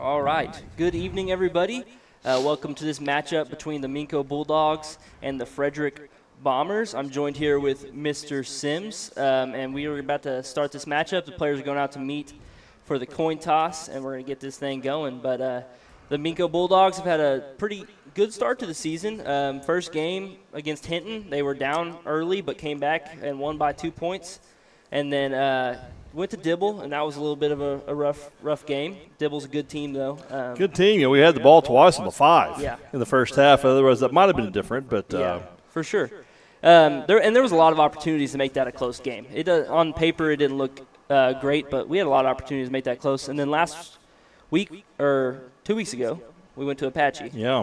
All right. Good evening, everybody. Welcome to this matchup between the Minco Bulldogs and the Frederick Bombers. I'm joined here with Mr. Sims, and we are about to start this matchup. The players are going out to meet for the coin toss, and we're going to get this thing going. But the Minco Bulldogs have had a pretty good start to the season. First game against Hinton, they were down early but came back and won by 2 points. And then went to Dibble, and that was a little bit of a rough game. Dibble's a good team, though. Good team. We had the ball twice on the 5 Yeah. in the first half. Otherwise, that might have been different. But yeah, for sure. There was a lot of opportunities to make that a close game. On paper, it didn't look great, but we had a lot of opportunities to make that close. And then last week, or 2 weeks ago, we went to Apache. Yeah.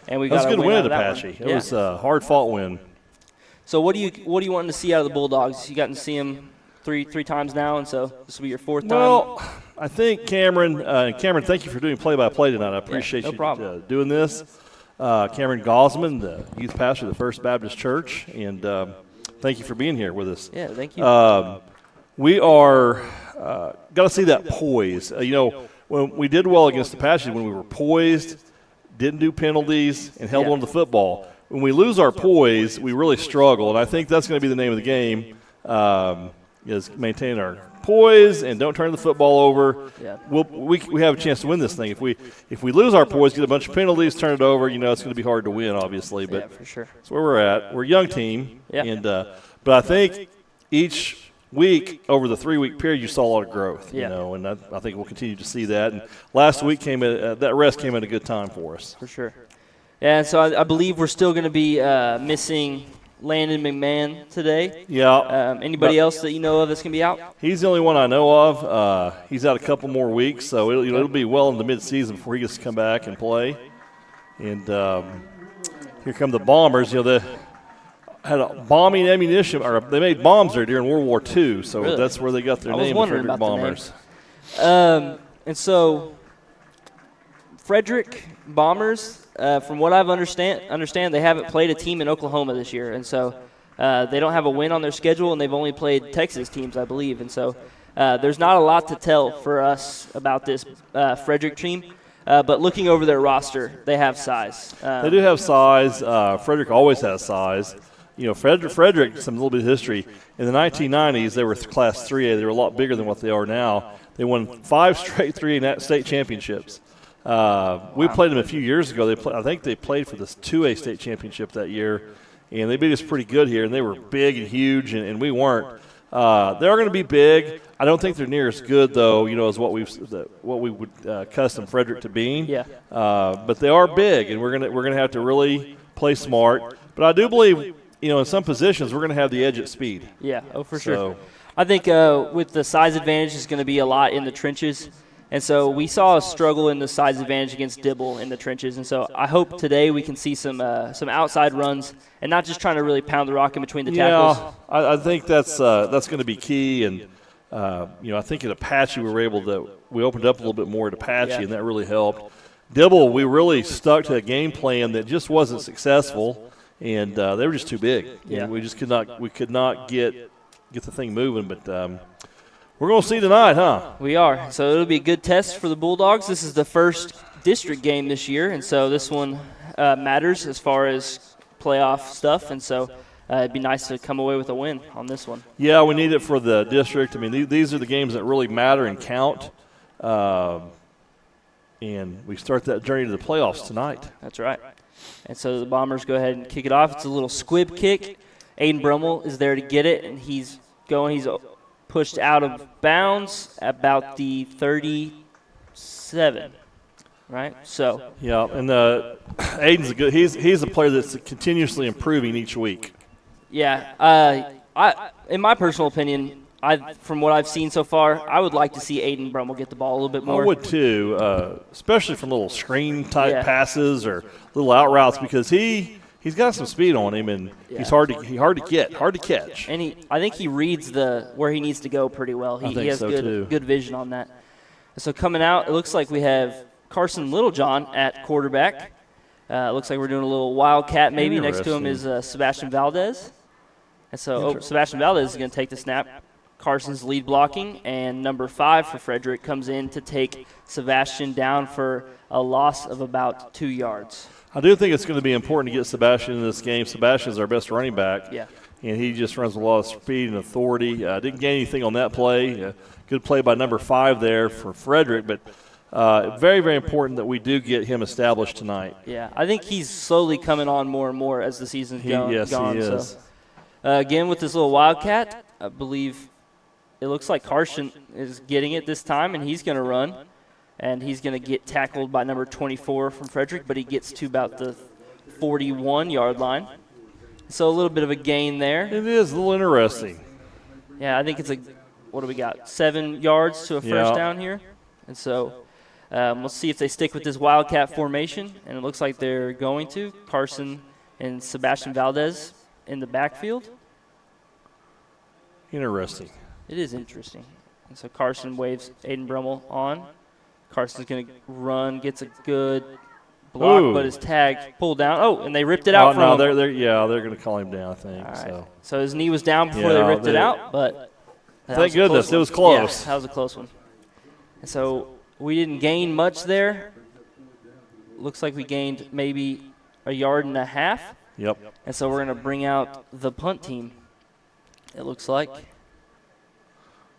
And we that was got a good win at Apache. It It was a hard-fought win. So what do you want to see out of the Bulldogs? You gotten to see them three times now, and so this will be your fourth time. Well, I think Cameron, thank you for doing play-by-play tonight. I appreciate no you problem. doing this. Cameron Gosman, the youth pastor of the First Baptist Church, and thank you for being here with us. Yeah, thank you. We are got to see that poise. When we did well against Apache, when we were poised, didn't do penalties, and held on to the football. When we lose our poise, we really struggle, and I think that's going to be the name of the game, is maintain our poise and don't turn the football over. Yeah. We have a chance to win this thing. If we lose our poise, get a bunch of penalties, turn it over, it's going to be hard to win, obviously. But yeah, for sure. That's where we're at. We're a young team, Yeah. But I think each week over the 3-week period, you saw a lot of growth. Yeah. And I think we'll continue to see that. And last week that rest came at a good time for us. For sure. Yeah, and so I believe we're still going to be missing Landon McMahon today. Yeah. Anybody else that you know of that's going to be out? He's the only one I know of. He's out a couple more weeks, so it'll be well into mid-season before he gets to come back and play. And here come the Bombers. They had a bombing ammunition, or they made bombs there during World War II, so Really? that's where they got their I was name, the wondering Frederick about the Bombers. And so Frederick Bombers, from what I've understand, they haven't played a team in Oklahoma this year, and so they don't have a win on their schedule, and they've only played Texas teams, I believe, and so there's not a lot to tell for us about this Frederick team. But looking over their roster, they have size. They do have size. Frederick always has size. Frederick, some little bit of history. In the 1990s, they were Class 3A. They were a lot bigger than what they are now. They won 5 straight 3A state championships. We played them a few years ago. I think they played for this 2A state championship that year, and they beat us pretty good here. And they were big and huge, and we weren't. They are going to be big. I don't think they're near as good, though, as what we would custom Frederick to being. Yeah. But they are big, and we're gonna have to really play smart. But I do believe, in some positions, we're going to have the edge at speed. Yeah, for sure. I think with the size advantage is going to be a lot in the trenches. And so we saw a struggle in the size advantage against Dibble in the trenches. And so I hope today we can see some outside runs and not just trying to really pound the rock in between the tackles. Yeah, I think that's going to be key. And, I think at Apache we opened up a little bit more at Apache, and that really helped. Dibble, we really stuck to a game plan that just wasn't successful, and they were just too big. Yeah. We just could not get the thing moving, but we're going to see tonight, huh? We are. So it'll be a good test for the Bulldogs. This is the first district game this year, and so this one matters as far as playoff stuff. And so it'd be nice to come away with a win on this one. Yeah, we need it for the district. I mean, these are the games that really matter and count. And we start that journey to the playoffs tonight. That's right. And so the Bombers go ahead and kick it off. It's a little squib kick. Aiden Brummel is there to get it, and he's pushed out of bounds about the 37, right? So yeah, and Aiden's he's a player that's continuously improving each week. Yeah, in my personal opinion, from what I've seen so far, I would like to see Aiden Brummel get the ball a little bit more. I would too, especially from little screen type passes or little out routes, because he's got some speed on him, and he's hard to catch. And I think he reads where he needs to go pretty well. He has good vision on that. So coming out, it looks like we have Carson Littlejohn at quarterback. It looks like we're doing a little wildcat maybe. Next to him is Sebastian Valdez. And so Sebastian Valdez is going to take the snap. Carson's lead blocking, and number 5 for Frederick comes in to take Sebastian down for a loss of about 2 yards. I do think it's going to be important to get Sebastian in this game. Sebastian's our best running back. Yeah. And he just runs with a lot of speed and authority. Didn't gain anything on that play. Good play by number 5 there for Frederick, but very, very important that we do get him established tonight. Yeah, I think he's slowly coming on more and more as the season's gone. Yes, he is. So, again, with this little Wildcat, I believe it looks like Carson is getting it this time, and he's going to run. And he's going to get tackled by number 24 from Frederick, but he gets to about the 41-yard line. So a little bit of a gain there. It is a little interesting. Yeah, I think it's what do we got, 7 yards to a first down here? And so we'll see if they stick with this Wildcat formation, and it looks like they're going to. Carson and Sebastian Valdez in the backfield. Interesting. It is interesting. And so Carson waves Aiden Brummel on. Carson's going to run, gets a good block, but his tag pulled down. Oh, and they ripped it out from him. They're going to call him down, I think. Right. So his knee was down before they ripped it out, but thank goodness, it was close. Yeah, that was a close one. And so we didn't gain much there. Looks like we gained maybe 1.5 yards. Yep. And so we're going to bring out the punt team, it looks like.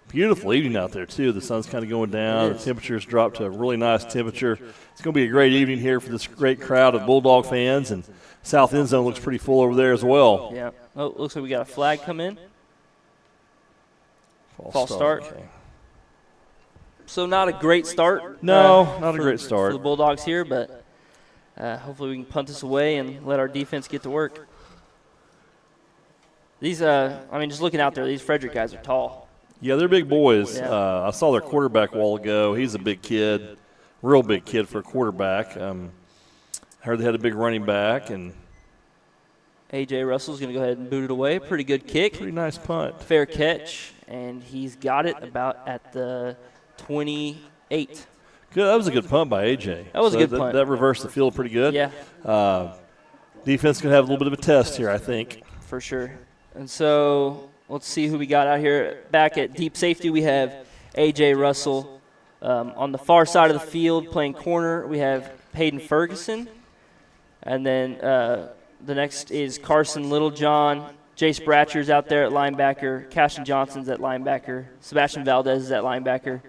Beautiful evening out there, too. The sun's kind of going down. The temperature's dropped to a really nice temperature. It's going to be a great evening here for this great crowd of Bulldog fans, and South End Zone looks pretty full over there as well. Yeah. Oh, looks like we got a flag come in. False start. Okay. So not a great start. No, not a great start. For the Bulldogs here, but hopefully we can punt this away and let our defense get to work. These, just looking out there, these Frederick guys are tall. Yeah, they're big boys. Yeah. I saw their quarterback a while ago. He's a big kid, real big kid for a quarterback. I heard they had a big running back. And A.J. Russell's going to go ahead and boot it away. Pretty good kick. Pretty nice punt. Fair catch, and he's got it about at the 28. Good. That was a good punt by A.J. That was a good punt. That reversed the field pretty good. Yeah. Defense going to have a little bit of a test here, I think. For sure. And so let's see who we got out here. Back at deep safety, we have A.J. Russell. On the far side of the field, playing corner, we have Peyton Ferguson. And then the next is Carson Littlejohn. Jace Bratcher's out there at linebacker. Cashin Johnson's at linebacker. Sebastian Valdez is at linebacker.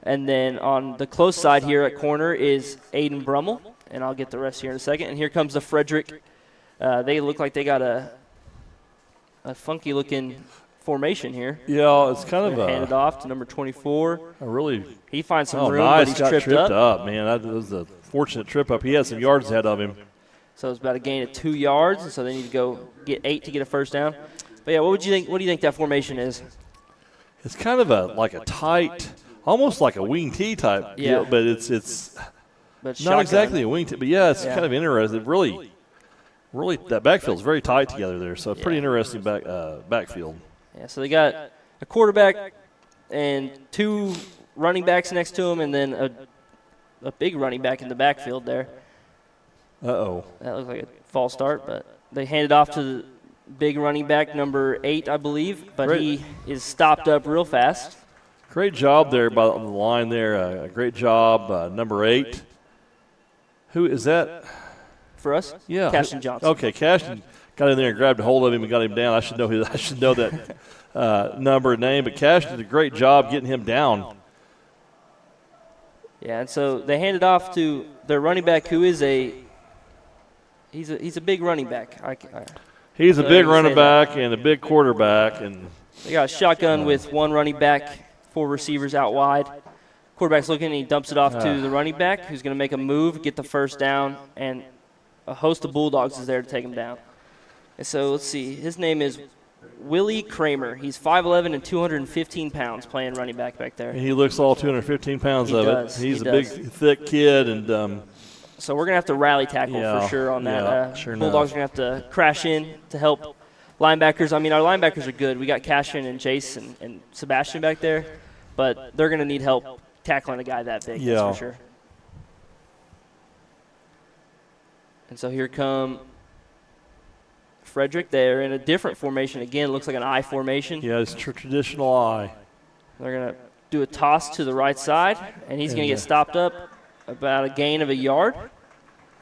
And then on the close side here at corner is Aiden Brummel. And I'll get the rest here in a second. And here comes the Frederick. They look like they got a funky-looking formation here. Yeah, it's kind of a – handed off to number 24. He finds some room, nice. but he's tripped up. Man, that was a fortunate trip up. He had some yards ahead of him. So it's about a gain of 2 yards, and so they need to go get 8 to get a first down. But, yeah, what do you think that formation is? It's kind of like a tight, almost like a wing T type deal, but it's not exactly a wing T. But, yeah, it's kind of interesting. Really, that backfield's very tight together there, so pretty interesting backfield. Yeah, so they got a quarterback and 2 running backs next to him, and then a big running back in the backfield there. Uh-oh. That looks like a false start, but they handed off to the big running back, number 8, I believe, but he is stopped up real fast. Great job there by the line there. Great job, number 8. Who is that? For us? Yeah. Cashin Johnson. Okay, Cashin got in there and grabbed a hold of him and got him down. I should know that number and name, but Cashin did a great job getting him down. Yeah, and so they handed off to their running back, who is he's a big running back. He's a big running back and a big quarterback, and they got a shotgun with 1 running back, 4 receivers out wide. Quarterback's looking, and he dumps it off to the running back, who's going to make a move, get the first down, and a host of Bulldogs is there to take him down. And so let's see. His name is Willie Kramer. He's 5'11" and 215 pounds playing running back there. And he looks all 215 pounds of it. He's a big, thick kid. And so we're going to have to rally tackle for sure on that. Sure Bulldogs are going to have to crash in to help linebackers. I mean, our linebackers are good. We got Cashin and Jace and Sebastian back there, but they're going to need help tackling a guy that big, that's for sure. And so here come Frederick. They're in a different formation again. Looks like an I formation. Yeah, it's traditional I. They're going to do a toss to the right side, and he's going to get stopped up about a gain of a yard.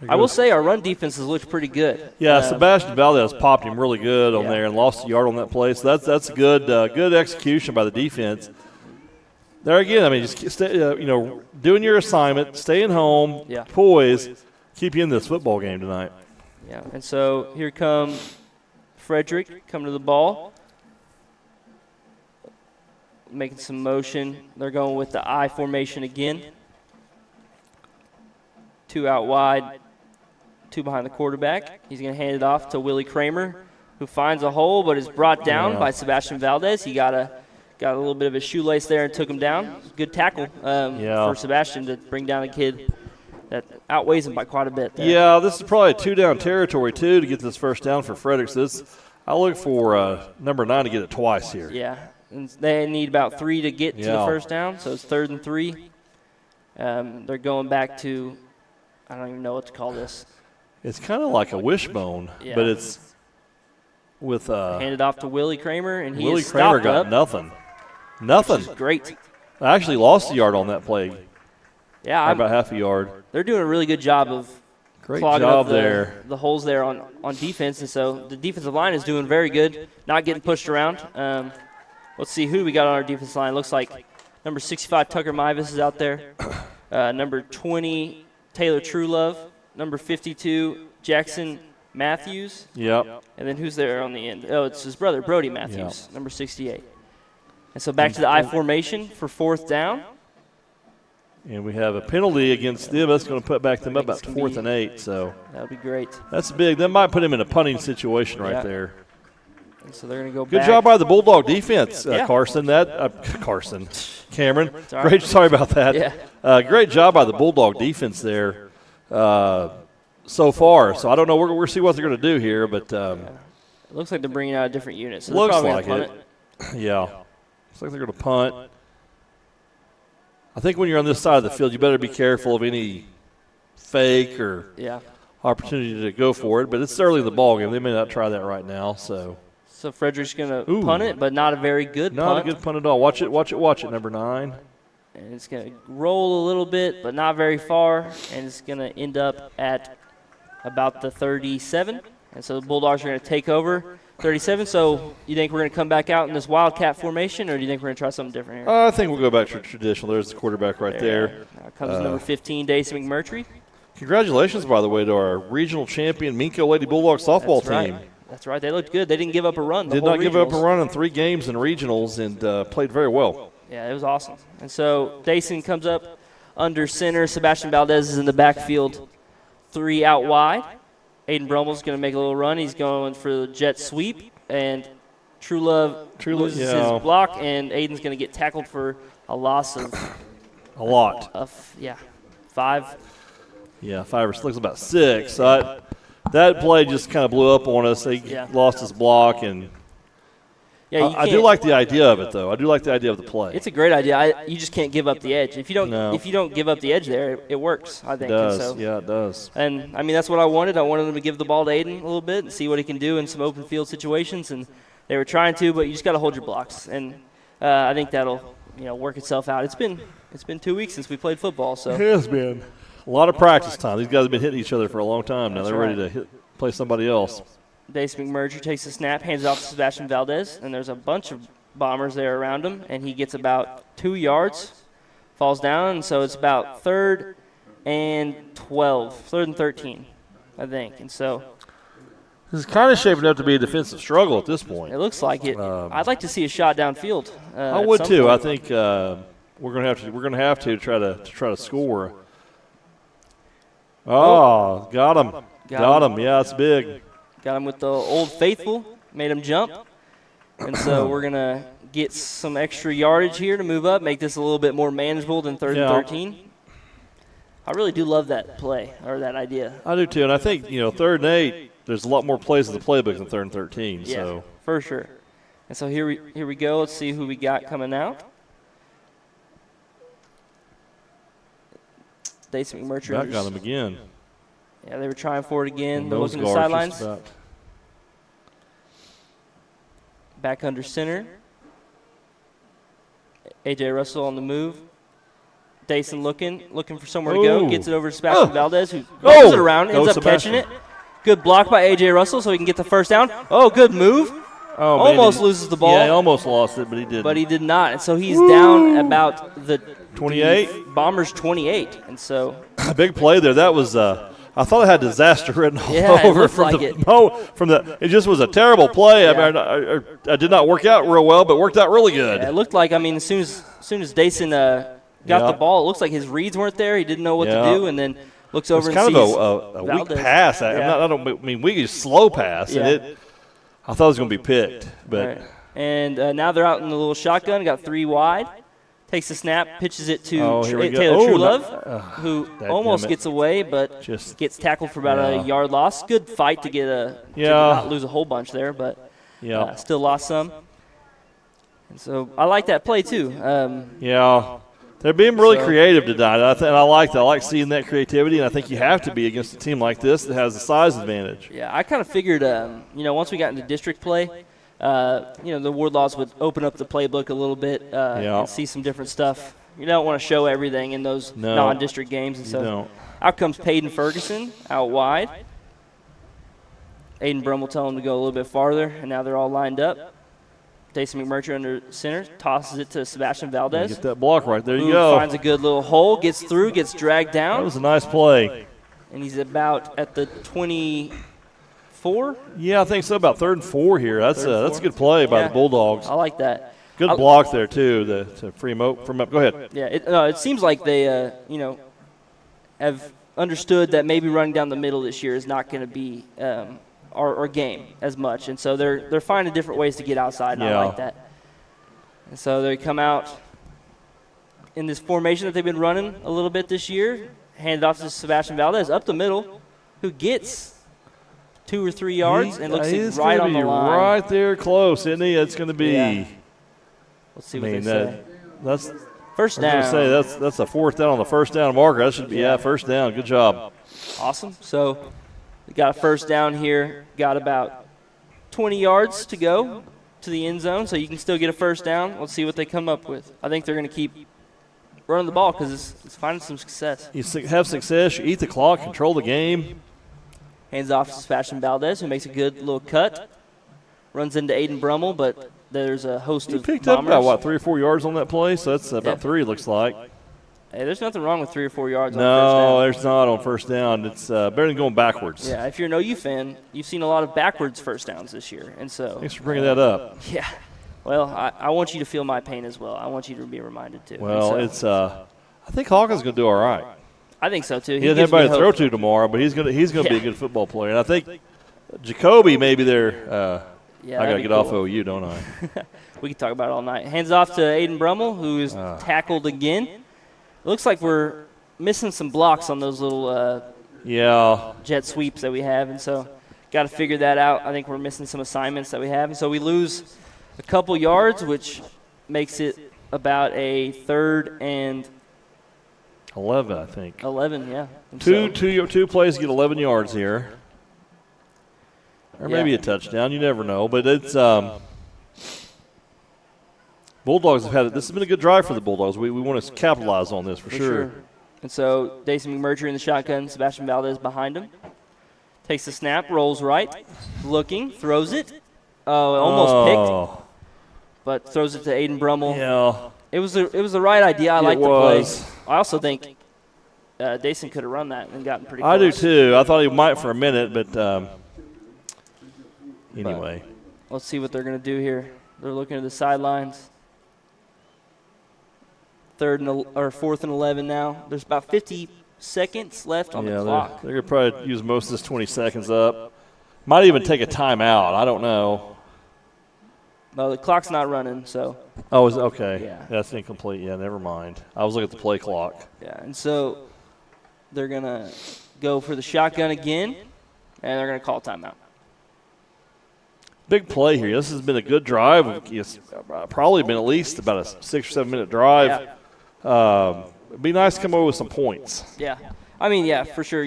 I will say our run defense has looked pretty good. Yeah, Sebastian Valdez popped him really good on there and lost a yard on that play. So that's good execution by the defense. There again, I mean, just stay, doing your assignment, staying home, poise, keep you in this football game tonight. Yeah, and so here come Frederick coming to the ball, making some motion. They're going with the I formation again. 2 out wide, 2 behind the quarterback. He's going to hand it off to Willie Kramer, who finds a hole but is brought down by Sebastian Valdez. He got a little bit of a shoelace there and took him down. Good tackle for Sebastian to bring down a kid that outweighs him by quite a bit there. Yeah, this is probably a 2-down territory, too, to get this first down for Frederick. So I look for number 9 to get it twice here. Yeah, and they need about 3 to get to the first down, so it's 3rd and 3. They're going back to, I don't even know what to call this. It's kind of like a wishbone, but it's with handed off to Willie Kramer, and Willie Kramer got nothing. Nothing. Great. I actually lost a yard on that play. Yeah, about half a yard. They're doing a really good job of clogging up the holes there on defense, and so the defensive line is doing very good, not getting pushed around. Let's see who we got on our defensive line. Looks like number 65 Tucker Mivas is out there. Number 20 Taylor Truelove. Number 52 Jackson Matthews. Yep. And then who's there on the end? Oh, it's his brother Brody Matthews, number 68. And so back to the I formation for 4th down. And we have a penalty against them. That's going to put them up about 4th and 8. So that would be great. That's big. That might put him in a punting situation right there. And so they're going to go Good back. job by the Bulldog defense, Carson. Cameron. Great. Sorry about that. Yeah. Great job by the Bulldog defense there so far. So I don't know. We'll see what they're going to do here, but it looks like they're bringing out a different unit. So looks probably like it. Yeah. Looks like they're going to punt. I think when you're on this side of the field, you better be careful of any fake or opportunity to go for it. But it's early in the ball game. They may not try that right now. So Frederick's going to punt it, but not a very good punt. Not a good punt at all. Watch it, number 9. And it's going to roll a little bit, but not very far. And it's going to end up at about the 37. And so the Bulldogs are going to take over 37. So you think we're going to come back out in this Wildcat formation, or do you think we're going to try something different here? I think we'll go back to traditional. There's the quarterback right there. Comes number 15, Daisy McMurtry. Congratulations, by the way, to our regional champion Minco Lady Bulldog softball team. That's right. They looked good. They didn't give up a run. Did not give up a run in 3 games in regionals and played very well. Yeah, it was awesome. And so Dason comes up under center. Sebastian Valdez is in the backfield, 3 out wide. Aiden Brummel's going to make a little run. He's going for the jet sweep. And Truelove loses his block, and Aiden's going to get tackled for a loss of a lot. 5. Yeah, 5 or 6, about 6. That play just kind of blew up on us. He lost his block, and I do like the idea of it, though. I do like the idea of the play. It's a great idea. You just can't give up the edge. If you don't give up the edge there, it works, I think. It does. It does. And, I mean, that's what I wanted. I wanted them to give the ball to Aiden a little bit and see what he can do in some open field situations. And they were trying to, but you just got to hold your blocks. And I think that'll work itself out. It's been 2 weeks since we played football. So it has been. A lot of practice time. These guys have been hitting each other for a long time now. They're ready to play somebody else. Dace McMurtry takes the snap, hands it off to Sebastian Valdez, and there's a bunch of Bombers there around him, and he gets about 2 yards, falls down, and so it's about 3rd and 12, 3rd and 13, I think. And so this is kind of shaping up to be a defensive struggle at this point. It looks like it. I'd like to see a shot downfield. I would too. Point. I think we're going to have to try to score. Oh, got him. Got him. Yeah, it's big. Got him with the Old Faithful, made him jump. And so we're going to get some extra yardage here to move up, make this a little bit more manageable than 3rd and 13. I really do love that play, or that idea. I do too, and I think, 3rd and 8, there's a lot more plays in the playbook than 3rd and 13. Yeah, so. For sure. And so here we go. Let's see who we got coming out. Dace McMurtry. That got him again. Yeah, they were trying for it again. They're looking at the sidelines. Back under center. A.J. Russell on the move. Dason looking for somewhere to go. Gets it over to Sebastian Valdez, who throws it around, ends up catching it. Good block by A.J. Russell so he can get the first down. Oh, good move. Oh, almost loses the ball. Yeah, he almost lost it, but he didn't. But he did not. And so he's down about the 28? Bombers 28. And so a big play there. That was I thought it had disaster written all over it from like it. It just was a terrible play. Yeah. I did not work out real well, but worked out really good. Yeah, it looked like, as soon as Dason got the ball, it looks like his reads weren't there. He didn't know what to do, and then looks over and sees It's kind of a weak pass. I don't mean weak, it's slow pass. Yeah. And I thought it was going to be picked. But And now they're out in the little shotgun, got 3 wide. Takes the snap, pitches it to Taylor Truelove, who almost gets away, but just gets tackled for about a yard loss. Good fight to get to not lose a whole bunch there, but still lost some. And so I like that play too. They're being really creative tonight, and I like that. I like seeing that creativity, and I think you have to be against a team like this that has the size advantage. Yeah, I kind of figured, once we got into district play, the Wardlaws would open up the playbook a little bit and see some different stuff. You don't want to show everything in those non-district games. And so out comes Peyton Ferguson out wide. Aiden Brum will tell him to go a little bit farther, and now they're all lined up. Dason McMurtry under center, tosses it to Sebastian Valdez. Get that block right there. You go. Finds a good little hole, gets through, gets dragged down. That was a nice play. And he's about at the 24. Yeah, I think so. About 3rd and 4 here. That's a good play by the Bulldogs. I like that. Good block there too to free him up. Go ahead. Yeah, it seems like they have understood that maybe running down the middle this year is not going to be our game as much, and so they're finding different ways to get outside, and I like that. And so they come out in this formation that they've been running a little bit this year, hand it off to Sebastian Valdez up the middle, who gets 2 or 3 yards and looks right on the line. Right there close, isn't he? It's going to be. Yeah. Let's see what they say. That's first down. I was going to say that's a 4th down on the first down marker. That should be first down. Good job. Awesome. So we got a first down here. Got about 20 yards to go to the end zone, so you can still get a first down. Let's see what they come up with. I think they're going to keep running the ball because it's finding some success. You have success, you eat the clock, control the game. Hands off to Sebastian Valdez, who makes a good little cut. Runs into Aiden Brummel, but there's a host of He picked Bombers. up about 3 or 4 yards on that play, so that's about 3, it looks like. Hey, there's nothing wrong with 3 or 4 yards on No, first down. there's not on first down. It's better than going backwards. Yeah, if you're an OU fan, you've seen a lot of backwards first downs this year. And so Thanks for bringing that up. Yeah. Well, I want you to feel my pain as well. I want you to be reminded too. Well, I think Hawkins going to do all right. I think so too. He doesn't have anybody to throw to tomorrow, but he's going to be a good football player. And I think Jacoby maybe I got to get off OU, don't I? We can talk about it all night. Hands off to Aiden Brummel, who is tackled again. It looks like we're missing some blocks on those little jet sweeps that we have, and so got to figure that out. I think we're missing some assignments that we have, and so we lose a couple yards, which makes it about a 3rd and 11, I think. 11, yeah. Two plays get 11 yards here. Or maybe a touchdown. You never know. But it's Bulldogs have had it. This has been a good drive for the Bulldogs. We want to capitalize on this for sure. And so Dason McMurtry in the shotgun, Sebastian Valdez behind him. Takes the snap, rolls right, looking, throws it. Almost picked, but throws it to Aiden Brummel. Yeah. It was the right idea. I like the play. I also think Dason could have run that and gotten pretty close. I do too. I thought he might for a minute, but anyway. But let's see what they're going to do here. They're looking at the sidelines. 4th and 11 now. There's about 50 seconds left on the clock. They're going to probably use most of this 20 seconds up. Might even take a timeout. I don't know. No, the clock's not running, so. Oh, okay. Yeah. That's incomplete. Yeah, never mind. I was looking at the play clock. Yeah, and so they're going to go for the shotgun again, and they're going to call timeout. Big play here. This has been a good drive. It's probably been at least about a 6 or 7 minute drive. It'd be nice to come over with some points. Yeah. I mean, yeah, for sure.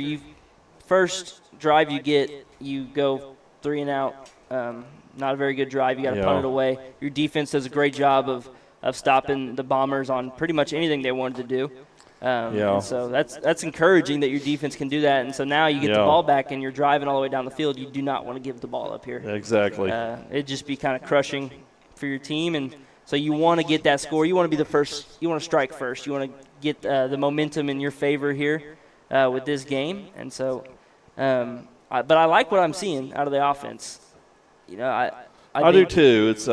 First drive you go 3 and out. Not a very good drive. You got to punt it away. Your defense does a great job of of stopping the Bombers on pretty much anything they wanted to do. And so that's encouraging that your defense can do that. And so now you get the ball back and you're driving all the way down the field. You do not want to give the ball up here. Exactly. It'd just be kind of crushing for your team. And so you want to get that score. You want to be the first. You want to strike first. You want to get the momentum in your favor here with this game. And so, but I like what I'm seeing out of the offense. You know, I do too. It's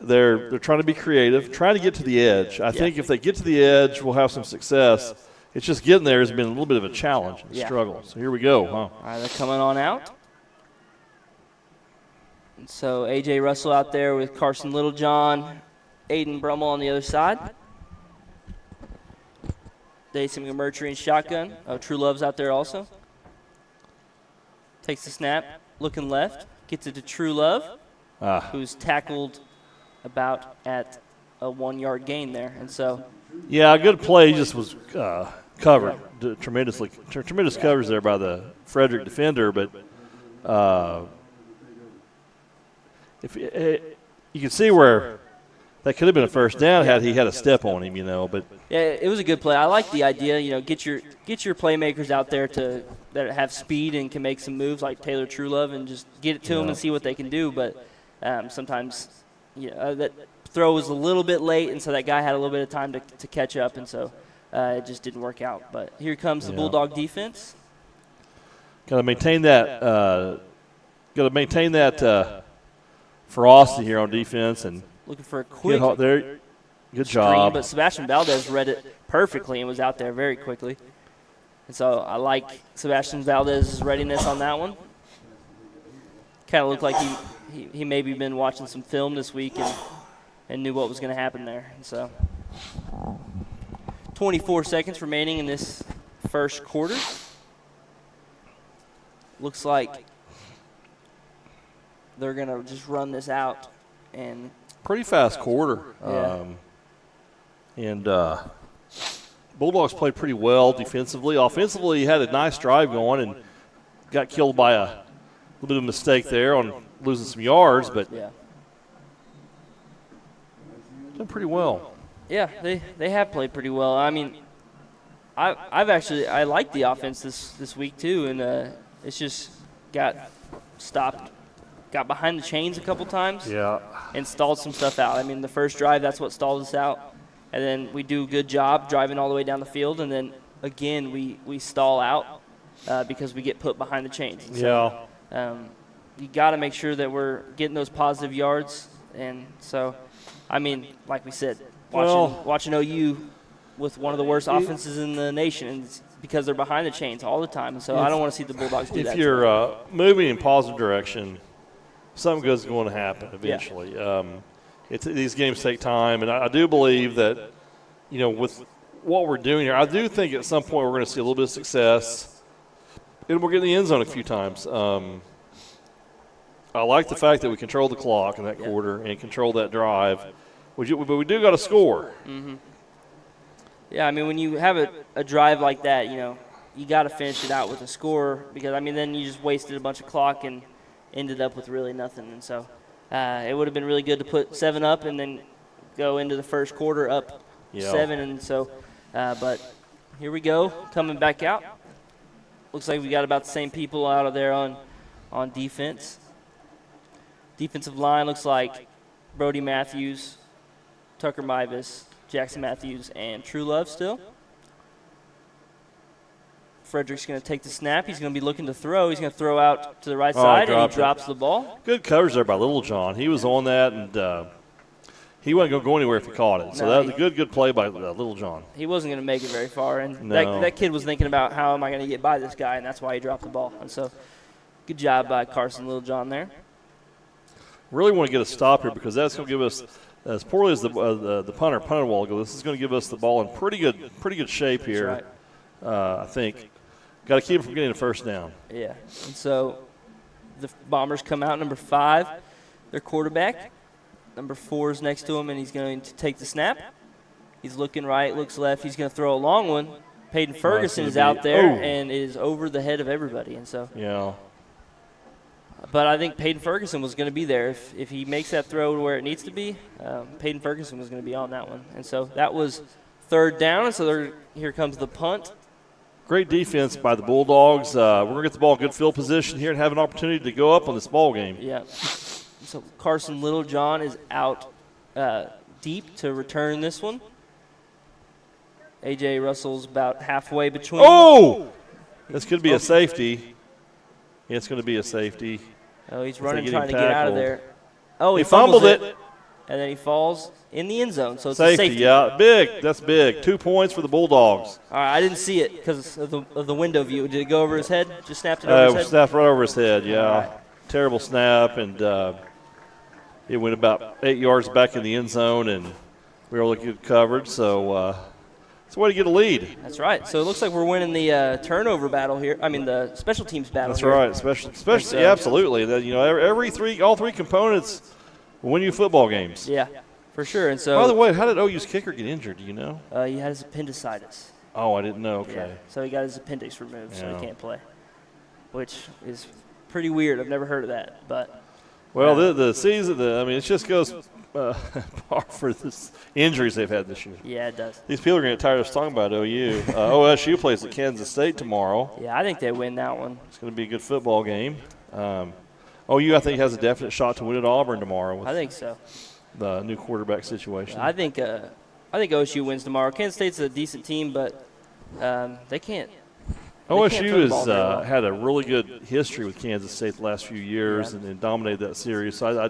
they're trying to be creative, trying to get to the edge. I think if they get to the edge, we'll have some success. It's just getting there has been a little bit of a challenge and struggle. So here we go. All right, they're coming on out. And so A.J. Russell out there with Carson Littlejohn, Aiden Brummel on the other side. Dason McMurtry in shotgun. Oh, True Love's out there also. Takes the snap, looking left, gets it to True Love, who's tackled about at a 1 yard gain there. And so. Yeah, a good play. He just was covered tremendously. Tremendous covers there by the Frederick defender, but if you can see where that could have been a first down had he had a step on him, you know. But yeah, it was a good play. I like the idea. You know, get your playmakers out there that have speed and can make some moves like Taylor Truelove and just get it to them and see what they can do. But sometimes, that throw was a little bit late, and so that guy had a little bit of time to catch up, and so it just didn't work out. But here comes the Bulldog defense. Got to maintain that. Ferocity here on defense and looking for a quick there. Good screen, job. But Sebastian Valdez read it perfectly and was out there very quickly. And so I like Sebastian Valdez's readiness on that one. Kind of looked like he maybe been watching some film this week and knew what was going to happen there. And so 24 seconds remaining in this first quarter. Looks like they're going to just run this out. And pretty fast quarter. Bulldogs played pretty well defensively. Offensively, he had a nice drive going and got killed by a little bit of a mistake there on losing some yards, but done pretty well. Yeah, they have played pretty well. I mean, I like the offense this week too, and it's just got stopped. Got behind the chains a couple times and stalled some stuff out. I mean, the first drive, that's what stalled us out. And then we do a good job driving all the way down the field, and then, again, we stall out because we get put behind the chains. So, you got to make sure that we're getting those positive yards. And so, I mean, like we said, watching OU with one of the worst offenses in the nation, and it's because they're behind the chains all the time. And so I don't want to see the Bulldogs do that. If you're moving in positive direction – something good's going to happen eventually. These games take time, and I do believe that, with what we're doing here, I do think at some point we're going to see a little bit of success, and we're getting the end zone a few times. I like the fact that we control the clock in that quarter and control that drive, but we do got to score. Mm-hmm. Yeah, I mean, when you have a drive like that, you got to finish it out with a score because, I mean, then you just wasted a bunch of clock and ended up with really nothing. And so it would have been really good to put 7 up and then go into the first quarter up 7. And so, but here we go, coming back out. Looks like we got about the same people out of there on defense. Defensive line looks like Brody Matthews, Tucker Mivas, Jackson Matthews, and True Love still. Frederick's going to take the snap. He's going to be looking to throw. He's going to throw out to the right side, and he drops the ball. Good coverage there by Littlejohn. He was on that, and he wasn't going to go anywhere if he caught it. So that was a good play by Littlejohn. He wasn't going to make it very far, and that kid was thinking about how am I going to get by this guy, and that's why he dropped the ball. And so good job by Carson Littlejohn there. Really want to get a stop here because that's going to give us, as poorly as the punter punted a while ago, this is going to give us the ball in pretty good shape here, I think. Got to keep him from getting a first down. Yeah, and so the Bombers come out, number 5, their quarterback. Number 4 is next to him, and he's going to take the snap. He's looking right, looks left. He's going to throw a long one. Peyton Ferguson is out there and is over the head of everybody. And so But I think Peyton Ferguson was going to be there. If he makes that throw to where it needs to be, Peyton Ferguson was going to be on that one. And so that was third down, and so here comes the punt. Great defense by the Bulldogs. We're going to get the ball in good field position here and have an opportunity to go up on this ball game. Yeah. So Carson Littlejohn is out deep to return this one. A.J. Russell's about halfway between. Oh! This could be a safety. Yeah, it's going to be a safety. Oh, he's running, trying to get out of there. Oh, he fumbled it. And then he falls in the end zone. So it's safety, a safety. Yeah, big. That's big. 2 points for the Bulldogs. All right, I didn't see it because of the window view. Did it go over his head? Just snapped it over his head? Snapped right over his head, yeah. Right. Terrible snap, and it went about 8 yards back in the end zone, and we were looking good coverage. So it's a way to get a lead. That's right. So it looks like we're winning the turnover battle here. I mean, the special teams battle. That's here. right. Especially, yeah, absolutely. All three components win you football games. Yeah, for sure. And so, by the way, how did OU's kicker get injured? Do you know? He had his appendicitis. Oh, I didn't know. Okay. Yeah. So he got his appendix removed, so he can't play, which is pretty weird. I've never heard of that, but. Well, the season, it just goes par for the injuries they've had this year. Yeah, it does. These people are going to get tired of us talking about OU. OSU plays at Kansas State tomorrow. Yeah, I think they win that one. It's going to be a good football game. OU, I think, has a definite shot to win at Auburn tomorrow. I think so. The new quarterback situation. I think OSU wins tomorrow. Kansas State's a decent team, but they can't. OSU has had a really good history with Kansas State the last few years and dominated that series. So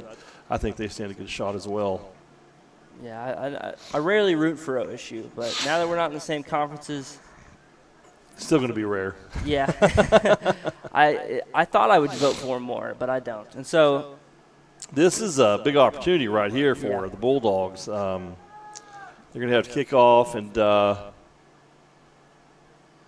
I think they stand a good shot as well. Yeah, I rarely root for OSU, but now that we're not in the same conferences. Still going to be rare. Yeah. I thought I would vote for them more, but I don't. And so. This is a big opportunity right here for the Bulldogs. They're going to have to kick off, and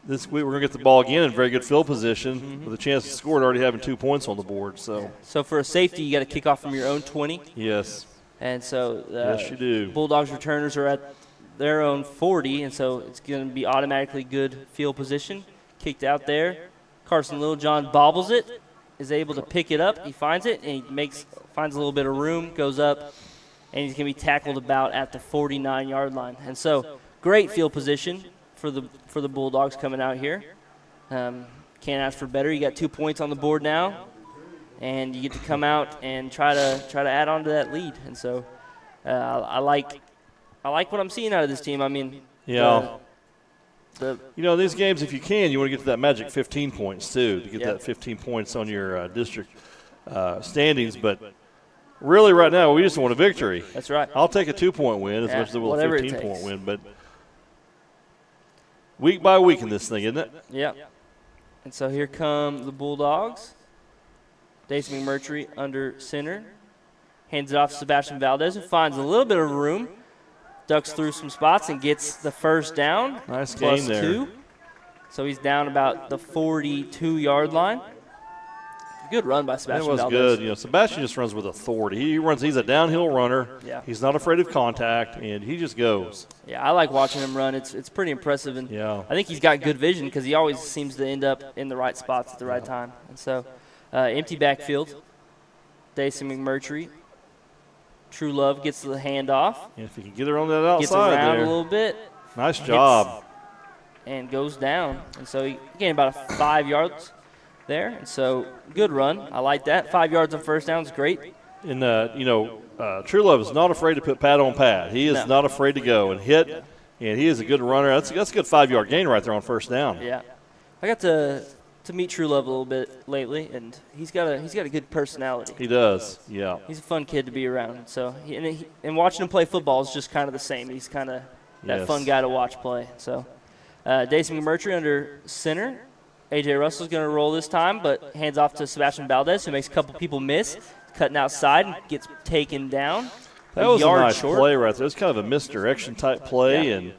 this week we're going to get the ball again in very good field position with a chance to score and already having 2 points on the board. So for a safety, you got to kick off from your own 20. Yes. And so yes, you do. Bulldogs returners are at their own 40, and so it's going to be automatically good field position. Kicked out there. Carson Littlejohn bobbles it, is able to pick it up. He finds it, and he finds a little bit of room, goes up, and he's going to be tackled about at the 49-yard line. And so great field position for the Bulldogs coming out here. Can't ask for better. You got 2 points on the board now, and you get to come out and try to add on to that lead. And so I like what I'm seeing out of this team. I mean, these games, if you can, you want to get to that magic 15 points too, to get that 15 points on your district standings. But really, right now, we just want a victory. That's right. I'll take a 2-point win as much as I will a 15-point win. But week by week in this thing, isn't it? Yeah. And so here come the Bulldogs. Dace McMurtry under center. Hands it off to Sebastian Valdez, who finds a little bit of room. Ducks through some spots and gets the first down. Nice gain there. +2. So he's down about the 42-yard line. Good run by Sebastian Valdez. That was good. Sebastian just runs with authority. He's a downhill runner. Yeah. He's not afraid of contact, and he just goes. Yeah, I like watching him run. It's pretty impressive. And I think he's got good vision because he always seems to end up in the right spots at the right time. And so empty backfield. Dace McMurtry. True Love gets the handoff. And if he can get her on that outside gets around there. A little bit. Nice job. And goes down. And so he gained about 5 yards there. And so good run. I like that. 5 yards on first down is great. And, True Love is not afraid to put pad on pad. He is not afraid to go and hit. Yeah. And he is a good runner. That's a good 5-yard gain right there on first down. Yeah. I got to meet True Love a little bit lately, and he's got a good personality. He does, yeah. He's a fun kid to be around. So and watching him play football is just kind of the same. He's kind of that fun guy to watch play. So Dace McMurtry under center. A.J. Russell's going to roll this time, but hands off to Sebastian Valdez, who makes a couple people miss. Cutting outside and gets taken down. That was a nice play right there. It was kind of a misdirection type play, and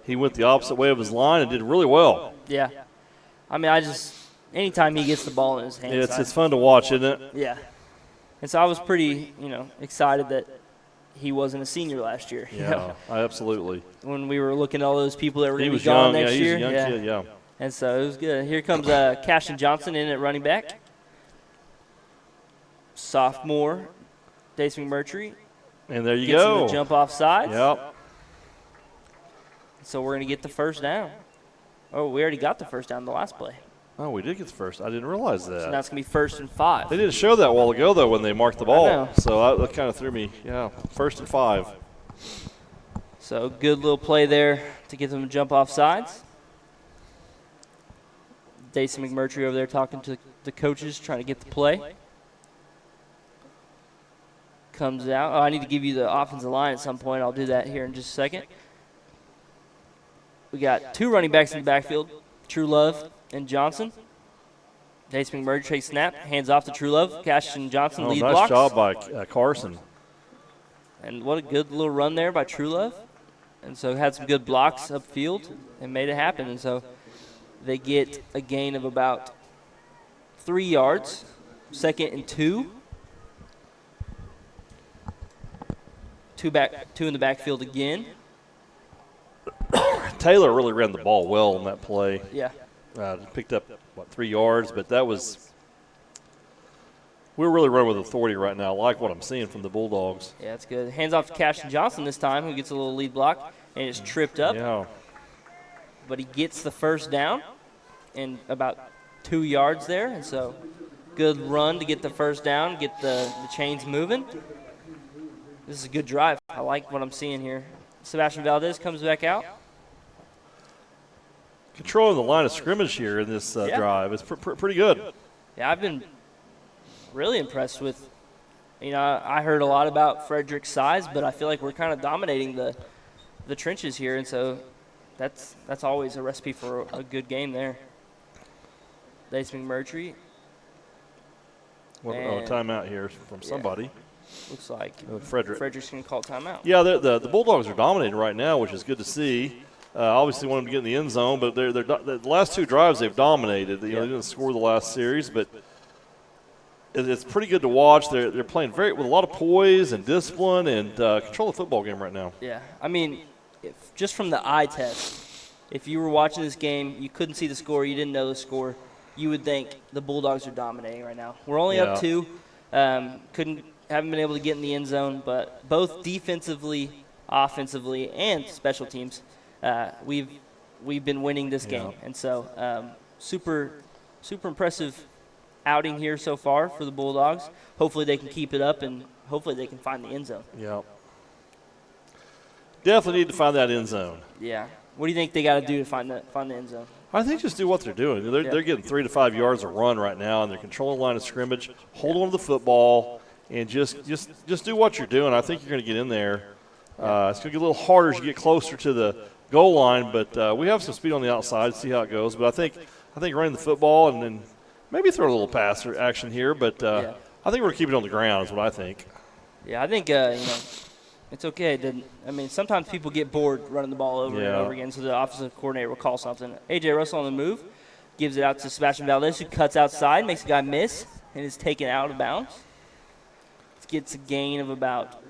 he went the opposite way of his line and did really well. Yeah. I mean, anytime he gets the ball in his hands. It's fun to watch, isn't it? Yeah. And so I was pretty, excited that he wasn't a senior last year. Yeah, absolutely. When we were looking at all those people that were going to be gone next year. He was a young kid, yeah. And so it was good. Here comes Cashin Johnson in at running back. sophomore, Dace McMurtry. And there you Gets go. him to jump off sides. Yep. So we're going to get the first down. Oh, we already got the first down in the last play. Oh, we did get the first. I didn't realize that. So now it's going to be 1st and 5. They didn't show that a while ago, though, when they marked the ball. know. So that kind of threw me. Yeah, 1st and 5. So good little play there to get them to jump off sides. Dace McMurtry over there talking to the coaches, trying to get the play. Comes out. Oh, I need to give you the offensive line at some point. I'll do that here in just a second. We got 2 running backs in the backfield, True Love and Johnson. Dace McMurtry takes snap, hands off to True Love. Cashton Johnson lead nice blocks. job by Carson. And what a good little run there by True Love. And so had some good blocks upfield and made it happen. And so they get a gain of about 3 yards, 2nd and 2. 2 in the backfield again. Taylor really ran the ball well on that play. Yeah. Picked up, 3 yards, but that was – we're really running with authority right now. I like what I'm seeing from the Bulldogs. Yeah, that's good. Hands off to Cashton Johnson this time, who gets a little lead block, and it's tripped up. Yeah. But he gets the first down and about 2 yards there. And so good run to get the first down, get the chains moving. This is a good drive. I like what I'm seeing here. Sebastian Valdez comes back out. Controlling the line of scrimmage here in this drive is pretty good. Yeah, I've been really impressed with, I heard a lot about Frederick's size, but I feel like we're kind of dominating the trenches here, and so that's always a recipe for a good game there. Dace McMurtry. Timeout here from somebody. Looks like Frederick. Frederick's going to call timeout. Yeah, the Bulldogs are dominating right now, which is good to see. Obviously, want them to get in the end zone, but the last 2 drives they've dominated. They didn't score the last series, but it's pretty good to watch. They're playing with a lot of poise and discipline and control the football game right now. Yeah, I mean, just from the eye test, if you were watching this game, you couldn't see the score, you didn't know the score, you would think the Bulldogs are dominating right now. We're only up 2. Haven't been able to get in the end zone, but both defensively, offensively, and special teams, we've been winning this game. And so super impressive outing here so far for the Bulldogs. Hopefully they can keep it up, and hopefully they can find the end zone. Yeah. Definitely need to find that end zone. Yeah. What do you think they got to do to find the end zone? I think just do what they're doing. They're getting 3 to 5 yards a run right now, and they're controlling the line of scrimmage, hold on to the football, and just do what you're doing. I think you're going to get in there. It's going to get a little harder as you get closer to the goal line, but we have some speed on the outside. See how it goes. But I think running the football and then maybe throw a little pass action here. But I think we're going to keep it on the ground is what I think. Yeah, I think it's okay. Sometimes people get bored running the ball over and over again, so the offensive coordinator will call something. A.J. Russell on the move, gives it out to Sebastian Valdez, who cuts outside, makes the guy miss, and is taken out of bounds. Gets a gain of about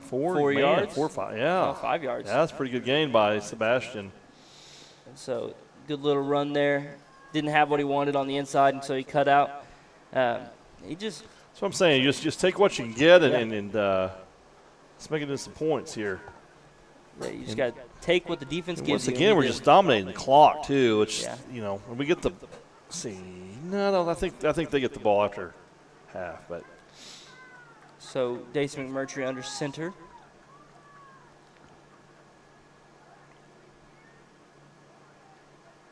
4 yards. 4 or 5, yeah. Oh, 5 yards. Yeah, that's a pretty good gain by Sebastian. And so good little run there. Didn't have what he wanted on the inside, and so he cut out. That's what I'm saying. Just take what you can get and let's make it into some points here. Yeah, you just got to take what the defense gives you. Once again, we're just dominating the clock too. Which when we get the I think they get the ball after half, but. So Dace McMurtry under center.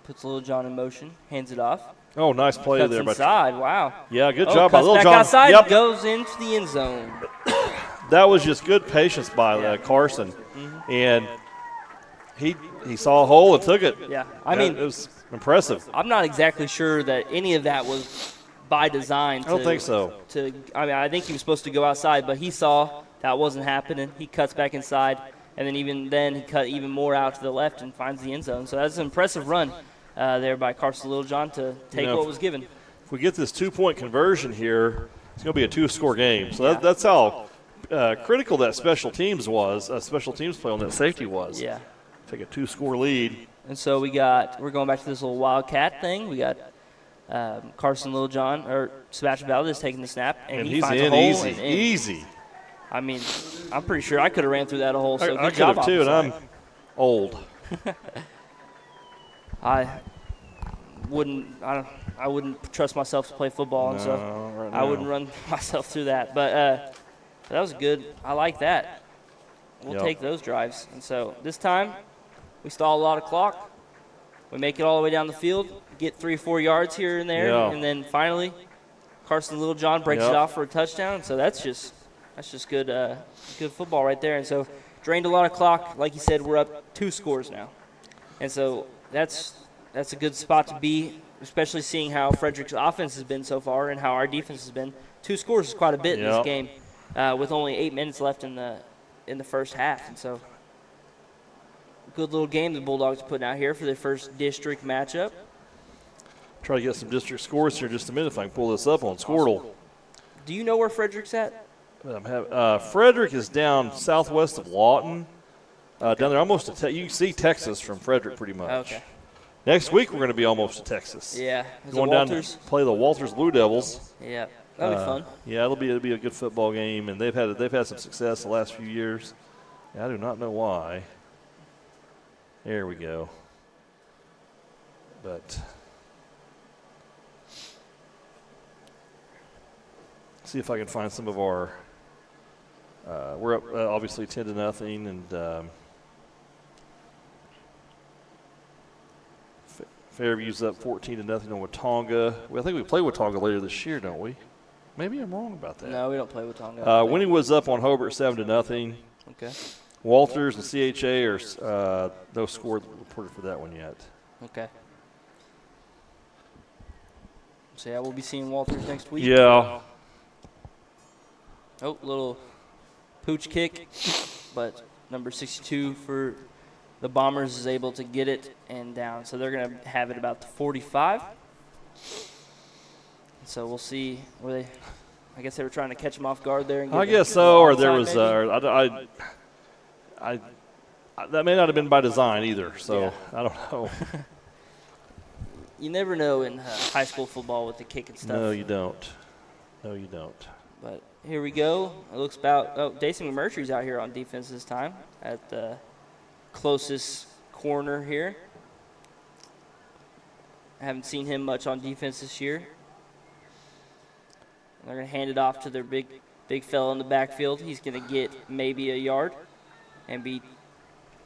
Puts Lil John in motion, hands it off. Oh, nice play Cuts there. Inside, wow. Yeah, good job by Lil back John. Outside, goes into the end zone. That was just good patience by Carson. Mm-hmm. And he saw a hole and took it. Yeah, it was impressive. I'm not exactly sure that any of that was by design. I don't think so. I think he was supposed to go outside, but he saw that wasn't happening. He cuts back inside, and then he cut even more out to the left and finds the end zone. So that's an impressive run there by Carson Littlejohn to take what was given. If we get this 2-point conversion here, it's going to be a 2-score game. So that's how critical that special teams play on that safety was. Yeah. Take a 2-score lead. And so we're going back to this little Wildcat thing. We got Carson Littlejohn or Sebastian Valdez taking the snap, and he he's finds a in hole easy, and in. easy. I mean, I'm pretty sure I could have ran through that hole. So I good could job, have too, and I'm old. I wouldn't trust myself to play football, and so right I wouldn't run myself through that. But that was good. I like that. We'll take those drives. And so this time, we stall a lot of clock. We make it all the way down the field, get 3 or 4 yards here and there, and then finally, Carson Littlejohn breaks it off for a touchdown. So that's just good football right there. And so drained a lot of clock. Like you said, we're up 2 scores now, and so that's a good spot to be, especially seeing how Frederick's offense has been so far and how our defense has been. 2 scores is quite a bit in this game, with only 8 minutes left in the first half, and so good little game the Bulldogs are putting out here for their first district matchup. Try to get some district scores here in just a minute if I can pull this up on Squirtle. Do you know where Frederick's at? Frederick is down southwest of Lawton, down there almost to you can see Texas from Frederick pretty much. Okay. Next week we're going to be almost to Texas. Yeah. Going down to play the Walters Blue Devils. Yeah, that'll be fun. Yeah, it'll be a good football game, and they've had some success the last few years. I do not know why. There we go. But see if I can find some of our. We're up obviously 10-0, and Fairview's up 14-0 on Watonga. I think we play Watonga later this year, don't we? Maybe I'm wrong about that. No, we don't play Watonga. Winnie was up on Hobart 7-0. Okay. Walters and CHA are no score reported for that one yet. Okay. So, yeah, we'll be seeing Walters next week. Yeah. Oh, little pooch kick, but number 62 for the Bombers is able to get it and down. So they're going to have it about the 45. So we'll see where I guess they were trying to catch him off guard there. And I guess so, or there was that may not have been by design either, so I don't know. You never know in high school football with the kick and stuff. No, you don't. No, you don't. But here we go. It looks about Dason McMurtry's out here on defense this time at the closest corner here. I haven't seen him much on defense this year. They're going to hand it off to their big fella in the backfield. He's going to get maybe a yard and be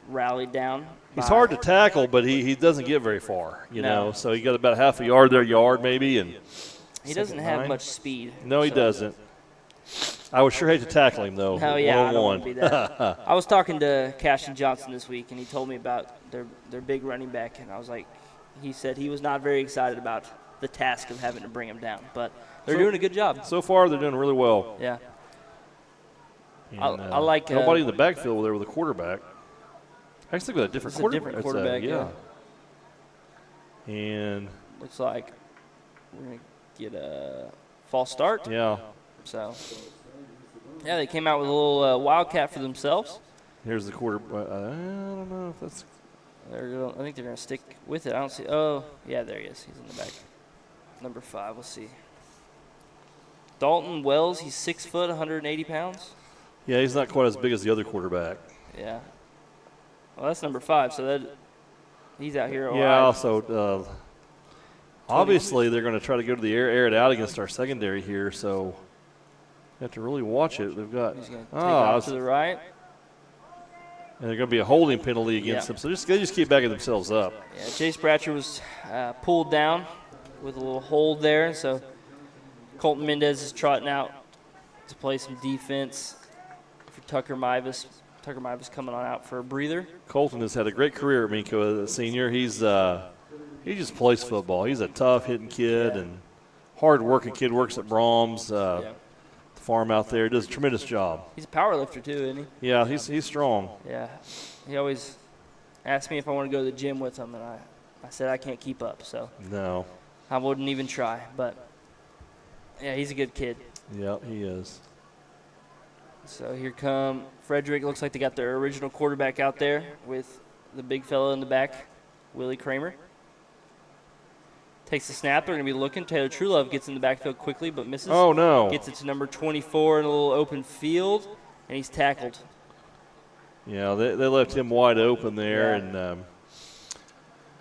rallied down. He's hard to tackle, but he doesn't get very far, you know. So he got about half a yard maybe. And he doesn't have much speed. No, he doesn't. I would sure hate to tackle him, though. Oh, yeah, I don't want to be that. I was talking to Cashin Johnson this week, and he told me about their big running back, and I was like, he said he was not very excited about the task of having to bring him down, but they're doing a good job. So far, they're doing really well. Yeah. And, I like nobody in the backfield there with a quarterback. Actually, with a different quarterback. Yeah. And looks like we're going to get a false start. Yeah. So, yeah, they came out with a little wildcat for themselves. Here's the quarterback. I don't know if that's. I think they're going to stick with it. I don't see. Oh, yeah, there he is. He's in the back. Number 5. We'll see. Dalton Wells. He's 6 foot, 180 pounds. Yeah, he's not quite as big as the other quarterback. Yeah. Well, that's number 5. So he's out here. Yeah. So obviously they're going to try to go to the air it out against our secondary here. So you have to really watch it. They've got. He's going to take out to the right. And they're going to be a holding penalty against them. So they just keep backing themselves up. Yeah, Chase Bratcher was pulled down with a little hold there. So Colton Mendez is trotting out to play some defense for Tucker Mivas. Tucker Mivas coming on out for a breather. Colton has had a great career at Minco as a senior. He just plays football. He's a tough hitting kid and hard-working kid. Works at Brahms. Farm out there, does a tremendous job. He's a power lifter too, isn't he? Yeah, he's strong. Yeah, he always asked me if I want to go to the gym with him, and I said I can't keep up, so no, I wouldn't even try. But yeah, he's a good kid. Yeah, he is. So here come Frederick. Looks like they got their original quarterback out there with the big fella in the back, Willie Kramer. Takes the snap. They're going to be looking. Taylor Truelove gets in the backfield quickly, but misses. Oh, no. Gets it to number 24 in a little open field, and he's tackled. Yeah, they left him wide open there. Yeah. And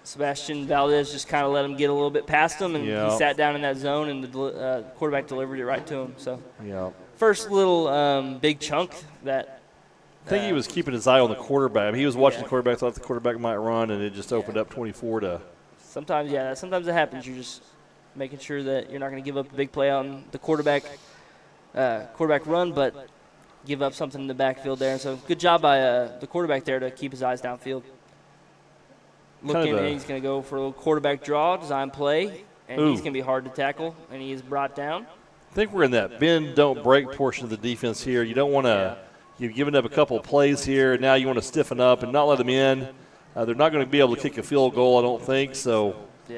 Sebastian Valdez just kind of let him get a little bit past him, and he sat down in that zone, and the quarterback delivered it right to him. So, first little big chunk that – I think he was keeping his eye on the quarterback. I mean, he was watching the quarterback, thought the quarterback might run, and it just opened up 24 to – Sometimes it happens. You're just making sure that you're not going to give up a big play on the quarterback run, but give up something in the backfield there. And so good job by the quarterback there to keep his eyes downfield. Looking, and he's going to go for a little quarterback draw, design play, and he's going to be hard to tackle, and he is brought down. I think we're in that bend, don't break portion of the defense here. You don't want to you've given up a couple of plays here, and now you want to stiffen up and not let them in. They're not going to be able to kick a field goal, I don't think. So, we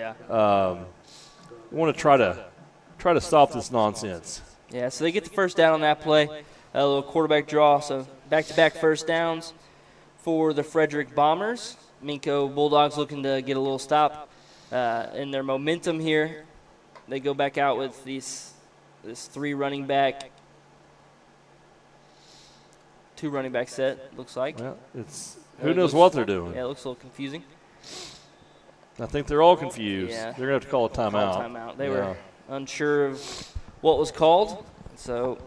want to try to stop this nonsense. Yeah. So they get the first down on that play, a little quarterback draw. So back-to-back first downs for the Frederick Bombers. Minco Bulldogs looking to get a little stop in their momentum here. They go back out with this 2 running back set. Looks like. Well, who knows what they're doing? Yeah, it looks a little confusing. I think they're all confused. Yeah. They're going to have to call a timeout. They were unsure of what was called. So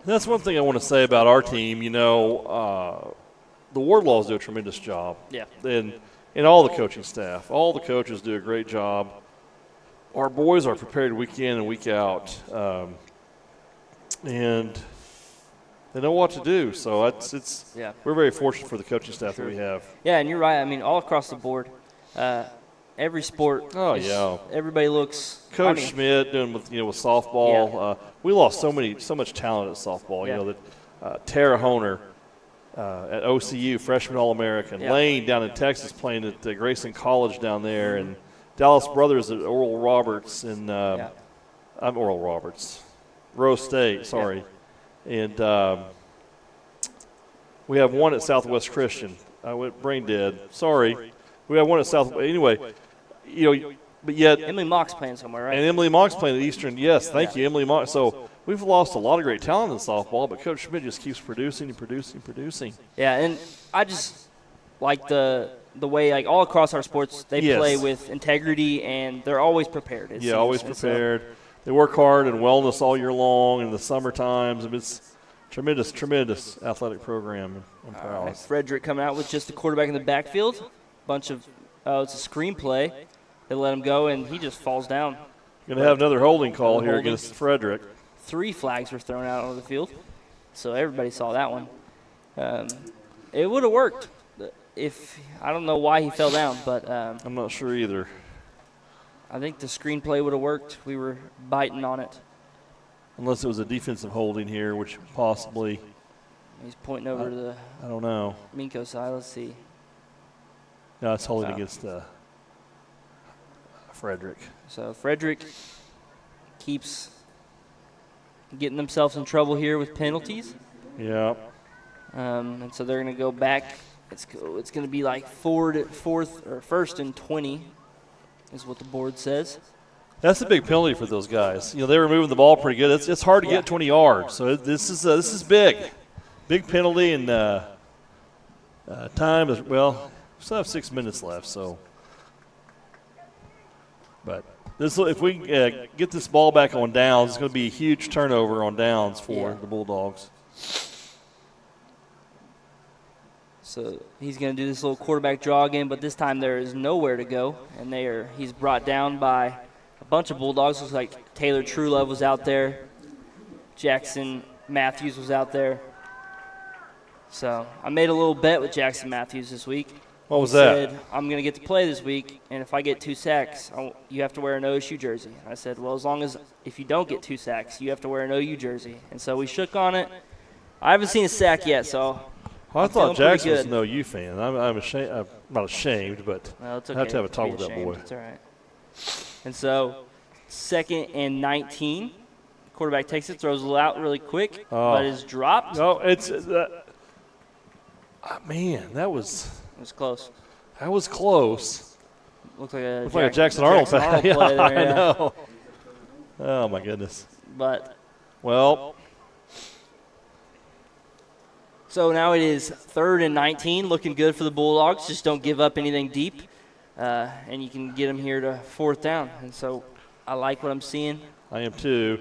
that's one thing I want to say about our team. You know, the Wardlaws do a tremendous job. Yeah. And all the coaching staff, all the coaches do a great job. Our boys are prepared week in and week out, and they know what to do. So we're very fortunate for the coaching staff that we have. Yeah, and you're right. I mean, all across the board, every sport. Everybody looks. Coach Schmidt doing with softball. Yeah. We lost so much talent at softball. Yeah. You know that Tara Honer at OCU, freshman All-American. Yeah. Lane down in Texas playing at Grayson College down there, and Dallas Brothers at Oral Roberts and I'm Oral Roberts, Rose State. Sorry. And we have one at Southwest Christian. I went brain dead. Sorry. We have one at South. Anyway, but yet Emily Mock's playing somewhere, right? And Emily Mock's playing at Eastern. Yes, thank you, Emily Mock. So we've lost a lot of great talent in softball, but Coach Schmidt just keeps producing and producing and producing. Yeah, and I just like the way all across our sports they play with integrity and they're always prepared. Always prepared. They work hard and wellness all year long in the summer times. It's tremendous athletic program. I'm proud. Right, Frederick coming out with just the quarterback in the backfield. It's a screenplay. They let him go, and he just falls down. Going to have another holding call here against Frederick. 3 flags were thrown out on the field, so everybody saw that one. It would have worked I don't know why he fell down, but I'm not sure either. I think the screenplay would have worked. We were biting on it. Unless it was a defensive holding here, which possibly. He's pointing over to the I don't know. Minco side. Let's see. No, it's holding against Frederick. So Frederick keeps getting themselves in trouble here with penalties. Yeah. And so they're going to go back. It's going to be like first and 20 is what the board says. That's a big penalty for those guys. They were moving the ball pretty good. It's hard to get 20 yards. So this is big penalty, and time is we still have 6 minutes left. So, but if we get this ball back on downs, it's going to be a huge turnover on downs for the Bulldogs. So he's going to do this little quarterback draw again, but this time there is nowhere to go, and he's brought down by a bunch of Bulldogs. Looks like Taylor Truelove was out there. Jackson Matthews was out there. So I made a little bet with Jackson Matthews this week. What was that? He said, I'm going to get to play this week, and if I get 2 sacks, you have to wear an OSU jersey. I said, well, if you don't get 2 sacks, you have to wear an OU jersey. And so we shook on it. I haven't seen a sack yet, so I thought Jackson was an OU fan. I'm ashamed. I'm not ashamed, but it's okay. I have to have a talk with that boy. It's all right. And so 2nd and 19. Quarterback takes it, throws it out really quick, but is dropped. No, it's man, that was. It was close. That was close. Looks like a, Jackson Arnold play there. I know. Oh, my goodness. But well, so now it is 3rd and 19, looking good for the Bulldogs. Just don't give up anything deep, and you can get them here to 4th down. And so I like what I'm seeing. I am too.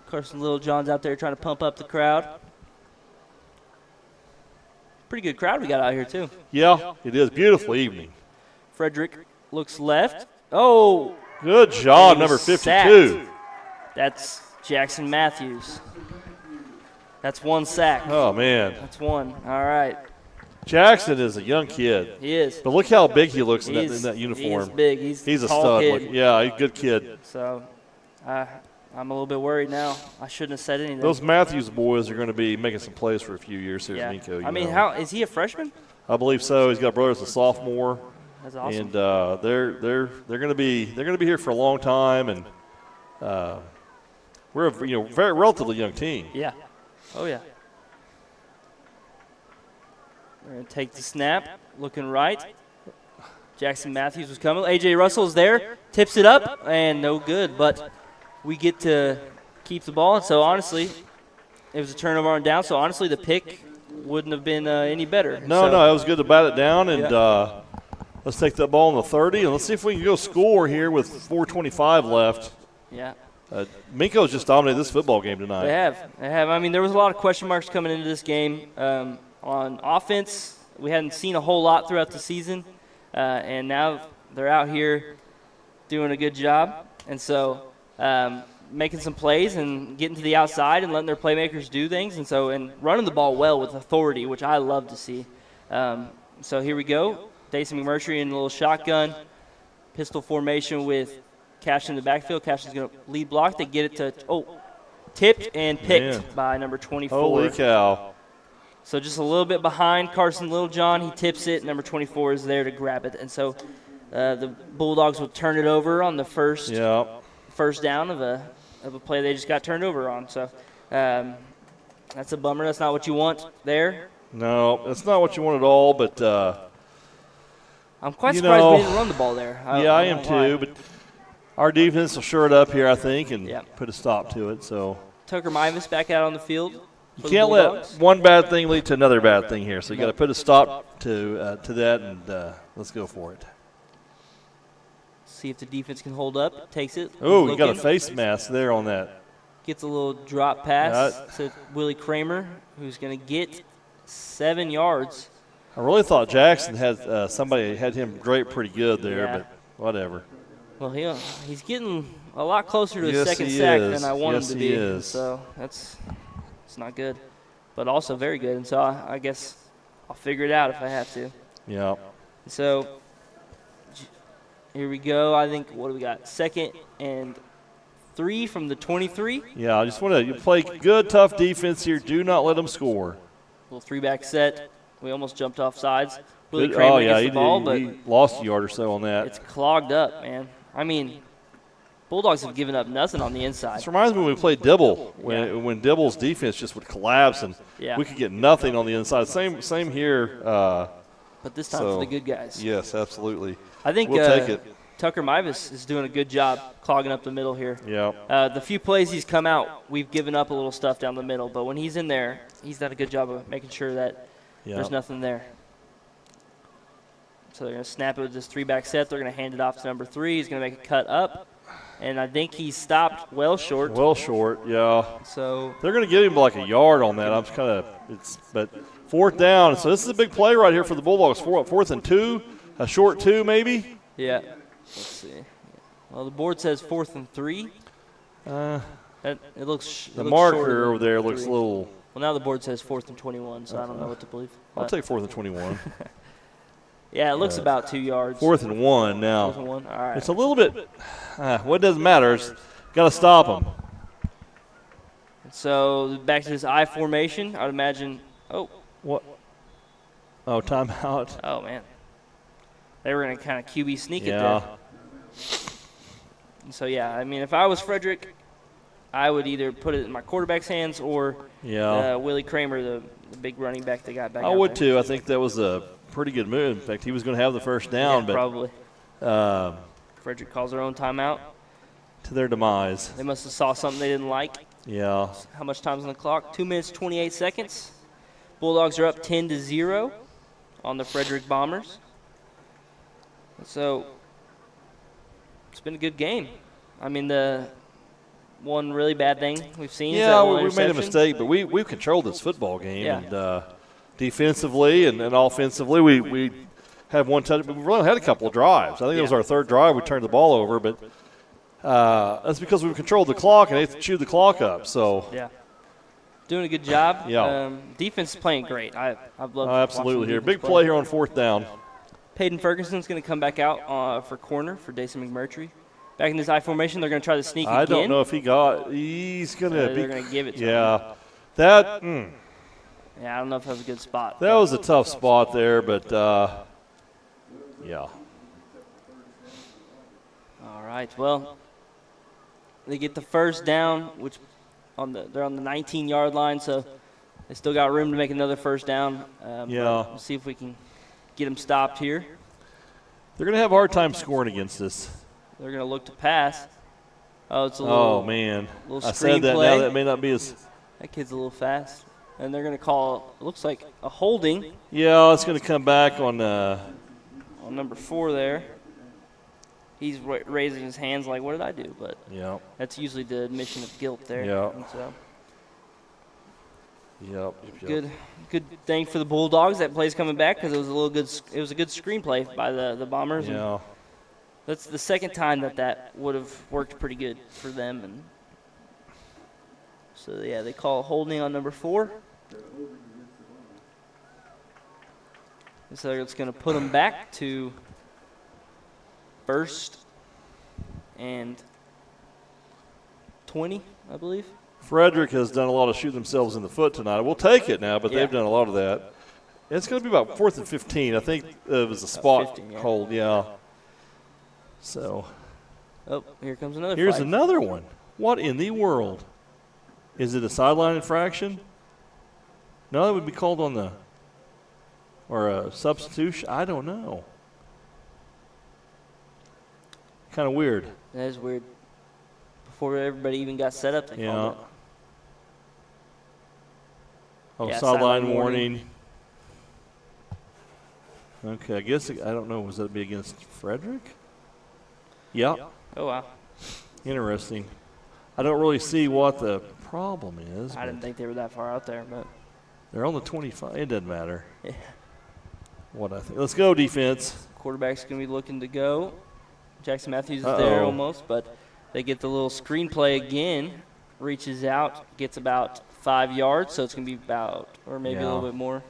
Carson Littlejohn's out there trying to pump up the crowd. Pretty good crowd we got out here, too. Yeah, it is. Beautiful evening. Frederick looks left. Oh! Good job, number 52. Sacked. That's Jackson Matthews. That's 1 sack. Oh, man. That's 1. All right. Jackson is a young kid. He is. But look how big he looks in that uniform. He is big. He's a tall stud. kid. Yeah, he's a good kid. So I'm a little bit worried now. I shouldn't have said anything. Those Matthews boys are going to be making some plays for a few years here at Minco. I mean, how is he a freshman? I believe so. He's got a brother that's a sophomore. That's awesome. And they're going to be here for a long time, and we're a very relatively young team. Yeah. Oh yeah. We're going to take the snap, looking right. Jackson Matthews was coming. A.J. Russell's there, tips it up, and no good. But we get to keep the ball. And so, honestly, it was a turnover on down. So, honestly, the pick wouldn't have been any better. No, it was good to bat it down. And let's take that ball on the 30, and let's see if we can go score here with 4:25 left. Yeah. Minco's just dominated this football game tonight. They have. I mean, there was a lot of question marks coming into this game. On offense, we hadn't seen a whole lot throughout the season, and now they're out here doing a good job. And so making some plays and getting to the outside and letting their playmakers do things. And running the ball well with authority, which I love to see. So here we go. Dason McMurtry in a little shotgun, pistol formation with Cash in the backfield. Cash is going to lead block. They get it to, tipped and picked by number 24. Holy cow. So just a little bit behind Carson Littlejohn. He tips it. Number 24 is there to grab it. And so the Bulldogs will turn it over on the first down of a play they just got turned over on. So that's a bummer. That's not what you want there. No, that's not what you want at all. But I'm quite surprised we didn't run the ball there. I am too. But our defense will shore it up here, I think, and put a stop to it. So Tucker Mivas back out on the field. You can't let one bad thing lead to another bad thing here. So you got to put a stop to that, and let's go for it. See if the defense can hold up. Takes it. Oh, you got a face mask there on that. Gets a little drop pass to Willie Kramer, who's going to get 7 yards. I really thought Jackson had somebody had him drape pretty good there, but whatever. Well, he's getting a lot closer to his second sack than I want him to be. Is. So it's not good, but also very good. And so I guess I'll figure it out if I have to. Yeah. So here we go. I think, what do we got? 2nd and 3 from the 23. Yeah, I just want to play good, tough defense here. Do not let them score. Little 3-back set. We almost jumped off sides. Willie Kramer gets the ball, but he lost a yard or so on that. It's clogged up, man. I mean, Bulldogs have given up nothing on the inside. This reminds me when we played Dibble, when Dibble's defense just would collapse and we could get nothing on the inside. Same here. But this time for the good guys. Yes, absolutely. I think we'll take it. Tucker Mivas is doing a good job clogging up the middle here. Yeah. The few plays he's come out, we've given up a little stuff down the middle. But when he's in there, he's done a good job of making sure that there's nothing there. So they're going to snap it with this 3-back set. They're going to hand it off to number 3. He's going to make a cut up. And I think he stopped well short. Well short, yeah. So they're going to give him like a yard on that. I'm just kind of but 4th down. So this is a big play right here for the Bulldogs. 4th and 2, a short 2 maybe. Yeah. Let's see. Well, the board says 4th and 3. It looks. The marker over there looks a little. Well, now the board says 4th and 21, so I don't know what to believe. I'll take 4th and 21. Yeah, it looks about 2 yards. 4th and 1 now. 4th and 1. All right. It's a little bit. What doesn't matter. Got to stop them. So back to this I formation. I'd imagine. Oh. What? Oh, timeout. Oh man. They were going to kind of QB sneak it there. So yeah, I mean, if I was Frederick, I would either put it in my quarterback's hands or Willie Kramer, the big running back they got back. I would too. I think that was a pretty good move. In fact, he was going to have the first down, but probably. Frederick calls their own timeout. To their demise. They must have saw something they didn't like. Yeah. How much time's on the clock? 2 minutes, 28 seconds. Bulldogs are up 10-0 on the Frederick Bombers. So it's been a good game. I mean, the one really bad thing we've seen is that one we made a interception. mistake, but we've controlled this football game. Yeah. And defensively and offensively, we have one touch. We've really had a couple of drives. I think it was our third drive. We turned the ball over, but that's because we've controlled the clock and they chewed the clock up. So Yeah. Doing a good job. Yeah. Defense is playing great. I've loved absolutely watching here. defense Big play here on fourth down. Peyton Ferguson's going to come back out for corner for Dason McMurtry. Back in this I formation, they're going to try to sneak again. I don't know if he's going to They're going to give it to him. Yeah. That Yeah, I don't know if that was a good spot. that was a tough spot there, but yeah. All right. Well, they get the first down, which they're on the 19-yard line, so they still got room to make another first down. We'll see if we can get them stopped here. They're going to have a hard time scoring against us. They're going to look to pass. Oh, it's a little. Oh man! Little I said that. screenplay. Now that may not be as. That kid's a little fast, and they're going to call. It looks like a holding Yeah, it's going to come back on. on number 4 there. He's raising his hands like, "What did I do?" But Yeah. that's usually the admission of guilt there. Yeah. And so Yep. good thing for the Bulldogs. That play's coming back because it was a good screenplay by the Bombers. Yeah. And that's the second time that would have worked pretty good for them. And so yeah, they call holding on number 4. And so it's going to put them back to first and 20, I believe. Frederick has done a lot of shooting themselves in the foot tonight. We'll take it now, but they've done a lot of that. It's going to be about 4th and 15. I think it was a spot 15, hold. Yeah. So. Oh, here comes another Here's flag. another one. What in the world? Is it a sideline infraction? No, that would be called on the – or a substitution. I don't know. Kind of weird. That is weird. Before everybody even got set up, they called it. Oh, Yeah, sideline sideline warning. Okay, I guess – I don't know. Was that be against Frederick? Yeah. Oh, wow. Interesting. I don't really see what the problem is. I didn't think they were that far out there, but They're on the 25. It doesn't matter yeah. what I think. Let's go, defense. Quarterback's going to be looking to go. Jackson Matthews is there almost, but they get the little screenplay again. Reaches out, gets about 5 yards, so it's going to be about, or maybe a little bit more.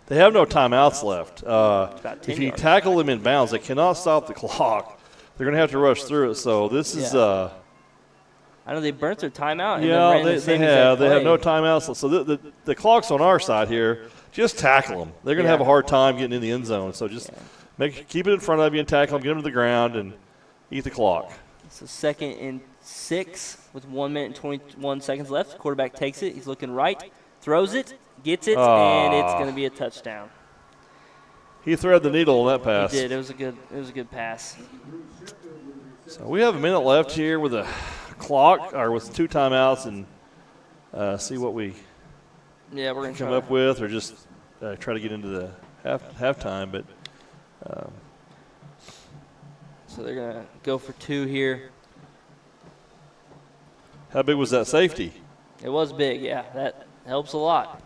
They have no timeouts left. About 10 If you yards. tackle them in bounds, they cannot stop the clock. They're going to have to rush through it. So this is I know they burnt their timeout. And yeah, then ran the they same have. exact They have play. no timeouts. So the clock's on our side here. Just tackle them. They're going to have a hard time getting in the end zone. So just keep it in front of you and tackle them, get them to the ground, and eat the clock. So 2nd and 6 with 1 minute and 21 seconds left. Quarterback takes it. He's looking right, throws it, gets it, and it's going to be a touchdown. He threaded the needle on that pass. He did. It was a good pass. So we have a minute left here with a clock, or with 2 timeouts, and see what we Yeah, we're going to come try up with, or just try to get into the halftime. But So they're going to go for 2 here. how big was that safety? It was big, yeah. That helps a lot.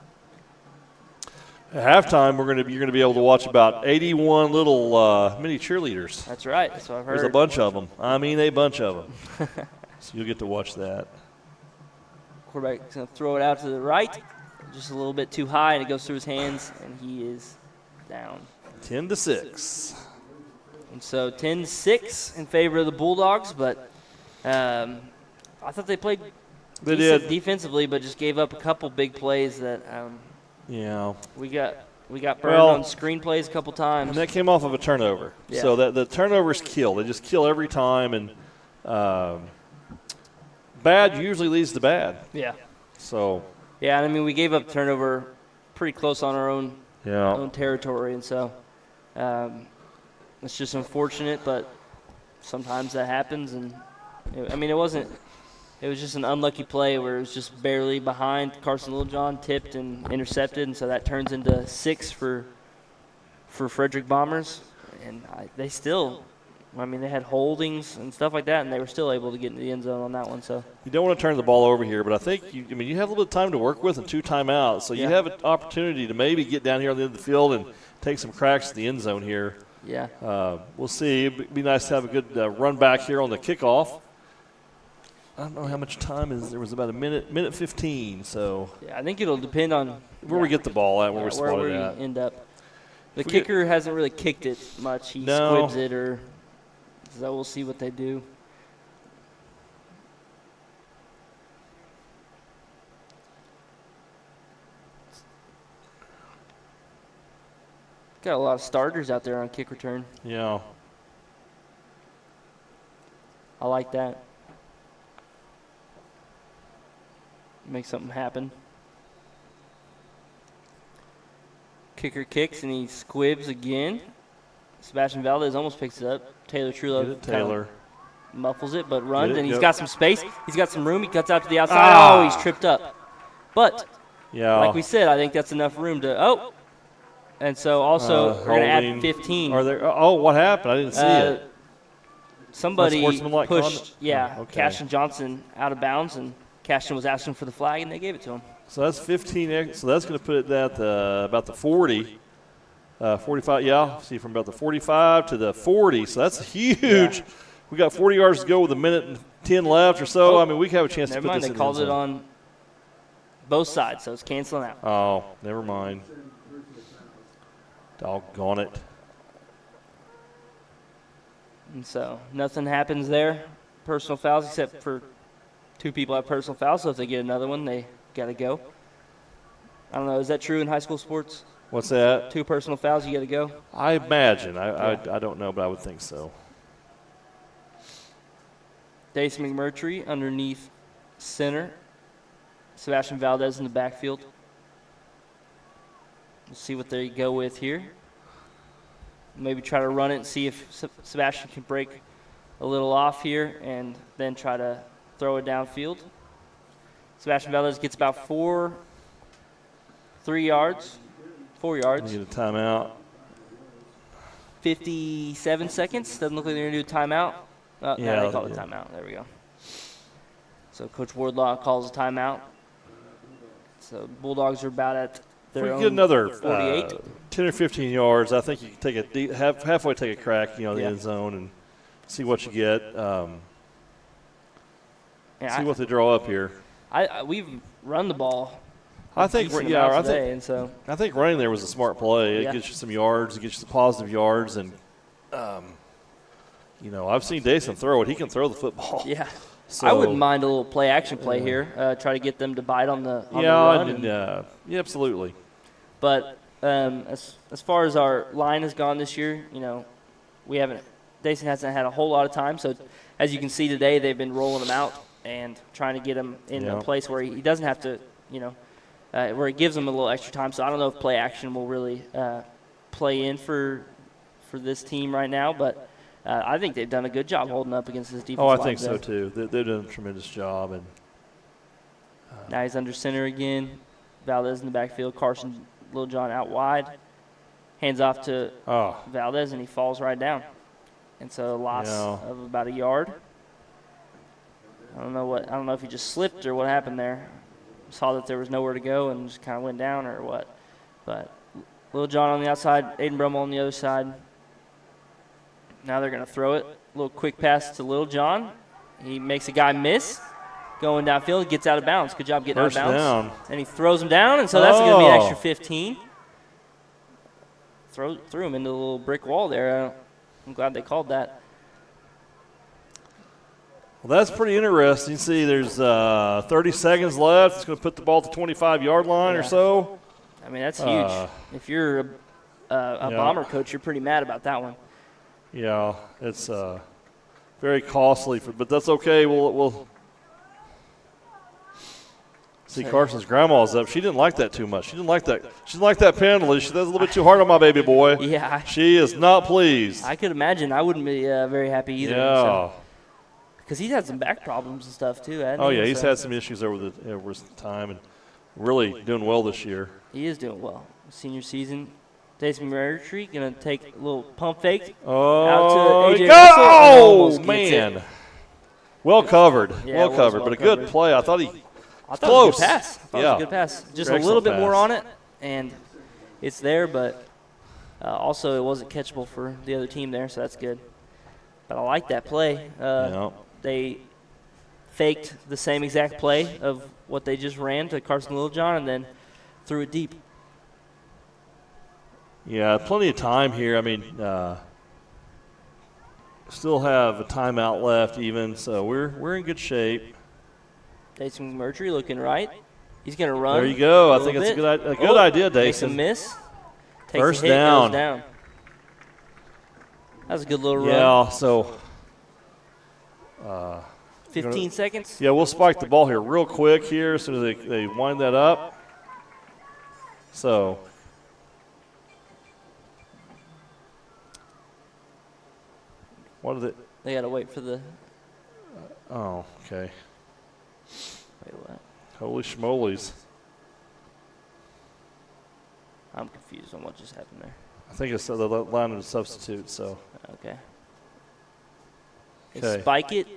At halftime, you're going to be able to watch about 81 little mini cheerleaders. That's right. That's what I've heard. There's a bunch of them. I mean, a bunch of them. So you'll get to watch that. Quarterback's going to throw it out to the right, just a little bit too high, and it goes through his hands, and he is down. 10-6. And so 10-6 in favor of the Bulldogs, but I thought they played decent defensively, but just gave up a couple big plays that we got burned on screen plays a couple times. And that came off of a turnover. Yeah. So that the turnovers kill. They just kill every time, and bad usually leads to bad. Yeah. So yeah, I mean we gave up turnover pretty close on our own territory, and so It's just unfortunate, but sometimes that happens. And it wasn't. It was just an unlucky play where it was just barely behind. Carson Littlejohn tipped and intercepted, and so that turns into 6 for Frederick Bombers. And they still, they had holdings and stuff like that, and they were still able to get into the end zone on that one. So you don't want to turn the ball over here, but I think you have a little bit of time to work with and 2 timeouts, so you have an opportunity to maybe get down here on the end of the field and take some cracks in the end zone here. Yeah. We'll see. It'd be nice to have a good run back here on the kickoff. I don't know how much time is there. Was about a minute 15. So yeah, I think it'll depend on where we get the ball at, where we're spotted where at. we end up. The kicker hasn't really kicked it much. He squibs it, so we'll see what they do. Got a lot of starters out there on kick return. Yeah. I like that. Make something happen. Kicker kicks and he squibs again. Sebastian Valdez almost picks it up. Taylor Trullo muffles it, but runs, and he's got some space. He's got some room. He cuts out to the outside. Oh, he's tripped up. But like we said, I think that's enough room to and so also we're going to add 15. Are there? What happened? I didn't see it. Somebody pushed, Okay. Cashton Johnson out of bounds, and Cashton was asking for the flag, and they gave it to him. So that's 15. So that's going to put it at about the 40. 45, yeah. See, from about the 45 to the 40. So that's huge. Yeah. We got 40 yards to go with a minute and 10 left or so. We have a chance to put this in. They called it on both sides, so it's canceling out. Oh, never mind. Doggone it. And so nothing happens there. Personal fouls, except for 2 people have personal fouls, so if they get another one, they got to go. I don't know. Is that true in high school sports? What's that? 2 personal fouls, you got to go? I imagine. I don't know, but I would think so. Dace McMurtry underneath center. Sebastian Valdez in the backfield. We'll see what they go with here. Maybe try to run it and see if Sebastian can break a little off here and then try to throw it downfield. Sebastian Valdez gets about 4 yards. Get a timeout. 57 seconds. Doesn't look like they're going to do a timeout. Yeah, they call it a timeout. There we go. So Coach Wardlaw calls a timeout. So Bulldogs are about at their own get another 48. 10 or 15 yards. I think you can take halfway take a crack, the end zone and see what you get. See what they draw up here. We've run the ball. I think I think running there was a smart play. It gets you some yards, it gets you some positive yards, and I've seen Dason throw it. He can throw the football. Yeah. So, I wouldn't mind a little play action play here. Try to get them to bite on the run. Yeah, absolutely. But as far as our line has gone this year, Dason hasn't had a whole lot of time. So as you can see today, they've been rolling him out and trying to get him in a place where he doesn't have to, where it gives him a little extra time. So I don't know if play action will really play in for this team right now, but I think they've done a good job holding up against this defense. I think so too. They've done a tremendous job. And now he's under center again. Valdez in the backfield. Carson Littlejohn out wide. Hands off to Valdez, and he falls right down. And so a loss of about a yard. I don't know if he just slipped or what happened there. Saw that there was nowhere to go and just kind of went down or what. But Littlejohn on the outside, Aiden Brummel on the other side. Now they're going to throw it. A little quick pass to Littlejohn. He makes a guy miss. Going downfield, gets out of bounds. Good job getting out of bounds. And he throws him down, and so that's going to be an extra 15. Threw him into a little brick wall there. I'm glad they called that. Well, that's pretty interesting. You see there's 30 seconds left. It's going to put the ball at the 25-yard line or so. That's huge. If you're a Bomber coach, you're pretty mad about that one. Yeah, it's very costly, but that's okay. We'll See, Carson's grandma's up. She didn't like that too much. She didn't like that. She didn't like that penalty. She was a little bit too hard on my baby boy. Yeah. She is not pleased. I could imagine. I wouldn't be very happy either. Yeah. Because he's had some back problems and stuff too, hasn't Oh, he? yeah, he's had some issues over his time and really doing well this year. He is doing well. Senior season. Jason Murtry going to take a little pump fake. Oh, out to AJ oh man. Well covered. Yeah, well covered, but a good play. I thought it was close. a good pass. I thought it was a good pass. Just a little bit more on it, and it's there, but also it wasn't catchable for the other team there, so that's good. But I like that play. They faked the same exact play of what they just ran to Carson Littlejohn and then threw it deep. Yeah, plenty of time here. I mean, still have a timeout left even, so we're in good shape. Dason Murtry looking right. He's going to run. There you go. I think it's a good idea, Dason. Takes a miss. Takes First a hit, down. goes down. That was a good little run. Yeah, so 15 seconds. yeah, we'll spike the ball here real quick here as soon as they wind that up. So what is it? They got to wait for the Oh, okay. wait, what? Holy schmolies. I'm confused on what just happened there. I think it's the line of the substitute, so. Okay. Okay. Spike it.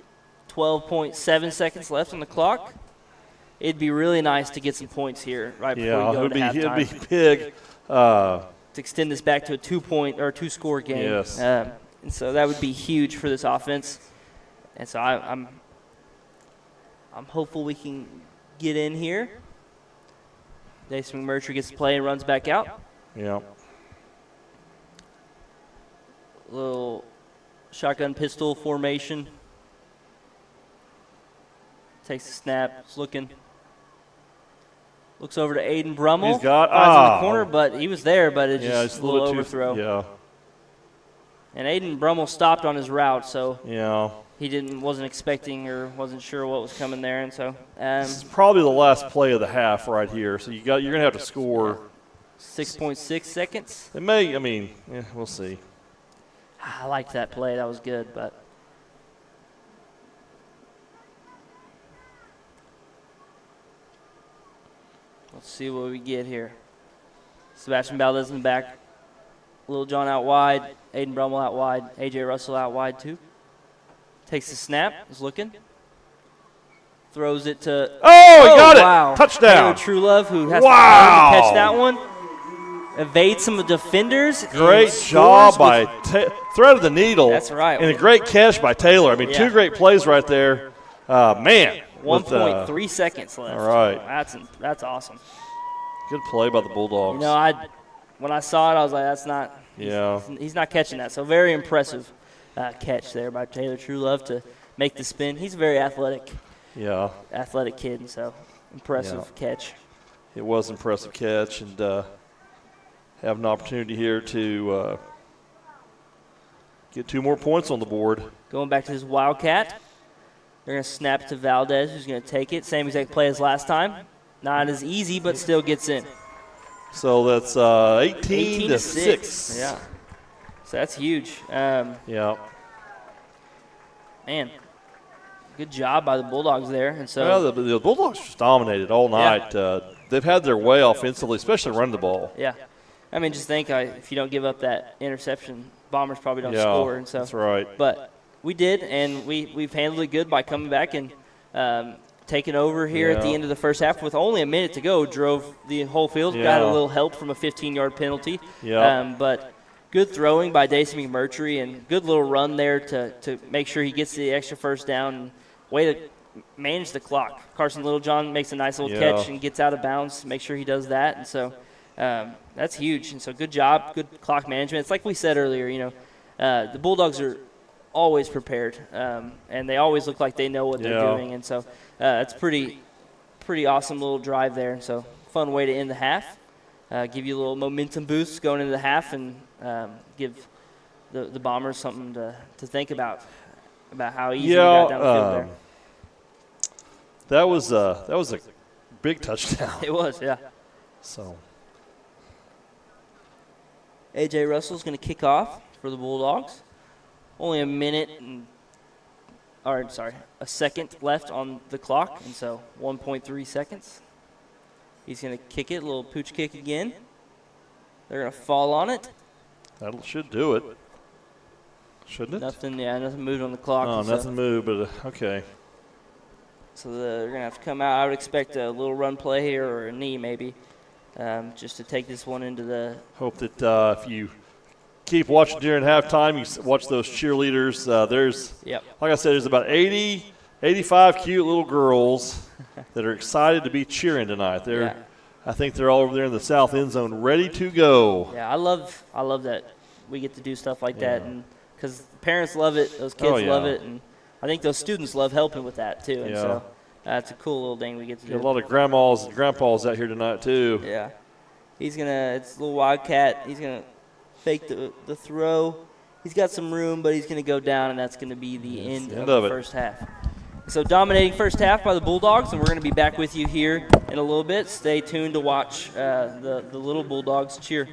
12.7 seconds left on the clock. It'd be really nice to get some points here right before Yeah, you go it'd into halftime. be big. To extend this back to a 2-score game. Yes. And so that would be huge for this offense. And so I'm hopeful we can get in here. Jason Murtry gets to play and runs back out. Yeah. Little shotgun pistol formation. Takes the snap. Is looking. Looks over to Aiden Brummel. He's got finds in the corner, but he was there, but it's just a little overthrow. Yeah. And Aiden Brummel stopped on his route, so yeah. wasn't expecting or wasn't sure what was coming there, and so This is probably the last play of the half right here. So you're gonna have to score 6.6 seconds. It may. I mean, we'll see. I liked that play. That was good, but let's see what we get here. Sebastian Valdez in the back. Little John out wide. Aiden Brummel out wide. A.J. Russell out wide, too. Takes the snap. Is looking. Throws it to – Oh, he got wow. it. Touchdown. True Love, who has to catch that one. Evades some of the defenders. Great job by threaded the needle. That's right. And a great catch by Taylor. I mean, two great plays right there. Man. 1.3 seconds left. All right. That's awesome. Good play by the Bulldogs. You know, when I saw it, I was like, that's not – he's not catching that. So very impressive catch there by Taylor Truelove to make the spin. He's a very athletic kid, and so impressive catch. It was an impressive catch, and have an opportunity here to get 2 more points on the board. Going back to his Wildcat. They're going to snap to Valdez, who's going to take it. Same exact play as last time. Not as easy, but still gets in. So that's 18 to 6. Yeah. So that's huge. Yeah. Man, good job by the Bulldogs there. And so the Bulldogs just dominated all night. Yeah. They've had their way offensively, especially running the ball. Yeah. I mean, just think if you don't give up that interception, Bombers probably don't score. And so, that's right. But we did, and we've handled it good by coming back and taking over here at the end of the first half with only a minute to go. Drove the whole field. Got a little help from a 15-yard penalty. Yeah. But good throwing by Dason McMurtry and good little run there to make sure he gets the extra first down. And way to manage the clock. Carson Littlejohn makes a nice little catch and gets out of bounds. Make sure he does that. And so that's huge. And so good job, good clock management. It's like we said earlier, the Bulldogs are always prepared, and they always look like they know what they're doing. And so it's pretty awesome little drive there. So fun way to end the half. Give you a little momentum boost going into the half and give the Bombers something to think about how easy we got down the field there. That was a big touchdown. It was, yeah. So A.J. Russell's going to kick off for the Bulldogs. Only a second left on the clock, and so 1.3 seconds. He's going to kick it, a little pooch kick again. They're going to fall on it. that should do it. Shouldn't it? Nothing moved on the clock. Oh, nothing moved, but okay. So they're going to have to come out. I would expect a little run play here or a knee maybe, just to take this one into the. Hope that if you keep watching during halftime, you watch those cheerleaders. Like I said, there's about 80, 85 cute little girls that are excited to be cheering tonight. I think they're all over there in the south end zone, ready to go. Yeah, I love that we get to do stuff like that, and because parents love it, those kids love it, and I think those students love helping with that too. And so that's a cool little thing we get to do. A lot of grandmas and grandpas out here tonight too. Yeah, it's a little wildcat. He's gonna fake the throw. He's got some room, but he's gonna go down, and that's gonna be the end of the first half. So dominating first half by the Bulldogs, and we're going to be back with you here in a little bit. Stay tuned to watch the little Bulldogs cheer.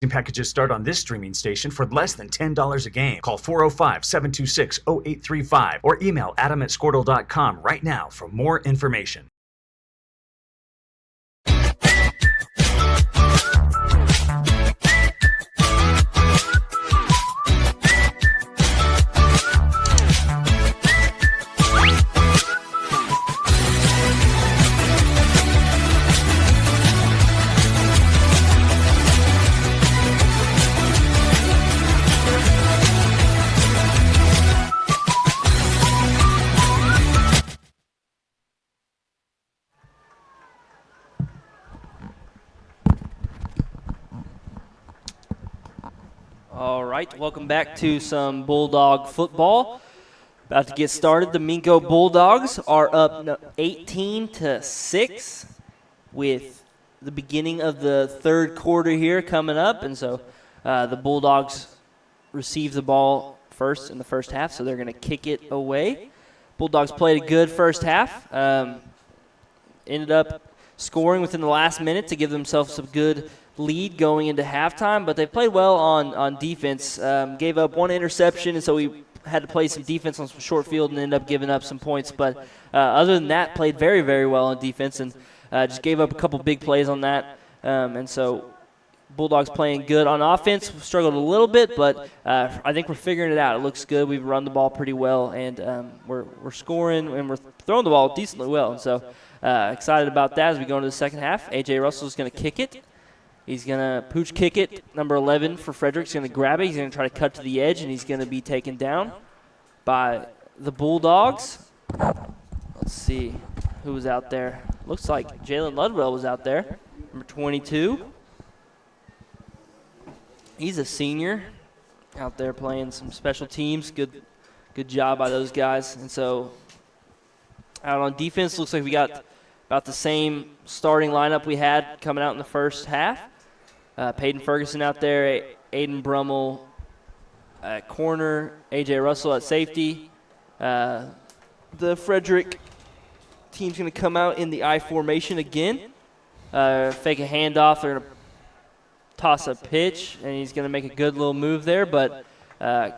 Packages start on this streaming station for less than $10 a game. Call 405-726-0835 or email adam@squirtle.com right now for more information. All right, welcome back to some Bulldog football. About to get started. The Minco Bulldogs are up 18-6 with the beginning of the third quarter here coming up. And so the Bulldogs receive the ball first in the first half, so they're going to kick it away. Bulldogs played a good first half. Ended up scoring within the last minute to give themselves a good lead going into halftime, but they played well on defense. Gave up one interception, and so we had to play some defense on some short field and ended up giving up some points. But other than that, played very, very well on defense and just gave up a couple big plays on that. And so Bulldogs playing good on offense. We struggled a little bit, but I think we're figuring it out. It looks good. We've run the ball pretty well, and we're scoring, and we're throwing the ball decently well. And so excited about that as we go into the second half. A.J. Russell's going to kick it. He's going to pooch kick it. Number 11 for Frederick. He's going to grab it. He's going to try to cut to the edge, and he's going to be taken down by the Bulldogs. Let's see who was out there. Looks like Jalen Ludwell was out there, number 22. He's a senior out there playing some special teams. Good job by those guys. And so out on defense, looks like we got about the same starting lineup we had coming out in the first half. Peyton Ferguson out there, Aiden Brummel at corner, A.J. Russell at safety. The Frederick team's going to come out in the I formation again. Fake a handoff. They're going to toss a pitch, and he's going to make a good little move there. But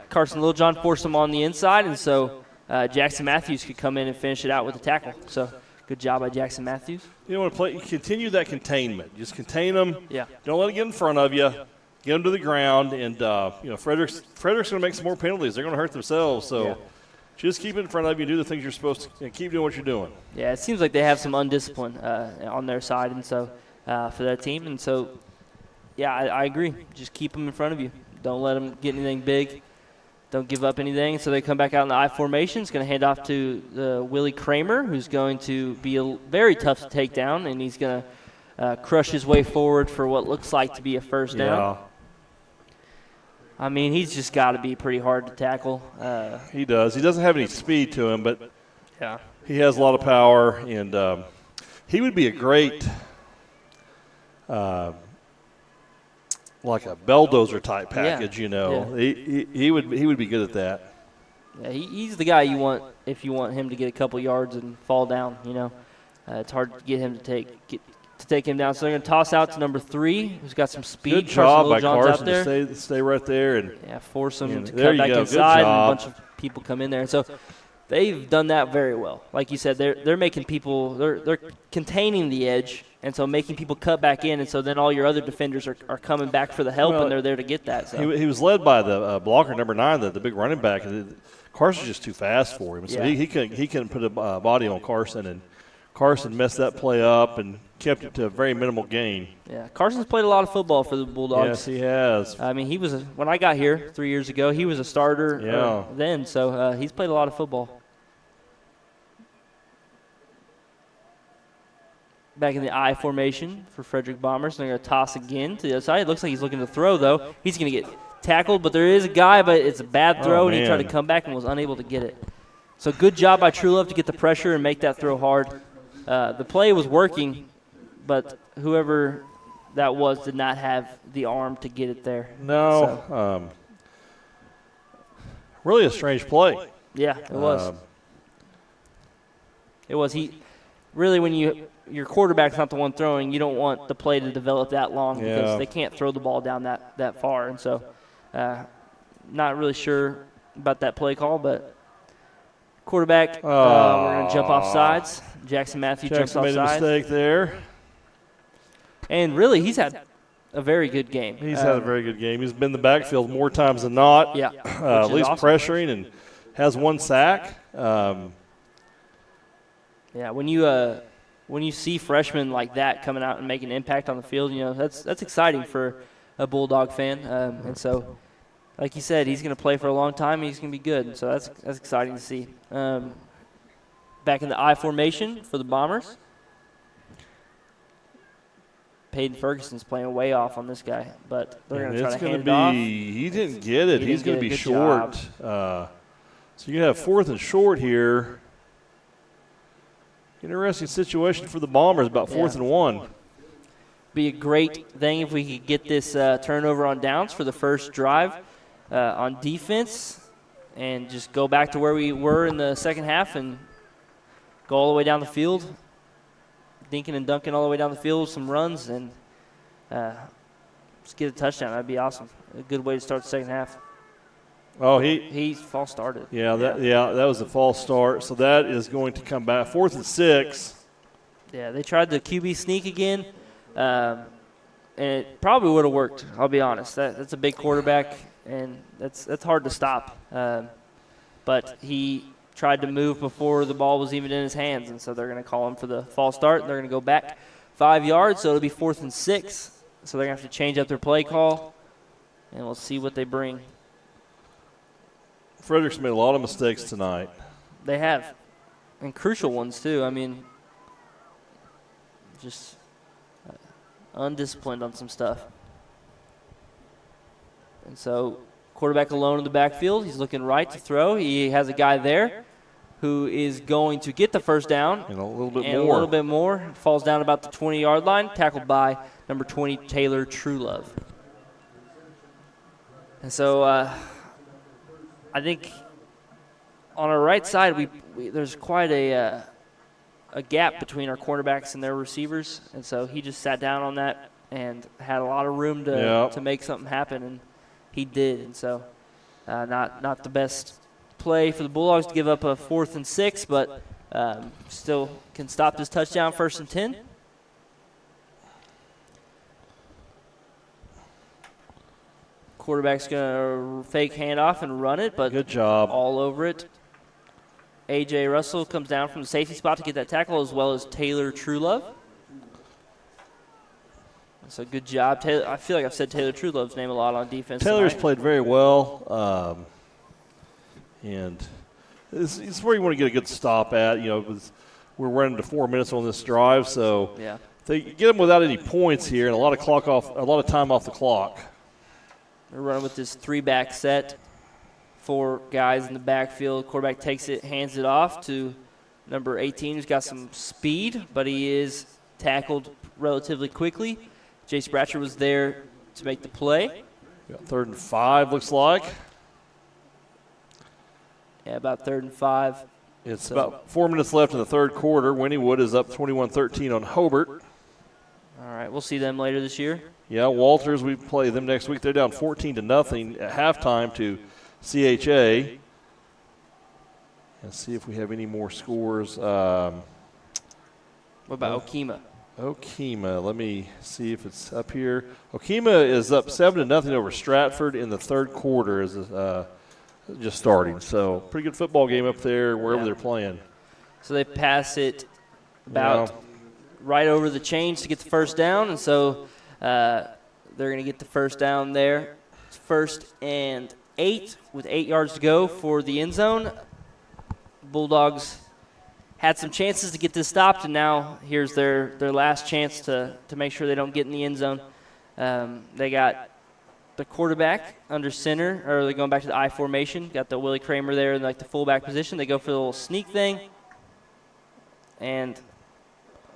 Carson Littlejohn forced him on the inside, and so Jackson Matthews could come in and finish it out with a tackle. So good job by Jackson Matthews. You want to play? Continue that containment. Just contain them. Yeah. Don't let it get in front of you. Get them to the ground, and Frederick's going to make some more penalties. They're going to hurt themselves. So just keep it in front of you. Do the things you're supposed to, and keep doing what you're doing. Yeah, it seems like they have some undiscipline on their side, and so for that team, and so yeah, I agree. Just keep them in front of you. Don't let them get anything big. Don't give up anything. So they come back out in the I formation. It's going to hand off to Willie Kramer, who's going to be very tough to take down, and he's going to crush his way forward for what looks like to be a first down. I mean, he's just got to be pretty hard to tackle. He does. He doesn't have any speed to him, but yeah, he has a lot of power, and he would be a great like a bulldozer type package, Yeah. He would be good at that. Yeah, he's the guy you want if you want him to get a couple yards and fall down. It's hard to get him to take him down. So they're going to toss out to number 3, who's got some speed. Good job by Carson out there. to stay right there and force him to there cut back go. inside, and a bunch of people come in there. And so they've done that very well. Like you said, they're making people they're containing the edge. And so making people cut back in, and so then all your other defenders are coming back for the help, and they're there to get that. So. He was led by the blocker, number 9, the big running back. Carson's just too fast for him. So he couldn't put a body on Carson, and Carson messed that play up and kept it to a very minimal gain. Yeah, Carson's played a lot of football for the Bulldogs. Yes, he has. I mean, he was when I got here 3 years ago, he was a starter then, so he's played a lot of football. Back in the I formation for Frederick Bombers. They're going to toss again to the other side. It looks like he's looking to throw, though. He's going to get tackled, but there is a guy, but it's a bad throw, and he tried to come back and was unable to get it. So good job by True Love to get the pressure and make that throw hard. The play was working, but whoever that was did not have the arm to get it there. No. So. Really a strange play. Yeah, it was. It was. Really, when you your quarterback's not the one throwing, you don't want the play to develop that long because they can't throw the ball down that far. And so not really sure about that play call, but quarterback, we're going to jump off sides. Jackson Matthews jumps off sides. Made a mistake there. And really, he's had a very good game. He's had a very good game. He's been in the backfield more times than not. Yeah, at least awesome. Pressuring, and has 1 sack. Yeah, when you see freshmen like that coming out and making an impact on the field, that's exciting for a Bulldog fan. And so, like you said, he's going to play for a long time. And he's going to be good. So that's exciting to see. Back in the I formation for the Bombers. Peyton Ferguson's playing way off on this guy, but they're going to try to hand it off. He didn't get it. He's going to be short. So you have 4th and short here. Interesting situation for the Bombers, about 4th and 1. Be a great thing if we could get this turnover on downs for the first drive on defense and just go back to where we were in the second half and go all the way down the field. Dinking and dunking all the way down the field, some runs, and just get a touchdown. That'd be awesome. A good way to start the second half. Oh, he false started. Yeah, that was a false start. So that is going to come back. 4th and 6. Yeah, they tried the QB sneak again, and it probably would have worked. I'll be honest. That's a big quarterback, and that's hard to stop. But he tried to move before the ball was even in his hands, and so they're going to call him for the false start, and they're going to go back 5 yards, so it'll be 4th and 6. So they're going to have to change up their play call, and we'll see what they bring. Frederick's made a lot of mistakes tonight. They have, and crucial ones too. I mean, just undisciplined on some stuff. And so quarterback alone in the backfield. He's looking right to throw. He has a guy there who is going to get the first down. And a little bit more. A little bit more. Falls down about the 20-yard line, tackled by number 20, Taylor Truelove. And so I think on our right side, there's quite a gap between our cornerbacks and their receivers. And so he just sat down on that and had a lot of room to make something happen, and he did. And so not the best play for the Bulldogs to give up a 4th and 6, but still can stop this touchdown, 1st and 10. Quarterback's going to fake handoff and run it, but good job. All over it. A.J. Russell comes down from the safety spot to get that tackle, as well as Taylor Truelove. So good job. Taylor, I feel like I've said Taylor Truelove's name a lot on defense. Taylor's played very well, and it's where you want to get a good stop at. We're running to 4 minutes on this drive, so if they get them without any points here and a lot of time off the clock. They're running with this 3-back set. 4 guys in the backfield. Quarterback takes it, hands it off to number 18, who's got some speed, but he is tackled relatively quickly. Jace Bratcher was there to make the play. 3rd and 5, looks like. Yeah, about 3rd and 5. It's about 4 minutes left in the third quarter. Wynnewood is up 21-13 on Hobart. All right, we'll see them later this year. Yeah, Walters, we play them next week. They're down 14-0 at halftime to CHA. Let's see if we have any more scores. What about Okema? Okema, let me see if it's up here. Okema is up 7-0 over Stratford in the third quarter, is just starting. So pretty good football game up there wherever they're playing. So they pass it about right over the chains to get the first down, and so they're going to get the first down there. It's 1st and 8 with 8 yards to go for the end zone. Bulldogs had some chances to get this stopped, and now here's their last chance to make sure they don't get in the end zone. They got the quarterback under center, or they're going back to the I formation. Got the Willie Kramer there in like the fullback position. They go for the little sneak thing, and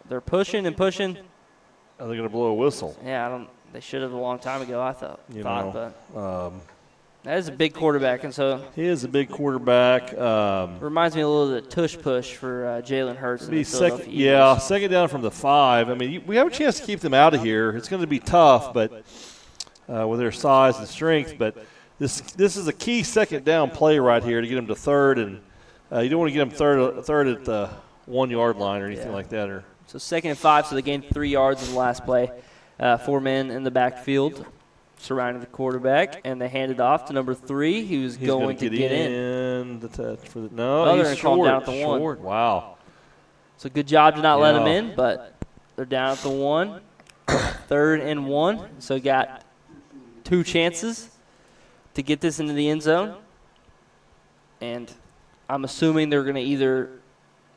they're pushing and pushing. Are they going to blow a whistle? Yeah, they should have a long time ago, I thought. That is a big quarterback, and so he is a big quarterback. Reminds me a little of the tush push for Jalen Hurts. Be second down from the 5. I mean, we have a chance to keep them out of here. It's going to be tough, but with their size and strength. But this is a key second down play right here to get them to third, and you don't want to get them third at the 1 yard line or anything like that. So 2nd and 5, so they gained 3 yards in the last play. 4 men in the backfield surrounding the quarterback, and they handed off to number 3. He was going to get in. The touch for he's they're short. Down at the 1. Wow. So good job to not let him in, but they're down at the 1. 3rd and 1. So got 2 chances to get this into the end zone. And I'm assuming they're going to either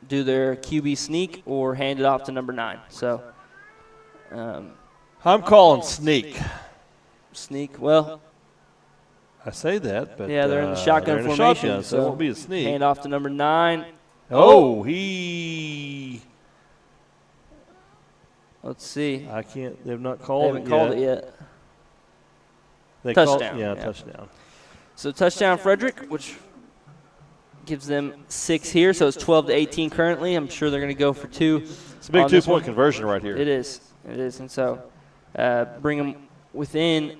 do their QB sneak or hand it off to number 9. So I'm calling sneak. Sneak, well. I say that, but yeah, they're in the shotgun formation, so it won't be a sneak. Hand off to number 9. Let's see. I can't. They've not called it yet. They haven't called it yet. Touchdown. Touchdown. So touchdown, Frederick, which gives them 6 here. So it's 12-18 currently. I'm sure they're going to go for 2. It's a big 2-point conversion right here. It is. And so bring them within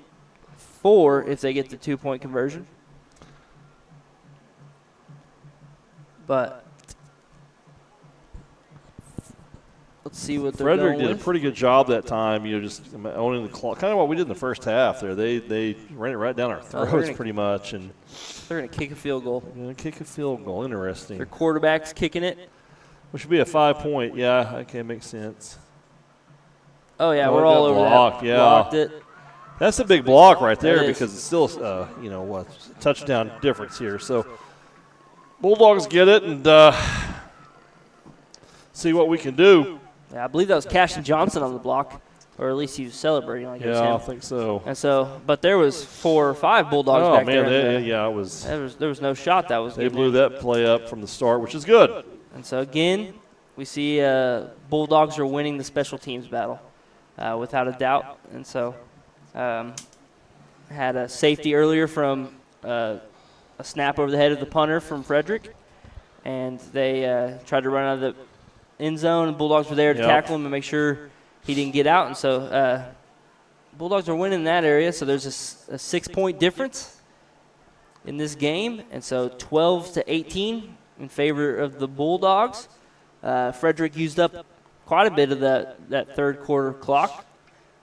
4 if they get the 2-point conversion. But let's see what they're Frederick going did a pretty good job that time, just owning the clock. Kind of what we did in the first half there. They ran it right down our throats pretty much. And they're going to kick a field goal. Interesting. Their quarterback's kicking it. Which would be a 5-point. Yeah, okay, makes sense. Oh, yeah, we're all over blocked, that. Yeah. Blocked it. That's a big block right there because it's still, touchdown difference here. So Bulldogs get it and see what we can do. Yeah, I believe that was Cashin Johnson on the block, or at least he was celebrating like it was him. I think so. And so, but there was 4 or 5 Bulldogs back there. It was. There was no shot that was. They blew that play up from the start, which is good. And so again, we see Bulldogs are winning the special teams battle, without a doubt. And so, had a safety earlier from a snap over the head of the punter from Frederick, and they tried to run out of the end zone, and Bulldogs were there to tackle him and make sure he didn't get out. And so Bulldogs are winning in that area, so there's a 6-point difference in this game, and so 12-18 in favor of the Bulldogs. Frederick used up quite a bit of that third quarter clock.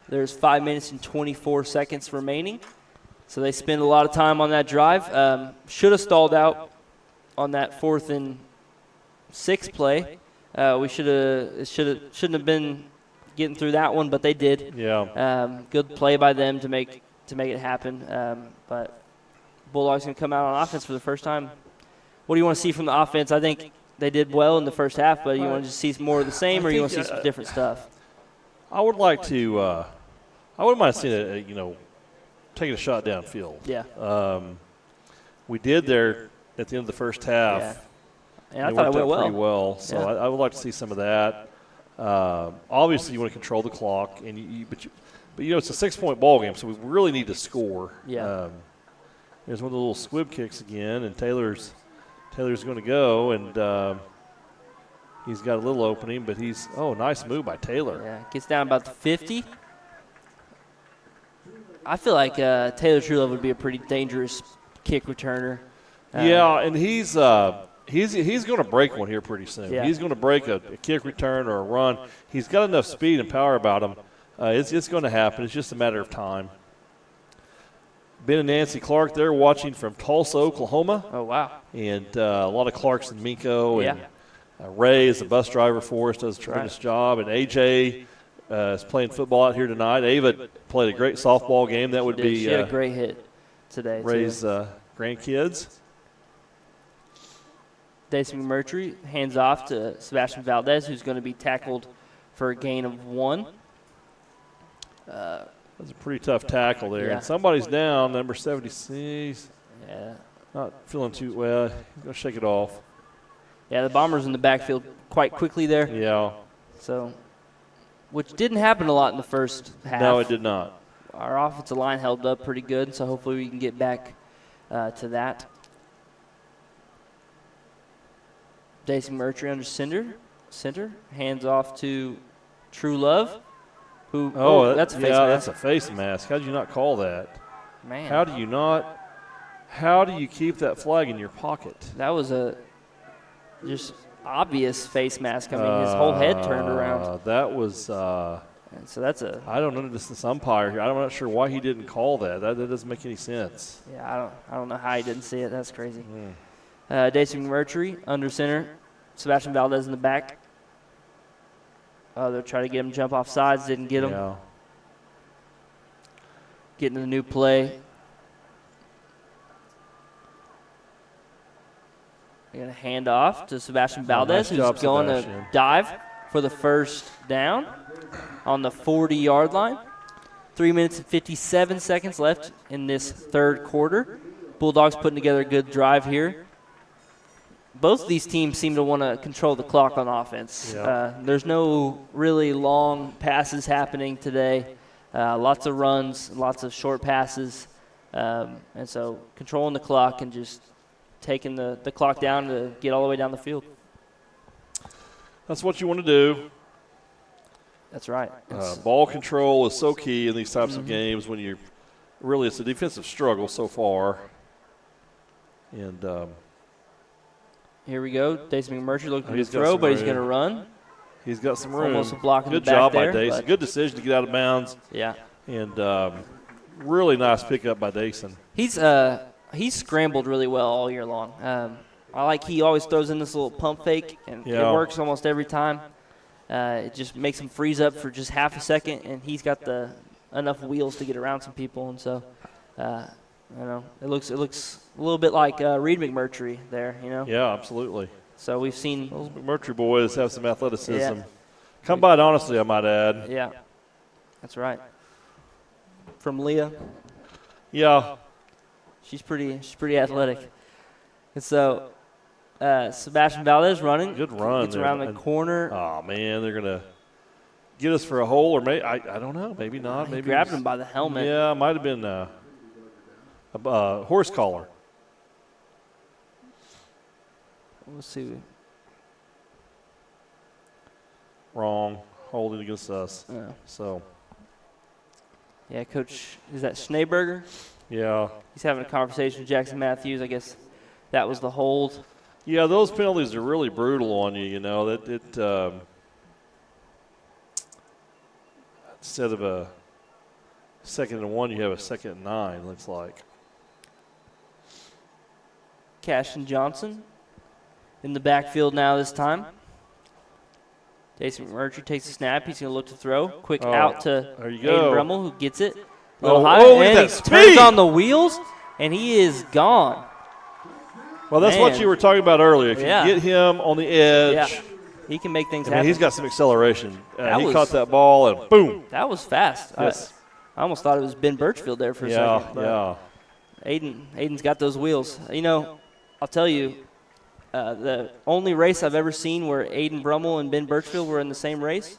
There's 5 minutes and 24 seconds remaining, so they spend a lot of time on that drive. Should have stalled out on that 4th and 6 play. Shouldn't have been getting through that one, but they did. Yeah. Good play by them to make it happen. But Bulldogs can come out on offense for the first time. What do you want to see from the offense? I think they did well in the first half, but you want to just see more of the same, or you want to see some different stuff? I would like to. I wouldn't mind seeing taking a shot downfield. Yeah. We did there at the end of the first half. Yeah. And I thought it went well. Pretty well. So I would like to see some of that. Obviously, you want to control the clock, but it's a 6-point ball game, so we really need to score. Yeah. There's one of the little squib kicks again, and Taylor's going to go, and he's got a little opening, but nice move by Taylor. Yeah, gets down about the 50. I feel like Taylor Truelove would be a pretty dangerous kick returner. And he's going to break one here pretty soon. Yeah. He's going to break a kick return or a run. He's got enough speed and power about him. It's going to happen. It's just a matter of time. Ben and Nancy Clark, they're watching from Tulsa, Oklahoma. Oh, wow. And a lot of Clarks and Minco. And Ray is the bus driver for us, does a tremendous job. And AJ is playing football out here tonight. Ava played a great softball game. That would be she had a great hit today. Ray's grandkids. Daisy McMurtry hands off to Sebastian Valdez, who's going to be tackled for a gain of 1. That's a pretty tough tackle there. Yeah. And somebody's down, number 76. Yeah. Not feeling too well. He's going to shake it off. Yeah, the Bombers in the backfield quite quickly there. Yeah. So, which didn't happen a lot in the first half. No, it did not. Our offensive line held up pretty good, so hopefully we can get back to that. Daisy Mercury under center, hands off to True Love. That's a face mask. That's a face mask. How did you not call that? Man. How do you keep that flag in your pocket? That was a just obvious face mask. I mean, his whole head turned around. That was and so that's a. I don't know this umpire here. I'm not sure why he didn't call that. That doesn't make any sense. Yeah, I don't know how he didn't see it. That's crazy. Daisy Mercury under center. Sebastian Valdez in the back. They're trying to get him to jump off sides. Didn't get him. Yeah. Getting the new play. They're going to hand off to Sebastian Valdez, nice job, who's going Sebastian. to dive for the first down on the 40-yard line. 3 minutes and 57 seconds left in this third quarter. Bulldogs putting together a good drive here. Both of these teams seem to want to control the clock on offense. Yeah. There's no really long passes happening today. Lots of runs, lots of short passes. And so controlling the clock and just taking the clock down to get all the way down the field. That's what you want to do. That's right. Ball control is so key in these types of games when you really it's a defensive struggle so far. And here we go. Daisy McMurtry looking to he's got throw, some but he's room. going to run. He's got some room. Almost a block in Good the back job there, by Dason. Good decision to get out of bounds. Yeah. And really nice pickup by Dason. He's scrambled really well all year long. He always throws in this little pump fake, and it works almost every time. It just makes him freeze up for just half a second, and he's got enough wheels to get around some people. And so, it looks a little bit like Reed McMurtry there, Yeah, absolutely. So we've seen those McMurtry boys have some athleticism. Yeah. Come by it honestly, I might add. Yeah, that's right. From Leah. Yeah. She's pretty athletic. And so Sebastian Valdez running. Good run. Gets around the corner. Oh, man, they're going to get us for a hole, or maybe I don't know, maybe not. Maybe grabbed him by the helmet. Yeah, it might have been a horse collar. Let's see. Wrong. Holding against us. So. Yeah, Coach, is that Schneeberger? Yeah. He's having a conversation with Jackson Matthews. I guess that was the hold. Yeah, those penalties are really brutal on you, instead of a 2nd and 1, you have a 2nd and 9, looks like. Cashin Johnson in the backfield now this time. Jason McMurtry takes a snap. He's going to look to throw. Quick out to Aiden Brummel, who gets it. A little high, and he turns on the wheels, and he is gone. Well, that's what you were talking about earlier. If you get him on the edge, he can make things happen. He's got some acceleration. He caught that ball, and boom. That was fast. Yes. I almost thought it was Ben Birchfield there for a second. Yeah. Aiden's got those wheels. I'll tell you, the only race I've ever seen where Aiden Brummel and Ben Birchfield were in the same race,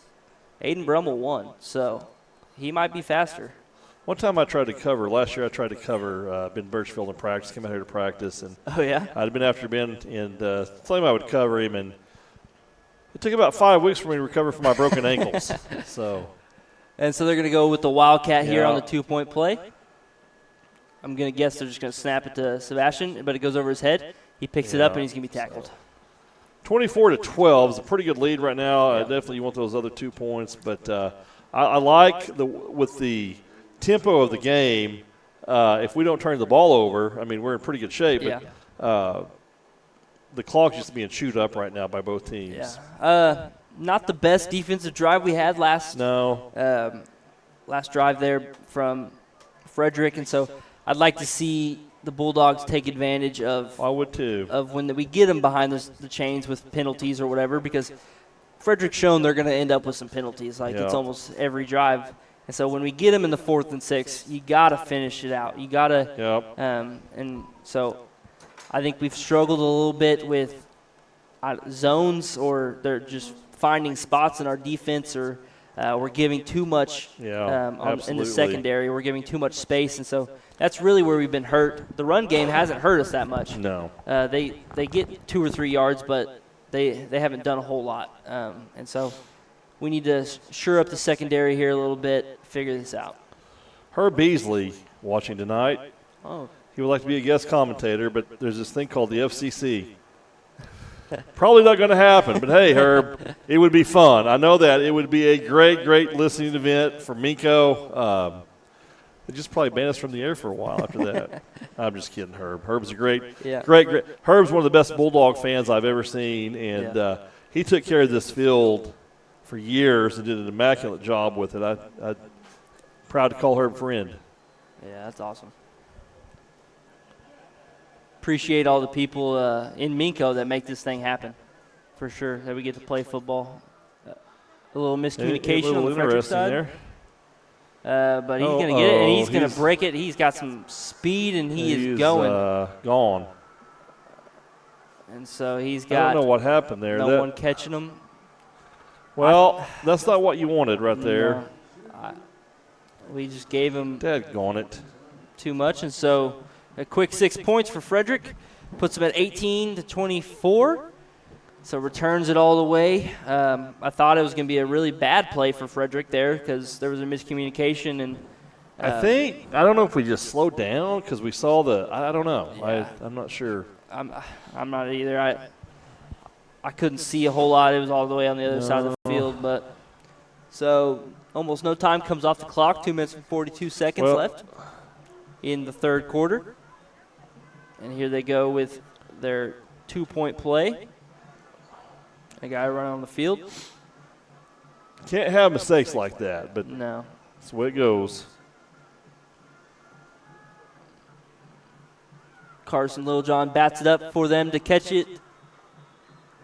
Aiden Brummel won. So he might be faster. One time last year I tried to cover Ben Birchfield in practice, came out here to practice. And I'd been after Ben and claimed I would cover him. And it took about 5 weeks for me to recover from my broken ankles. And so they're going to go with the Wildcat here on the 2-point play. I'm going to guess they're just going to snap it to Sebastian, but it goes over his head. He picks it up, and he's going to be tackled. 24-12 is a pretty good lead right now. Definitely you want those other 2 points. But I like with the tempo of the game, if we don't turn the ball over, we're in pretty good shape. But the clock's just being chewed up right now by both teams. Yeah. Not the best defensive drive we had last drive there from Frederick, and so I'd like to see the Bulldogs take advantage of. I would too. Of when we get them behind the chains with penalties or whatever, because Frederick's shown they're going to end up with some penalties. It's almost every drive. And so when we get them in the 4th and 6, you got to finish it out. You got to. And so I think we've struggled a little bit with zones, or they're just finding spots in our defense, or we're giving too much in the secondary. We're giving too much space, and so that's really where we've been hurt. The run game hasn't hurt us that much. No. They get 2 or 3 yards, but they haven't done a whole lot. And so we need to shore up the secondary here a little bit, figure this out. Herb Beasley watching tonight. Oh. He would like to be a guest commentator, but there's this thing called the FCC. Probably not going to happen, but hey, Herb, it would be fun. I know that. It would be a great, great listening event for Minco. They just probably ban us from the air for a while after that. I'm just kidding, Herb. Herb's a great. Herb's one of the best Bulldog fans I've ever seen, and he took care of this field for years and did an immaculate job with it. I'm proud to call Herb friend. Yeah, that's awesome. Appreciate all the people in Minco that make this thing happen, for sure, that we get to play football. A little miscommunication on the Frederick side. There. But he's going to get it, and he's going to break it. He's got some speed, and he is going. Gone. And so he's got I don't know what happened there. No one catching him. Well, that's not what you wanted right there. No, we just gave him Dadgone it. too much, and so a quick 6 points for Frederick. Puts him at 18-24. So returns it all the way. I thought it was going to be a really bad play for Frederick there because there was a miscommunication. And I don't know if we just slowed down because we saw I don't know. Yeah. I'm not sure. I'm not either. I couldn't see a whole lot. It was all the way on the other side of the field. But so almost no time comes off the clock. 2 minutes and 42 seconds left in the third quarter. And here they go with their 2-point play. A guy running on the field. Can't have mistakes like that, but no. That's the way it goes. Carson Littlejohn bats it up for them to catch it,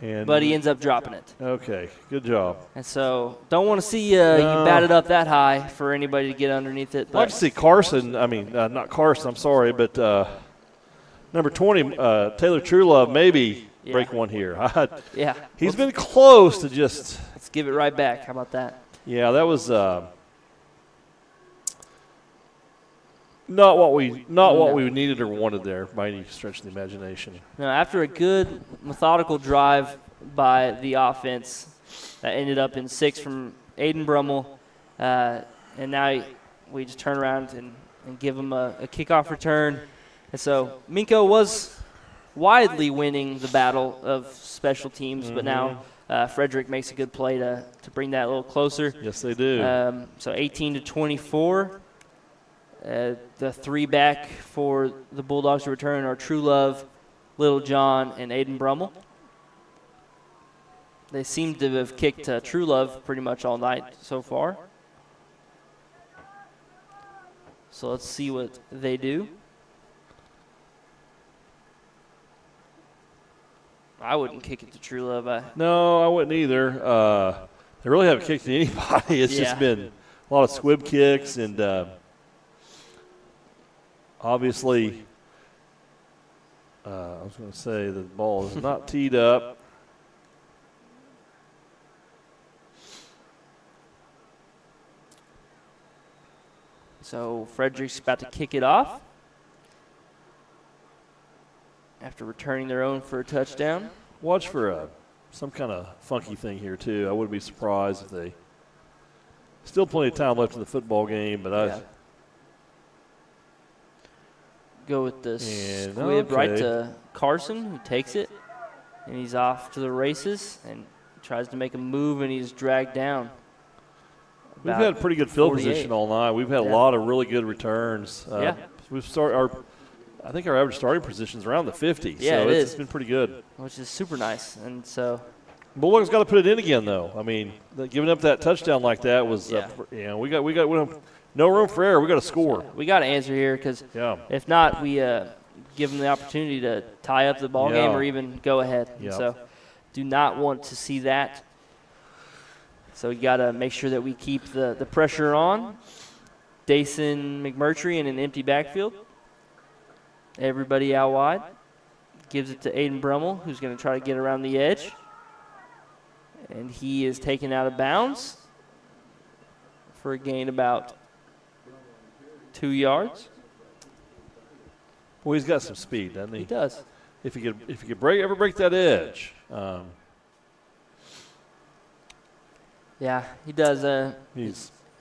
but he ends up dropping it. Okay, good job. And so don't want to see you bat it up that high for anybody to get underneath it. I'd like to see Carson, not Carson, I'm sorry, but number 20, Taylor Truelove, maybe break one here. He's been close to just. Let's give it right back. How about that? Yeah, that was not what we needed or wanted there by any stretch of the imagination. Now, after a good methodical drive by the offense that ended up in 6 from Aiden Brummel, and now we just turn around and give him a kickoff return. And so Minco was widely winning the battle of special teams, but now Frederick makes a good play to bring that a little closer. Yes, they do. So 18-24. The 3 back for the Bulldogs to return are Truelove, Littlejohn, and Aiden Brummel. They seem to have kicked Truelove pretty much all night so far. So let's see what they do. I wouldn't kick it to Truelove. No, I wouldn't either. They really haven't kicked to anybody. It's just been a lot of squib kicks, and obviously, I was going to say the ball is not teed up. So Frederick's about to kick it off after returning their own for a touchdown. Watch for some kind of funky thing here, too. I wouldn't be surprised if they – still plenty of time left in the football game, but go with the squib right to Carson, who takes it, and he's off to the races and tries to make a move, and he's dragged down. We've had pretty good field position all night. We've had a lot of really good returns. I think our average starting position is around the 50. Yeah, so it's been pretty good. Which is super nice. And so Bulldogs got to put it in again, though. I mean, giving up that touchdown like that was, we got no room for error. We got to score. We got to answer here because if not, we give them the opportunity to tie up the ball game or even go ahead. So do not want to see that. So you got to make sure that we keep the pressure on. Dason McMurtry in an empty backfield. Everybody out wide. Gives it to Aiden Brummel, who's going to try to get around the edge. And he is taken out of bounds for a gain about 2 yards. Well, he's got some speed, doesn't he? He does. If he could ever break that edge. Yeah, he does.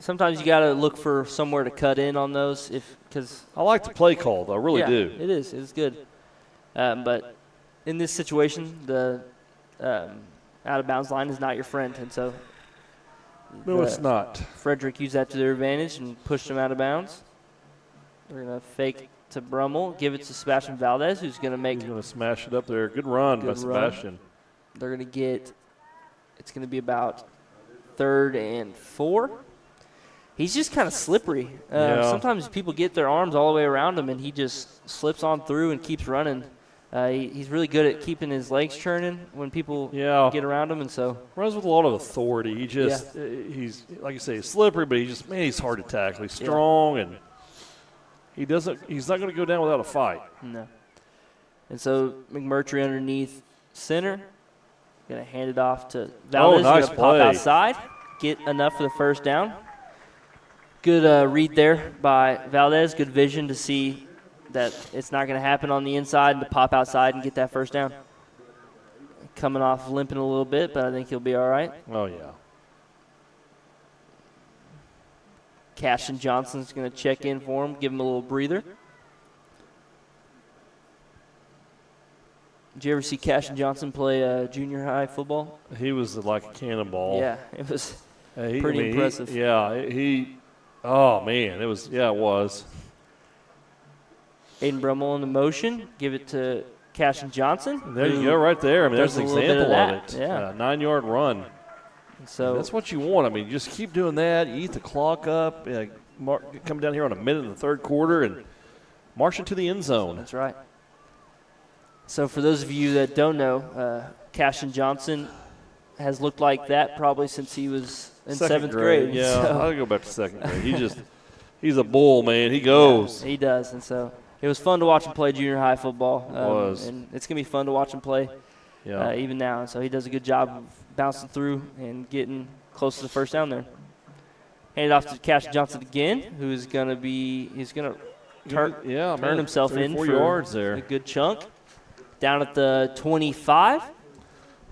Sometimes you got to look for somewhere to cut in on those, because I like the play call, though. I really do. It is. It's good. But in this situation, the out of bounds line is not your friend, and so no, it's not. Frederick used that to their advantage and pushed him out of bounds. They're gonna fake to Brummel, give it to Sebastian Valdez, who's gonna make. He's gonna smash it up there. Good run by Sebastian. They're gonna get. It's gonna be about 3rd and 4. He's just kind of slippery. Sometimes people get their arms all the way around him, and he just slips on through and keeps running. He's really good at keeping his legs churning when people get around him, and so runs with a lot of authority. He just he's like you say, he's slippery, but he's hard to tackle. He's strong, and he's not going to go down without a fight. No. And so McMurtry underneath center, going to hand it off to Valdez. Nice play. play. Pop outside, get enough for the first down. Good read there by Valdez. Good vision to see that it's not going to happen on the inside and to pop outside and get that first down. Coming off limping a little bit, but I think he'll be all right. Oh, yeah. Cashin Johnson's going to check in for him, give him a little breather. Did you ever see Cashin Johnson play junior high football? He was like a cannonball. Yeah, it was pretty impressive. Oh, man, it was. Aiden Brummel in the motion, give it to Cashin Johnson. And there you go, right there. I mean, there's an example of it. Yeah. 9-yard run. So that's what you want. I mean, just keep doing that. You eat the clock up. Come down here on a minute in the 3rd quarter and march into the end zone. That's right. So for those of you that don't know, Cashin Johnson has looked like that probably since he was in 7th grade. Yeah, I'll go back to 2nd grade. He's a bull, man. He goes. Yeah, he does, and so it was fun to watch him play junior high football. It was. And it's going to be fun to watch him play even now. So he does a good job of bouncing through and getting close to the first down there. Hand it off to Cashin Johnson again, who's going to turn himself in for 4 yards there. A good chunk. Down at the 25. The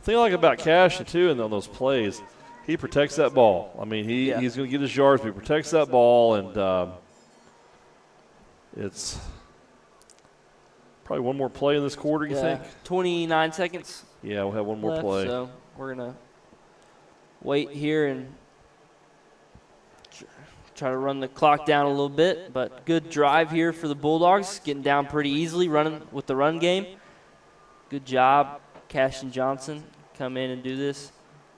thing I like about Cashin, too, in those plays, he protects that ball. I mean, he's going to get his yards, but he protects that ball, and it's probably one more play in this quarter, you think? 29 seconds. Yeah, we'll have one more left, play. So we're going to wait here and try to run the clock down a little bit, but good drive here for the Bulldogs, getting down pretty easily, running with the run game. Good job, Cashin Johnson, come in and do this.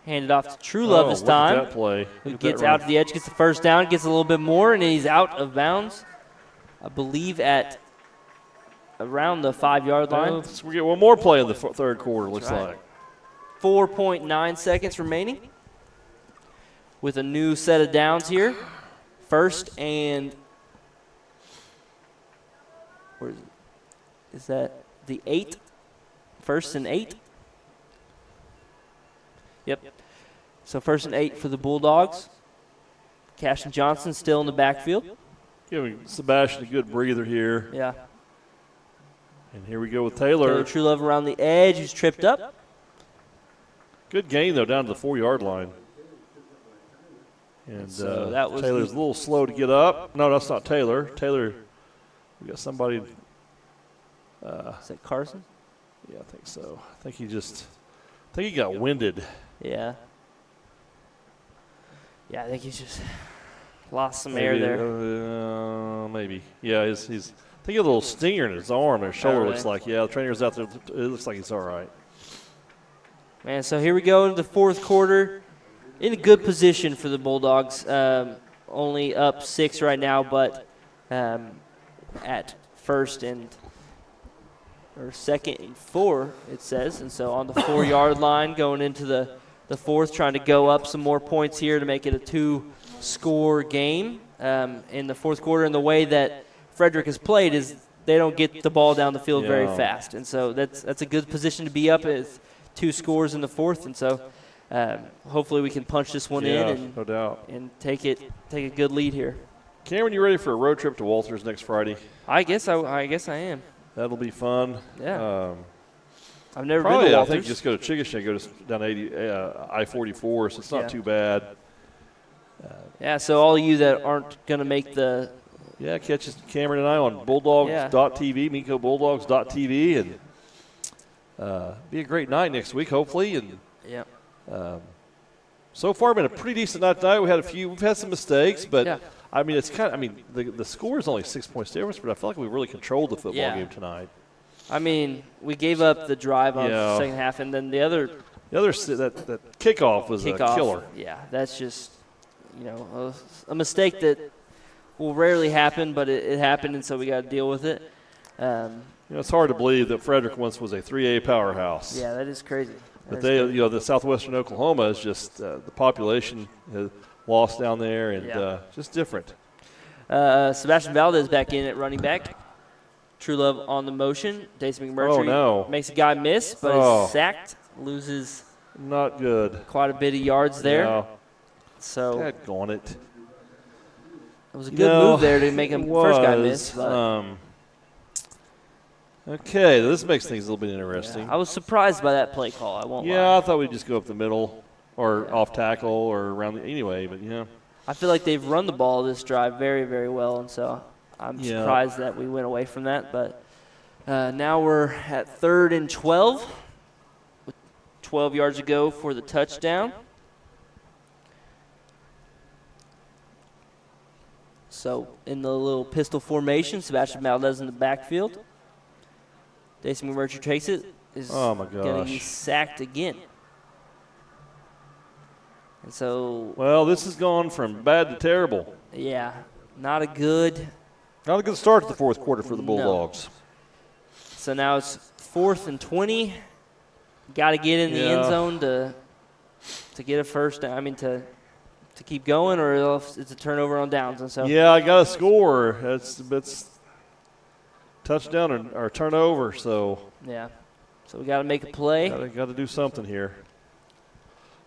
Hand it off to True Love this time. Look at that play. Who gets out to the edge, gets the first down, gets a little bit more, and he's out of bounds, I believe, at around the 5-yard line. We get one more play in the 3rd quarter, looks like. 4.9 seconds remaining with a new set of downs here. First and where is that? The 8. 1st and 8. Yep. So 1st and 8 for the Bulldogs. Cashin Johnson still in the backfield. Giving Sebastian a good breather here. Yeah. And here we go with Taylor. True Love around the edge, who's tripped up. Good gain, though, down to the 4-yard line. And so that was Taylor's a little slow to get up. No, that's not Taylor. Taylor, we got somebody. Is that Carson? Yeah, I think so. I think he got winded. Yeah. Yeah, I think he's just lost some air there. Maybe. Yeah, he's I think he had a little stinger in his arm or shoulder, looks like. Yeah, the trainer's out there. It looks like he's all right. Man, so here we go into the 4th quarter. In a good position for the Bulldogs. Only up 6 right now, but at 2nd and 4, it says. And so on the 4-yard line going into the 4th, trying to go up some more points here to make it a 2-score game in the 4th quarter. And the way that Frederick has played is they don't get the ball down the field very fast. And so that's a good position to be up with 2 scores in the 4th. And so hopefully we can punch this one in and, no doubt, and take a good lead here. Cameron, you ready for a road trip to Walters next Friday? I guess I am. That'll be fun. Yeah. I've never been Probably, to I Walters. think just go to Chickasha, go down 80, I-44, so it's not too bad. Yeah, so all you that aren't going to make the Yeah, catch us, Cameron and I, on Bulldogs.tv, Minco Bulldogs.tv, and be a great night next week, hopefully. And so far, been a pretty decent night tonight. We've had some mistakes, but I mean, it's kind of. I mean, the score is only 6 points difference, but I feel like we really controlled the football game tonight. I mean, we gave up the drive on the second half, and then the other that kickoff was a killer. Yeah, that's just a mistake that will rarely happen, but it happened, and so we got to deal with it. It's hard to believe that Frederick once was a 3A powerhouse. Yeah, that is crazy. But the southwestern Oklahoma is just the population has lost down there, and just different. Sebastian Valdez back in at running back. True Love on the motion. Dason McMurtry makes a guy miss, but is sacked. Loses not good. Quite a bit of yards there. Yeah. So Daggone it. It was a good move there to make him first guy miss. Okay, this makes things a little bit interesting. Yeah, I was surprised by that play call. I won't lie. Yeah, I thought we'd just go up the middle or off tackle or around anyway, but I feel like they've run the ball this drive very, very well, and so I'm surprised that we went away from that. But now we're at 3rd and 12 with 12 yards to go for the touchdown. So in the little pistol formation, Sebastian Valdez in the backfield. Dason McMurtry takes it. Is going to be sacked again. And so. Well, this has gone from bad to terrible. Yeah, not a good start to the fourth quarter for the Bulldogs. No. So now it's 4th and 20. Got to get in the end zone to get a first down. I mean to keep going, or else it's a turnover on downs. And so I got to score. It's touchdown or turnover. So so we got to make a play. Got to do something here.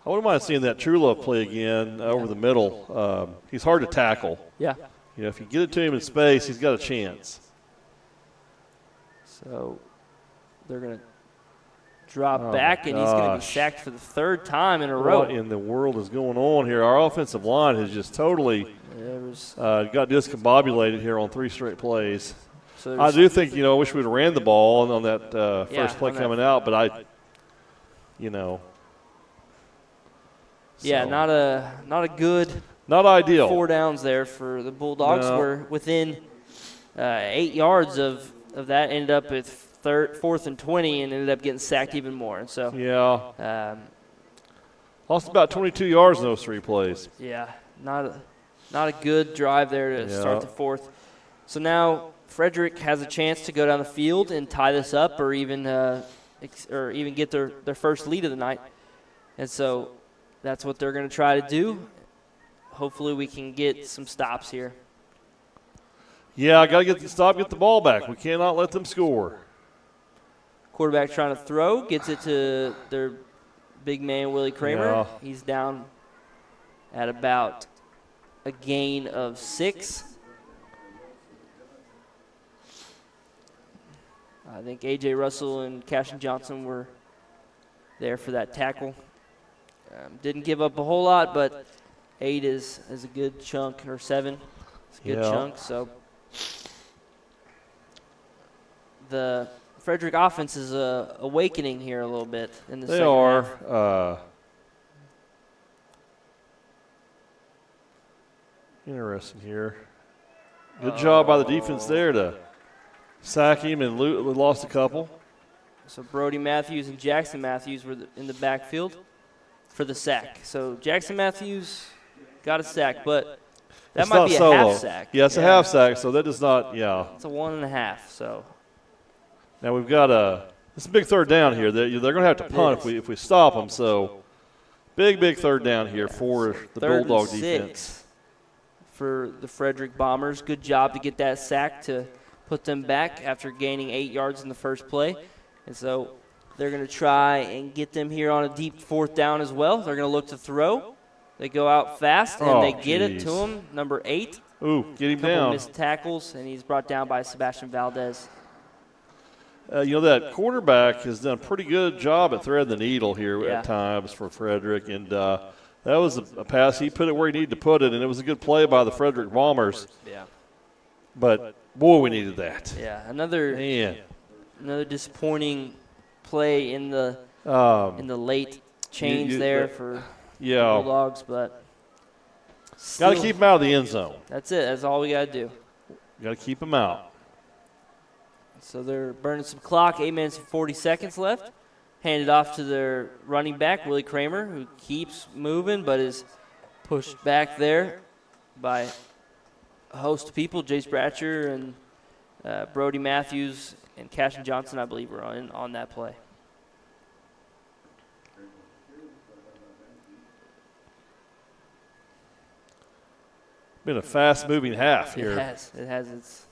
I wouldn't mind seeing that True Love play again over the middle. He's hard to tackle. Yeah. If you get it to him in space, he's got a chance. So they're going to drop back, and he's going to be sacked for the 3rd time in a row. What in the world is going on here? Our offensive line has just totally got discombobulated here on 3 straight plays. So I do think, I wish we'd have ran the ball on that first play coming out, but Yeah, not a good. Not ideal. 4 downs there for the Bulldogs. No. We're within 8 yards of that. Ended up with 4th and 20 and ended up getting sacked even more. And so lost about 22 yards in those 3 plays. Yeah, not a good drive there to start the 4th. So now Frederick has a chance to go down the field and tie this up, or even get their first lead of the night. And so that's what they're going to try to do. Hopefully we can get some stops here. Yeah, I got to get the ball back. We cannot let them score. Quarterback trying to throw, gets it to their big man, Willie Kramer. Yeah. He's down at about a gain of 6. I think A.J. Russell and Cashin Johnson were there for that tackle. Didn't give up a whole lot, but 8 is a good chunk, or 7 is a good chunk. So the Frederick offense is awakening here a little bit in the second half. They are. Interesting here. Good job by the defense there to sack him, and we lost a couple. So Brody Matthews and Jackson Matthews were in the backfield for the sack. So Jackson Matthews got a sack, but that might be a half sack. Yeah, it's a half sack, so that does not, It's a 1.5, so. Now we've got this is a big 3rd down here. They're going to have to punt if we stop them, so big 3rd down here for the Bulldog defense. For the Frederick Bombers. Good job to get that sack to put them back after gaining 8 yards in the first play. And so they're going to try and get them here on a deep 4th down as well. They're going to look to throw. They go out fast, and they get it to him, number 8. Ooh, get him down. Missed tackles, and he's brought down by Sebastian Valdez. That quarterback has done a pretty good job at threading the needle here Yeah. at times for Frederick, and that was a pass. He put it where he needed to put it, and it was a good play by the Frederick Bombers. Yeah. But, boy, we needed that. Yeah, another disappointing play in the late change there for the Bulldogs, but got to keep him out of the end zone. That's it. That's all we got to do. Got to keep him out. So they're burning some clock. 8 minutes and 40 seconds left. Handed off to their running back, Willie Kramer, who keeps moving but is pushed back there by a host of people. Jace Bratcher and Brody Matthews and Cashin Johnson, I believe, were on that play. Been a fast-moving half here. It has.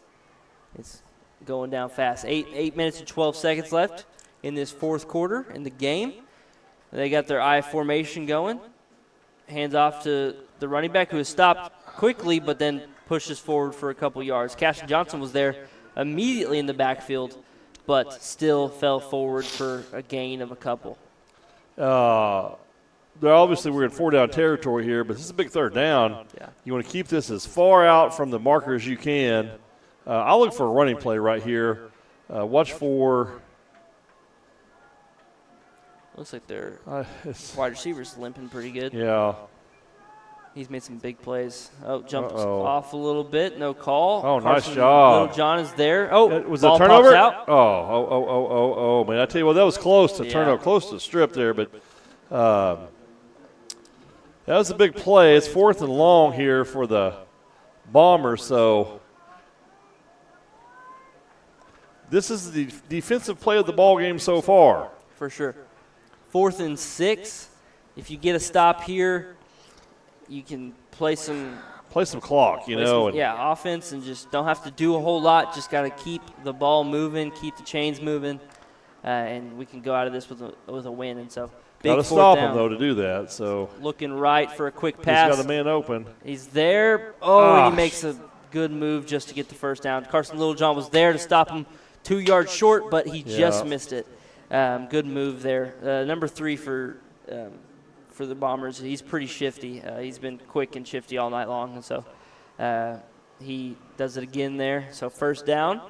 It's going down fast. 8 minutes and 12 seconds left in this fourth quarter in the game. They got their I formation going. Hands off to the running back, who has stopped quickly but then pushes forward for a couple yards. Cashin Johnson was there immediately in the backfield, but still fell forward for a gain of a couple. Obviously, we're in four-down territory here, but this is a big third down. Yeah. You want to keep this as far out from the marker as you can. I'll look for a running play right here. Watch for – looks like their wide receiver's limping pretty good. Yeah. He's made some big plays. Oh, jumped off a little bit. No call. Oh, nice job. Little John is there. Oh, was ball it a turnover? pops out. Oh, man. I tell you what, that was close to turnover, close to the strip there, but that was a big play. It's 4th and long here for the Bombers, so this is the defensive play of the ball game so far. For sure. 4th and 6. If you get a stop here, you can play some clock, offense, and just don't have to do a whole lot. Just got to keep the ball moving, keep the chains moving, and we can go out of this with a win. And so big got to stop him though to do that. So looking right for a quick pass. He's got a man open. He's there. And he makes a good move just to get the first down. Carson Littlejohn was there to stop him 2 yards short, but he just missed it. Good move there. Number 3 for the Bombers. He's pretty shifty. He's been quick and shifty all night long, and so he does it again there. So first down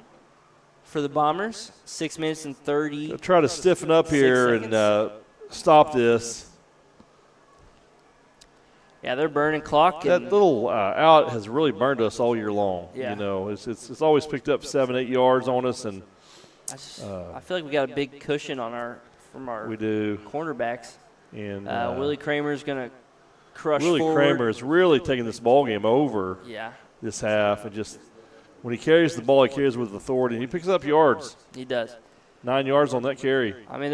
for the Bombers. 6 minutes and 30. They'll try to stiffen up here and stop this. Yeah, they're burning clock. That little out has really burned us all year long. Yeah. It's always picked up 7-8 yards on us, and I feel like we got a big cushion from our cornerbacks. And Willie Kramer is going to crush Willie forward. Kramer is really taking this ball game over this half. And just when he carries the ball, he carries with authority. And he picks up yards. He does. 9 yards on that carry. I mean,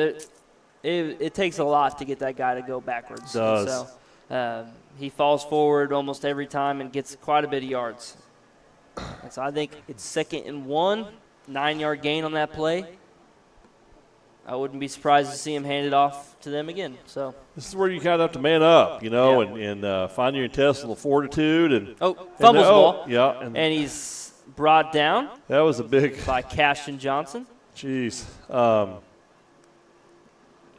it takes a lot to get that guy to go backwards. It does. And so he falls forward almost every time and gets quite a bit of yards. And so I think it's 2nd and 1, 9-yard gain on that play. I wouldn't be surprised to see him hand it off to them again. So this is where you kind of have to man up, and find your intestinal fortitude. And fumbles the ball. Yeah, and he's brought down. That was a big by Cashin Johnson. Jeez,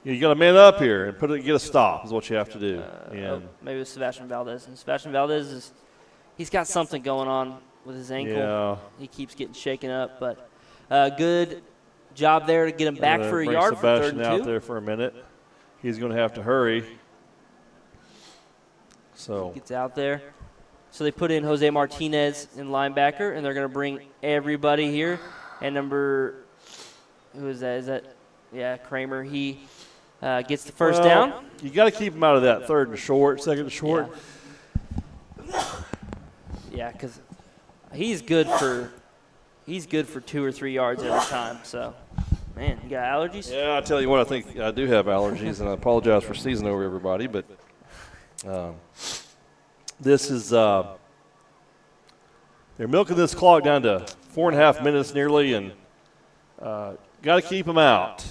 you got to man up here and get a stop is what you have to do. Maybe it was Sebastian Valdez. And Sebastian Valdez he's got something going on with his ankle. Yeah. He keeps getting shaken up, but good job there to get him back for a yard for 3rd and 2. Out there for a minute. He's going to have to hurry. So he gets out there. So they put in Jose Martinez in linebacker, and they're going to bring everybody here. And who is that? Is that Kramer? He gets the first down. You got to keep him out of that 3rd and short, 2nd and short. Yeah, because he's good for 2 or 3 yards every time. So, man, you got allergies? Yeah, I tell you what, I think I do have allergies, and I apologize for sneezing over everybody. But this is they're milking this clock down to 4.5 minutes nearly, and got to keep them out.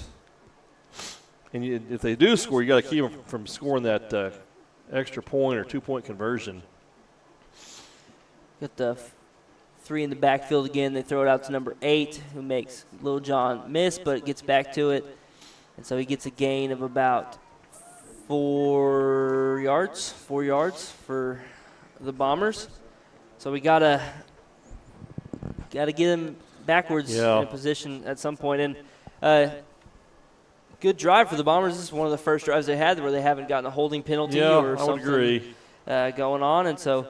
And if they do score, you got to keep them from scoring that extra point or 2-point conversion. Got the 3 in the backfield again. They throw it out to number 8, who makes Lil John miss, but gets back to it. And so he gets a gain of about 4 yards for the Bombers. So we gotta get him backwards in a position at some point. And good drive for the Bombers. This is one of the first drives they had where they haven't gotten a holding penalty or something going on. And so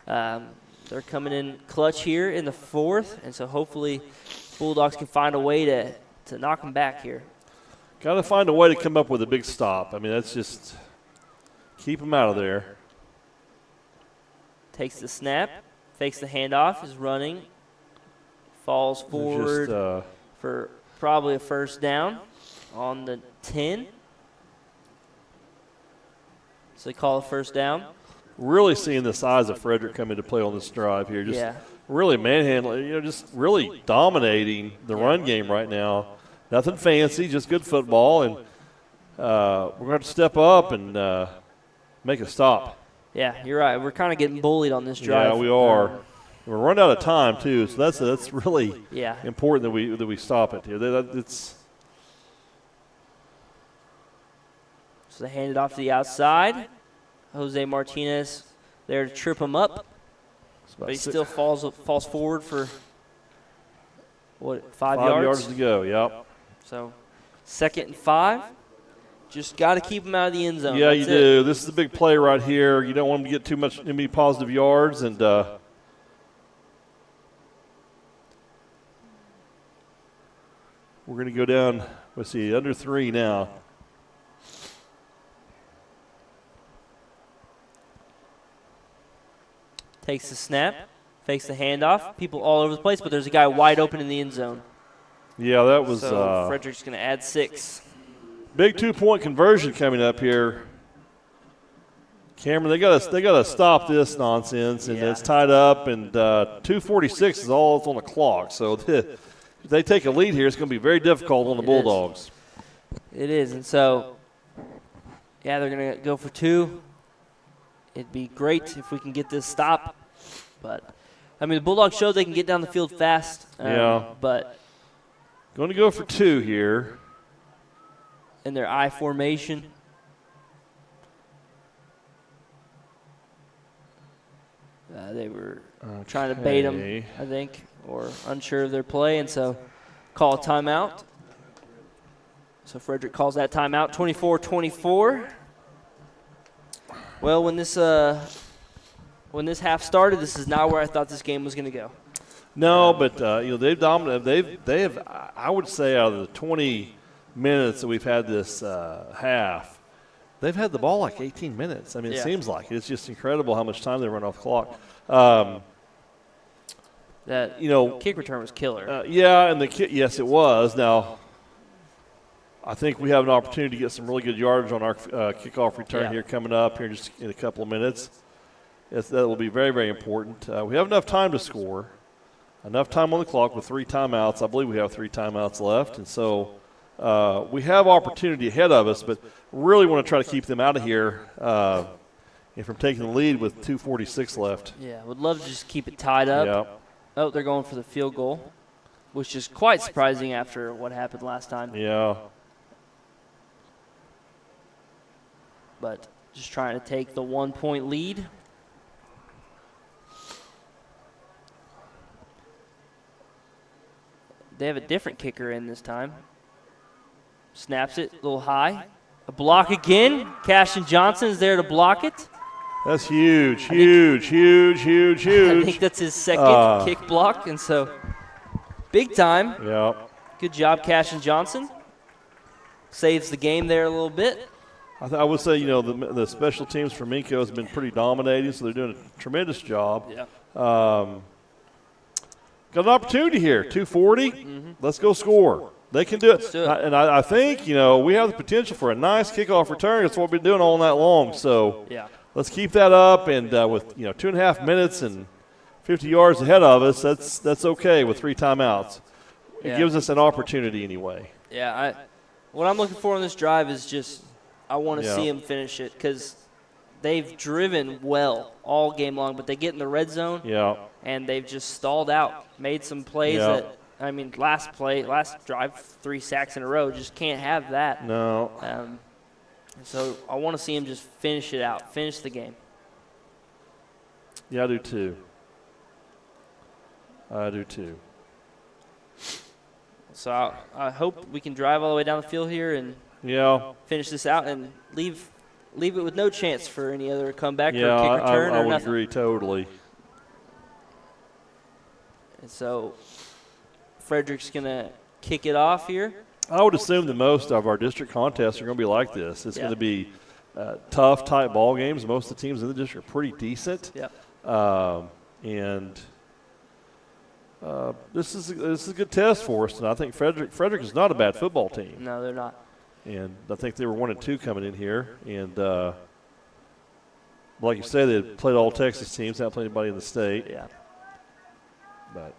they're coming in clutch here in the 4th. And so hopefully Bulldogs can find a way to knock them back here. Got to find a way to come up with a big stop. I mean, that's just keep them out of there. Takes the snap, fakes the handoff, is running, falls forward for probably a first down on the 10. So they call a first down. Really seeing the size of Frederick come into play on this drive here. Just really manhandling, just really dominating the run game right now. Nothing fancy, just good football, and we're going to have to step up and make a stop. Yeah, you're right. We're kind of getting bullied on this drive. Yeah, we are. We're running out of time too, so that's really important that we stop it here. So they hand it off to the outside. Jose Martinez there to trip him up, but he still falls forward for 5 yards? 5 yards to go. Yep. So 2nd and 5. Just got to keep them out of the end zone. Yeah, you do. This is a big play right here. You don't want them to get too many positive yards, and we're going to go down. Let's see, under 3 now. Takes the snap, fakes the handoff. People all over the place, but there's a guy wide open in the end zone. Yeah, that was. So Frederick's going to add 6. Big 2-point conversion coming up here. Cameron, they got to stop this nonsense, and it's tied up, and 2:46 is all that's on the clock. So if they take a lead here, it's going to be very difficult on the Bulldogs. It is, and so they're going to go for 2. It'd be great if we can get this stop, but I mean the Bulldogs showed they can get down the field fast. But going to go for 2 here. In their I formation. They were trying to bait them, I think, or unsure of their play, and so call a timeout. So Frederick calls that timeout, 24-24. Well, when this half started, this is not where I thought this game was going to go. No, but they've dominated. They have. I would say out of the 20 minutes that we've had this half, they've had the ball like 18 minutes. I mean, it seems like it's just incredible how much time they run off the clock. That kick return was killer. And yes, it was. Now, I think we have an opportunity to get some really good yardage on our kickoff return here coming up here just in a couple of minutes. That will be very, very important. We have enough time to score, enough time on the clock with 3 timeouts. I believe we have 3 timeouts left, and so we have opportunity ahead of us, but really want to try to keep them out of here and from taking the lead with 2:46 left. Yeah, would love to just keep it tied up. Yep. Oh, they're going for the field goal, which is quite surprising after what happened last time. Yeah. But just trying to take the 1-point lead. They have a different kicker in this time. Snaps it a little high. A block again. Cashin Johnson is there to block it. That's huge. I think that's his second kick block, and so big time. Yeah. Good job, Cashin Johnson. Saves the game there a little bit. I would say, the special teams for Minco has been pretty dominating, so they're doing a tremendous job. Yeah. Got an opportunity here, 2:40. Mm-hmm. Let's go score. They can do it. Let's do it. And I think, we have the potential for a nice kickoff return. That's what we've been doing all night long. So let's keep that up. And with 2.5 minutes and 50 yards ahead of us, that's okay with 3 timeouts. It gives us an opportunity anyway. Yeah, what I'm looking for on this drive is just I want to see him finish it because they've driven well all game long, but they get in the red zone. Yeah. And they've just stalled out, made some plays that, I mean, last drive, 3 sacks in a row, just can't have that. No. So I want to see him just finish it out, finish the game. Yeah, I do too. So I hope we can drive all the way down the field here and finish this out and leave it with no chance for any other comeback or kick return I or would nothing. agree totally. And so Frederick's going to kick it off here. I would assume that most of our district contests are going to be like this. It's going to be tough, tight ball games. Most of the teams in the district are pretty decent. Yeah. This is a good test for us, and I think Frederick is not a bad football team. No, they're not. And I think they were 1-2 coming in here, and like you said, they played all Texas teams, haven't played anybody in the state. Yeah. But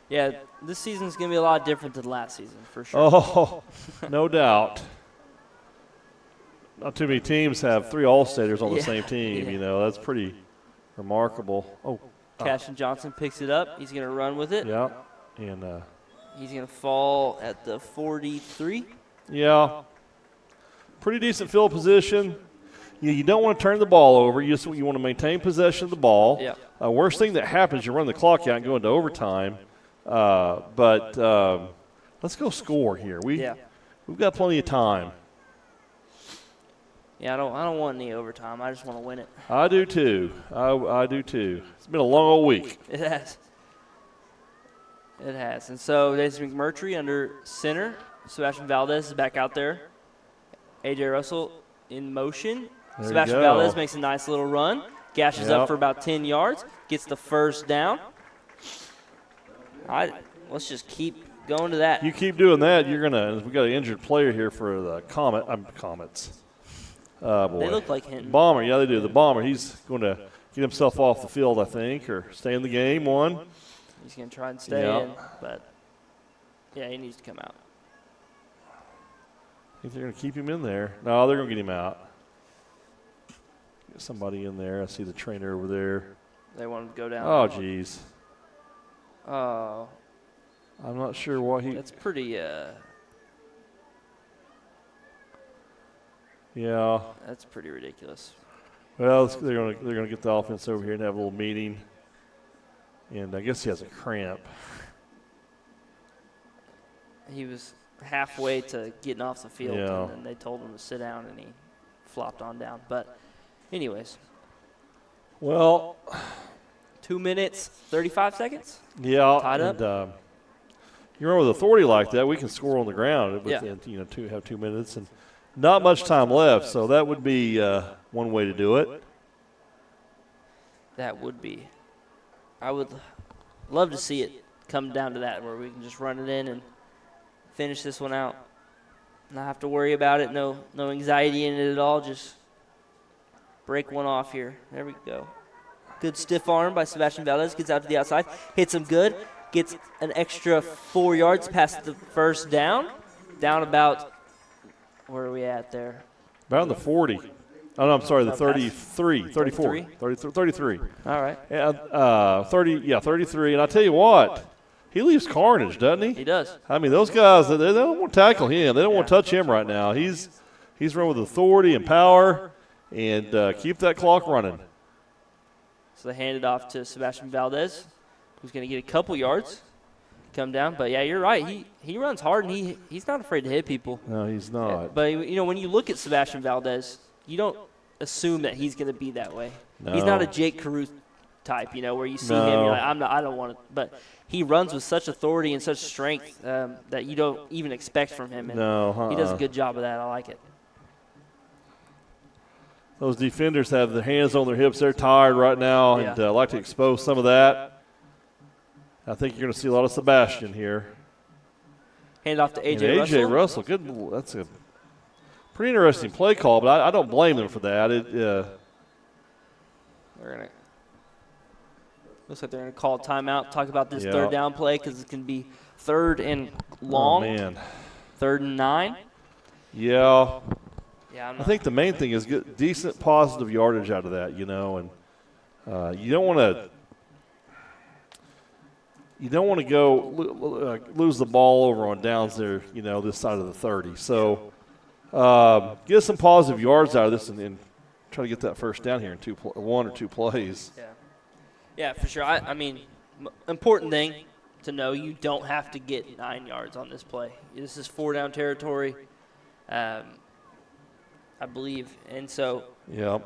yeah, this season's going to be a lot different than last season, for sure. Oh, no doubt. Not too many teams have 3 All-Staters on the same team. You know, that's pretty remarkable. Oh, Cashin Johnson picks it up. He's going to run with it. Yeah, and he's going to fall at the 43. Yeah, pretty decent field position. You don't want to turn the ball over. You want to maintain possession of the ball. Yeah. Worst thing that happens, you run the clock out and go into overtime. But let's go score here. We've got plenty of time. Yeah, I don't want any overtime. I just want to win it. I do too. I do too. It's been a long old week. It has. It has. And so there's McMurtry under center. Sebastian Valdez is back out there. A.J. Russell in motion. There Sebastian Valdez makes a nice little run. Gashes up for about 10 yards. Gets the first down. Let's just keep going to that. You keep doing that, you're gonna. We got an injured player here for the Comets. Boy. They look like Hinton. Bomber, yeah, they do. The Bomber, he's going to get himself off the field, I think, or stay in the game. He's going to try and stay in, but yeah, he needs to come out. I think they're going to keep him in there. No, they're going to get him out. Get somebody in there. I see the trainer over there. They want him to go down. Oh, geez. Oh. I'm not sure what he. That's pretty. Yeah. That's pretty ridiculous. Well, they're gonna get the offense over here and have a little meeting. And I guess he has a cramp. He was halfway to getting off the field, and then they told him to sit down, and he flopped on down. But, anyways. Well. 2 minutes, 35 seconds. Yeah. Tied up. And, you remember with authority like that, we can score on the ground within, have 2 minutes and not much time left. So that would be one way to do it. That would be. I would love to see it come down to that where we can just run it in and finish this one out. Not have to worry about it. No anxiety in it at all. Just break one off here. There we go. Good stiff arm by Sebastian Valdez. Gets out to the outside. Hits him good. Gets an extra 4 yards past the first down. Down about, where are we at there? About on the 40. Oh, no, I'm sorry, the 33, 34. 33. All right. Yeah, 33. And I tell you what, he leaves carnage, doesn't he? He does. I mean, those guys, they don't want to tackle him. They don't want to touch him right now. He's run with authority and power, and keep that clock running. So they hand it off to Sebastian Valdez, who's going to get a couple yards, come down. But, yeah, you're right. He runs hard, and he's not afraid to hit people. No, he's not. But, when you look at Sebastian Valdez, you don't assume that he's going to be that way. No. He's not a Jake Caruth type, where you see him, you're like, I don't want to. But he runs with such authority and such strength that you don't even expect from him. And he does a good job of that. I like it. Those defenders have their hands on their hips. They're tired right now, and like to expose some of that. I think you're going to see a lot of Sebastian here. Hand off to A.J. Russell. A.J. Russell, good. That's a pretty interesting play call, but I don't blame them for that. Looks like they're going to call a timeout, talk about this third down play because it can be third and long. Oh, man. 3rd and 9. Yeah. Yeah, I think the main thing is get decent positive yardage out of that, and you don't want to go lose the ball over on downs there, this side of the 30. So get some positive yards out of this and try to get that first down here in one or two plays. Yeah, for sure. I mean, important thing to know, you don't have to get 9 yards on this play. This is 4-down territory, I believe. And so you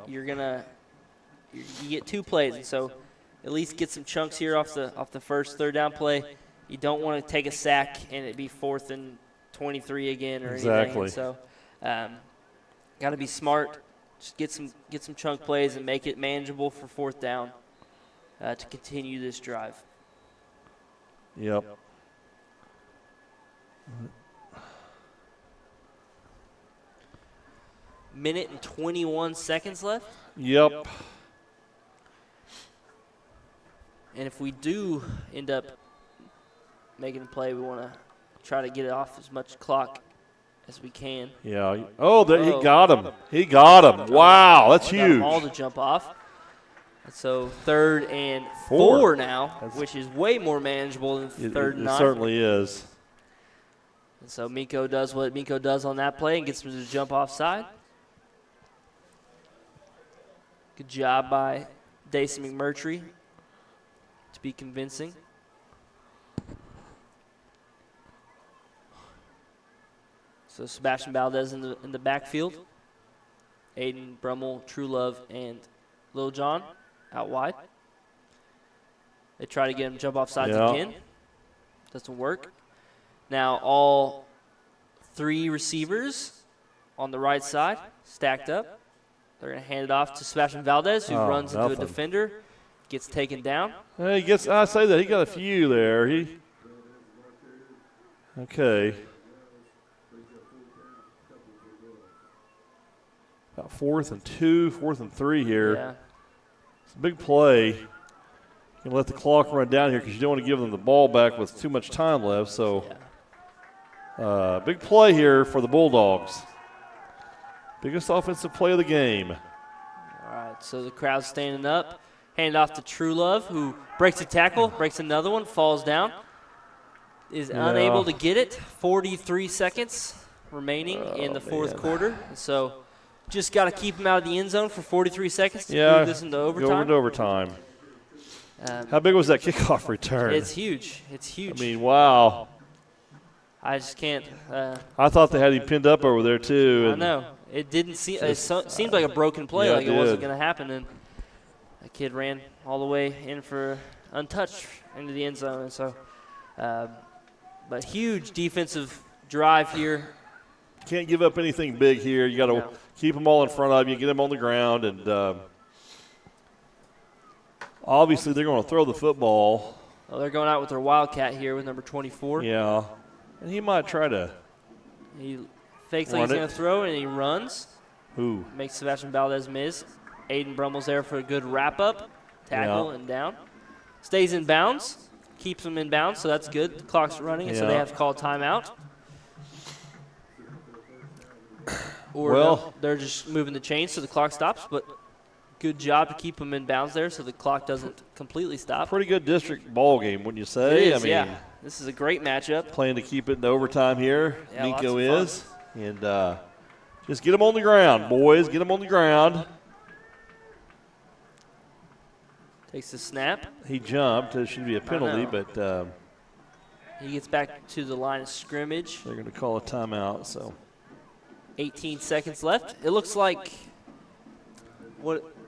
get 2 plays. And so at least get some chunks here off the first 3rd-down play. You don't want to take a sack and it be 4th and 23 again or anything. Exactly. And so got to be smart. Just get some chunk plays and make it manageable for 4th down to continue this drive. Yep. Minute and 21 seconds left. Yep. And if we do end up making a play, we want to try to get it off as much clock as we can. Yeah. Oh, he got him. He got him. Wow, that's huge. Got them all to jump off. So 3rd and 4 now, which is way more manageable than 3rd and 9. It certainly is. And so Minco does what Minco does on that play and gets him to jump offside. Good job by Dason McMurtry to be convincing. So Sebastian Valdez in the backfield. Aiden, Brummel, Truelove, and Lil John out wide. They try to get him to jump off sides again. Doesn't work. Now all 3 receivers on the right side stacked up. They're going to hand it off to Sebastian Valdez, who runs into a defender, gets taken down. I say that. He got a few there. Okay. About 4th and 2, 4th and 3 here. Yeah. It's a big play. You can let the clock run down here because you don't want to give them the ball back with too much time left. So, big play here for the Bulldogs. Biggest offensive play of the game. All right, so the crowd's standing up. Hand off to Truelove, who breaks a tackle, breaks another one, falls down. Is unable to get it. 43 seconds remaining in the 4th quarter. So just got to keep him out of the end zone for 43 seconds to move this into overtime. Go into overtime. How big was that kickoff return? It's huge. It's huge. I mean, wow. I just can't. I thought they had him pinned up over there, too. I know. It didn't seem. It seemed like a broken play, like it wasn't going to happen, and that kid ran all the way in for untouched into the end zone. And so, but huge defensive drive here. Can't give up anything big here. You got to keep them all in front of you, get them on the ground, and obviously they're going to throw the football. Well, they're going out with their Wildcat here with number 24. Yeah, and he might try to. He fakes like he's going to throw, and he runs. Who? Makes Sebastian Valdez miss. Aiden Brummel's there for a good wrap-up, tackle, and down. Stays in bounds, keeps him in bounds, so that's good. The clock's running, and so they have to call timeout. Or they're just moving the chains so the clock stops, but good job to keep him in bounds there so the clock doesn't completely stop. Pretty good district ball game, wouldn't you say? It is, This is a great matchup. Playing to keep it in overtime here. Yeah, Minco is. And just get them on the ground, boys. Get them on the ground. Takes the snap. He jumped. It should be a penalty, but he gets back to the line of scrimmage. They're going to call a timeout. So 18 seconds left. It looks like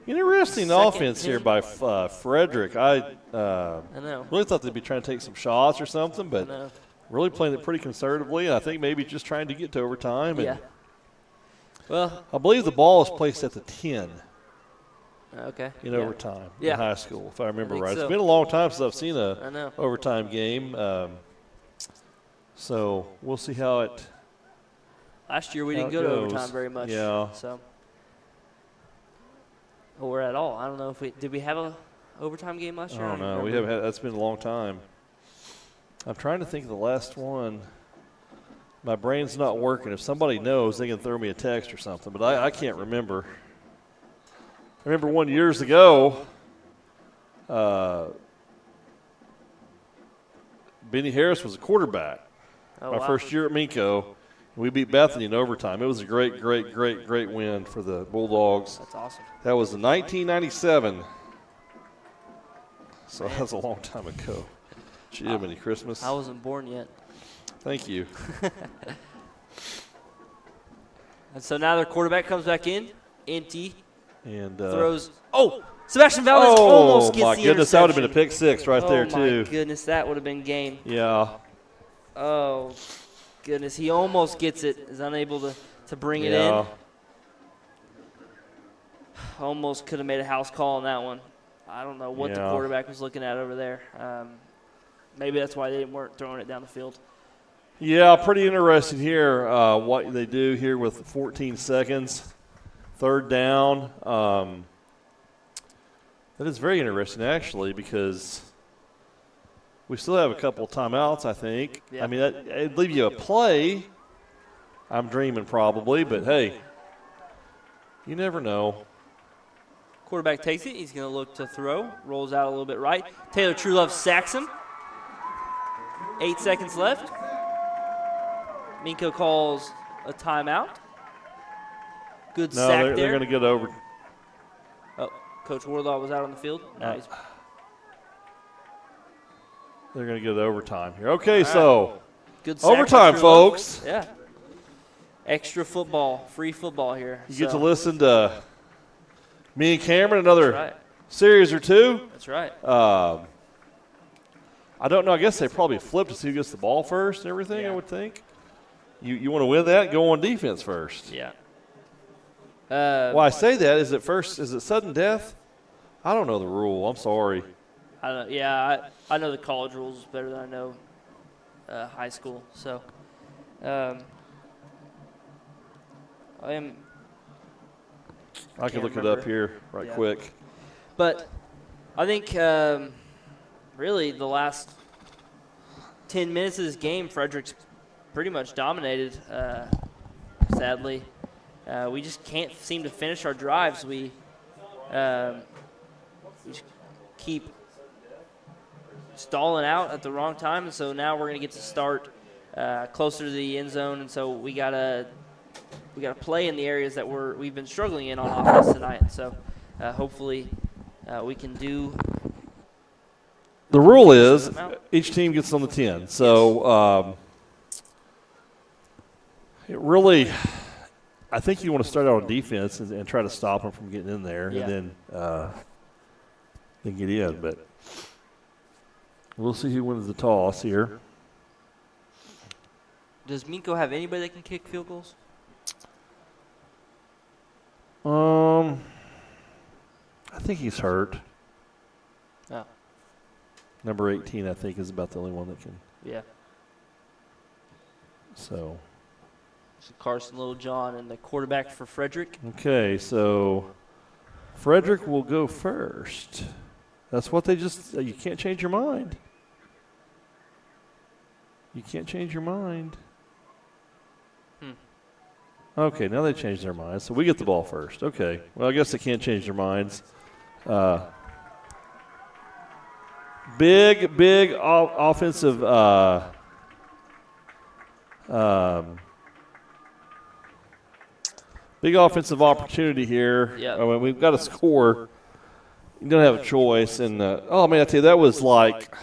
interesting offense here by Frederick. I know. Really thought they'd be trying to take some shots or something, but really playing it pretty conservatively. I think maybe just trying to get to overtime. And well, I believe the ball is placed at the 10. Okay. In overtime in high school, if I remember right. So. It's been a long time since I've seen a overtime game. So we'll see how it. Last year we didn't go to overtime very much. Yeah. So. Or at all. I don't know if did we have a overtime game last year? I don't know. We have had. That's been a long time. I'm trying to think of the last one. My brain's not working. If somebody knows, they can throw me a text or something, but I can't remember. I remember one years ago, Benny Harris was a quarterback. My first year at Minco. We beat Bethany in overtime. It was a great win for the Bulldogs. That's awesome. That was in 1997. So that was a long time ago. Jiminy Christmas. I wasn't born yet. Thank you. And so now their quarterback comes back in, empty, And throws. Sebastian Valdez almost gets my the goodness, that would have been a interception. pick six right there, too. Oh, my goodness, that would have been game. Yeah. Oh, goodness, he almost gets it, is unable to bring it in. Almost could have made a house call on that one. I don't know what the quarterback was looking at over there. Maybe that's why they weren't throwing it down the field. Yeah, pretty interesting here what they do here with 14 seconds. Third down. That is very interesting, actually, because we still have a couple of timeouts, I think. Yeah. I mean, it'd leave you a play. I'm dreaming probably, but, hey, you never know. Quarterback takes it. He's going to look to throw. Rolls out a little bit right. Taylor Truelove sacks him. 8 seconds left. Minco calls a timeout. Good sack there. No, they're going to get over. Oh, Coach Warlaw was out on the field. No, he's They're going to get overtime here. Okay, so good sack overtime, by Truelove. folks. Yeah. Extra football, free football here. You get to listen to me and Cameron another That's right. series or two. That's right. I don't know. I guess they probably flip to see who gets the ball first and everything, Yeah. I would think. You want to win that? Go on defense first. Yeah. Why I say that is it first? Is it sudden death? I don't know the rule. I'm sorry. I don't know. Yeah, I know the college rules better than I know high school. So I can look it up here right quick. But I think really the last 10 minutes of this game, Frederick's pretty much dominated, sadly. We just can't seem to finish our drives. We just keep stalling out at the wrong time, and so now we're going to get to start closer to the end zone, and so we gotta play in the areas that we've been struggling in on offense tonight. So hopefully we can do. The rule is each team gets on the 10. So it really, I think you want to start out on defense and try to stop them from getting in there, and then get in. But we'll see who wins the toss here. Does Minco have anybody that can kick field goals? I think he's hurt. Oh. Number 18, I think, is about the only one that can. Yeah. So Carson Littlejohn and the quarterback for Frederick. Okay, so Frederick will go first. That's what they just. You can't change your mind. You can't change your mind. Okay, now they changed their minds, so we get the ball first. Okay, well, I guess they can't change their minds. Big offensive big offensive opportunity here. Yep. I mean, we've got to score. You don't have a choice. And, oh, man, I tell you, that was like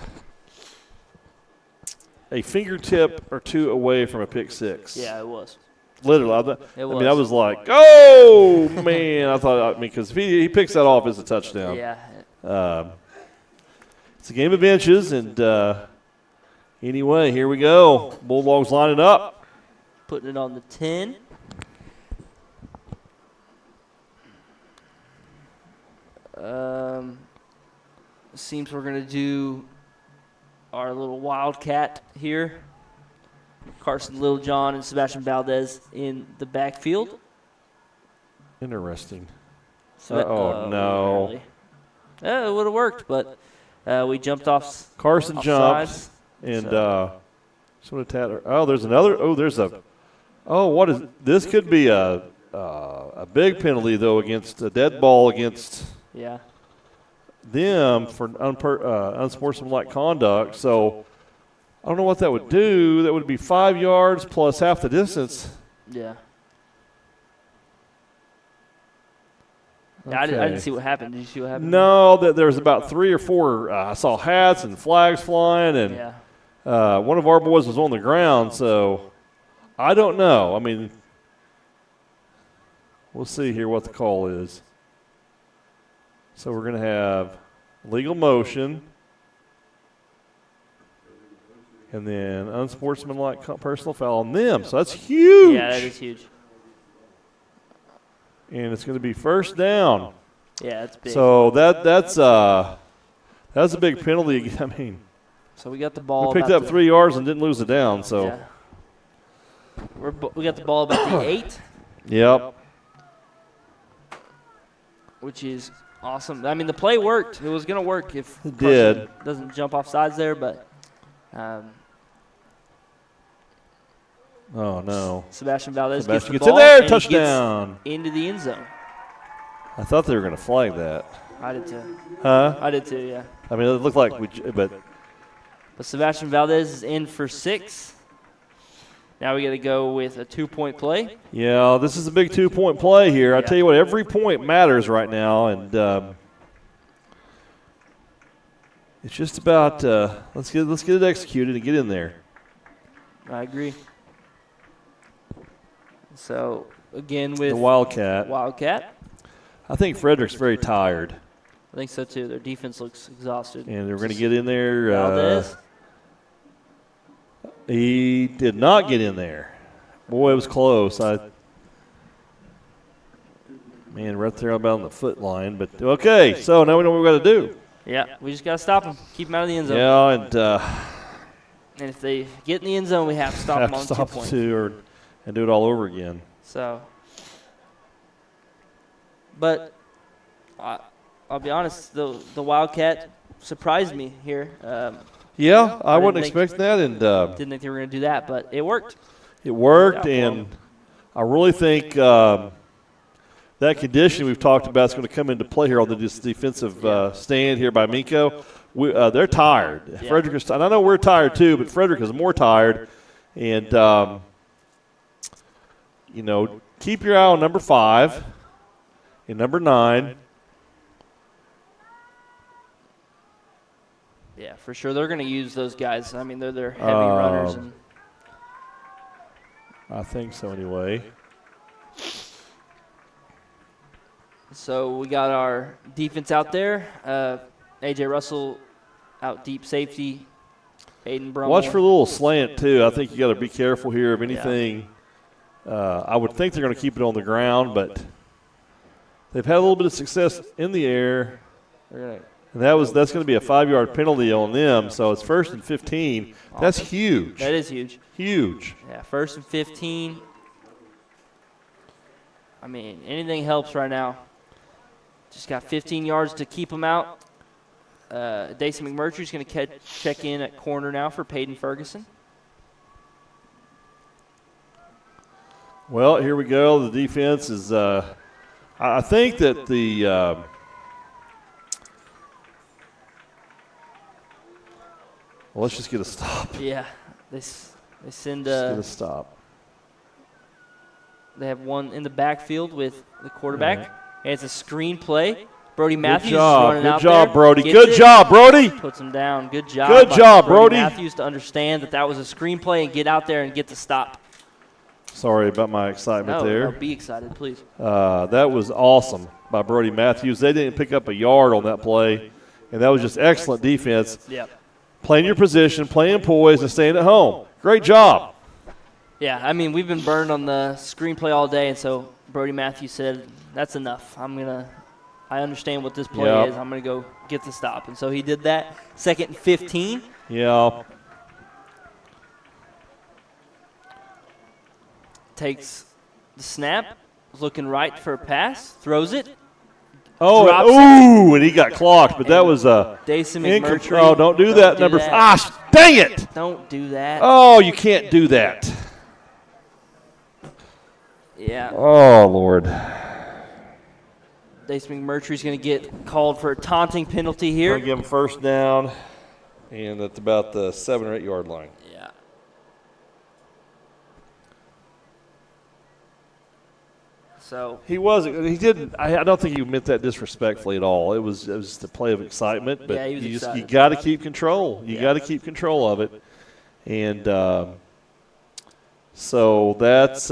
a fingertip or two away from a pick six. Yeah, it was. Literally. I was. mean, I was like, oh, man. I thought, because if he picks that off, it's a touchdown. Yeah. It's a game of inches, and anyway, here we go. Bulldogs lining up. Putting it on the 10. Seems we're going to do our little wildcat here. Carson Littlejohn and Sebastian Valdez in the backfield. Interesting. So, no. It would have worked, but we jumped off. Carson off jumped, sides, and Sort of tatter. Oh, there's another. Oh, there's a. Oh, what is this? Could be a big penalty though against a dead ball against them for unsportsmanlike conduct. So I don't know what that would do. That would be 5 yards plus half the distance. Yeah. Okay. I didn't see what happened. Did you see what happened? No, there was about 3 or 4. I saw hats and flags flying, and one of our boys was on the ground. So I don't know. I mean, we'll see here what the call is. So we're going to have legal motion, and then unsportsmanlike personal foul on them. So that's huge. Yeah, that is huge. And it's going to be first down. Yeah, that's big. So that's a big penalty. I mean, so we got the ball. We picked up 3 yards and didn't lose it down. So we got the ball about the 8. Yep. Which is awesome. I mean, the play worked. It was going to work if it did. Doesn't jump off sides there, but. Oh no! Sebastian Valdez gets in there, touchdown into the end zone. I thought they were going to flag that. I did too. Huh? I did too. Yeah. I mean, it looked like but Sebastian Valdez is in for 6. Now we got to go with a 2-point play. Yeah, this is a big 2-point play here. I tell you what, every point matters right now, and it's just about let's get it executed and get in there. I agree. So again with the Wildcat. I think Frederick's very tired. I think so too. Their defense looks exhausted. And they're going to get in there. Valdez. He did not get in there. Boy, it was close. Man, right there about on the foot line. But okay, so now we know what we got to do. Yeah, we just got to stop them. Keep them out of the end zone. Yeah, and if they get in the end zone, we have to stop them on 2 points. And do it all over again. So, but I'll be honest, the Wildcat surprised me here. I wasn't expecting that, and didn't think they were going to do that, but it worked. It worked, and I really think that condition we've talked about is going to come into play here on this defensive stand here by Minco. They're tired. Yeah. Frederick is tired. I know we're tired too, but Frederick is more tired, and keep your eye on number 5 and number 9. Yeah, for sure. They're going to use those guys. I mean, they're their heavy runners. And I think so anyway. So we got our defense out there. A.J. Russell out deep safety. Aiden Brummel. Watch for a little slant, too. I think you got to be careful here of anything. I would think they're going to keep it on the ground, but they've had a little bit of success in the air. Right. And that's going to be a 5-yard penalty on them, so it's 1st and 15. Awesome. That's huge. That is huge. Huge. Yeah, 1st and 15. I mean, anything helps right now. Just got 15 yards to keep them out. Dason McMurtry's going to check in at corner now for Peyton Ferguson. Well, here we go. The defense is I think that the let's just get a stop. Yeah, they send get a stop. They have one in the backfield with the quarterback. Right. And it's a screen play. Brody Matthews running out there. Good job, Brody. Good job, Brody. Puts him down. Good job. Good job, Brody. Matthews to understand that was a screen play and get out there and get the stop. Sorry about my excitement there. No, be excited, please. That was awesome by Brody Matthews. They didn't pick up a yard on that play, and that was just excellent defense. Yep. Playing your position, playing poise, and staying at home. Great job. Yeah, I mean, we've been burned on the screenplay all day, and so Brody Matthews said, that's enough. I understand what this play is. I'm going to go get the stop. And so he did that. 2nd and 15. Yeah. Takes the snap, looking right for a pass, throws it. And he got clocked, but that was Dason McMurtry. Oh, don't do that. Number 5. Dang it! Don't do that. Oh, you can't do that. Yeah. Oh, Lord. Dace McMurtry's going to get called for a taunting penalty here. Going to give him first down, and that's about the 7 or 8 yard line. Yeah. So He wasn't. He didn't. I don't think he meant that disrespectfully at all. It was just a play of excitement. But Yeah, he was you excited. got to keep control. You Yeah. got to keep control of it. And so that's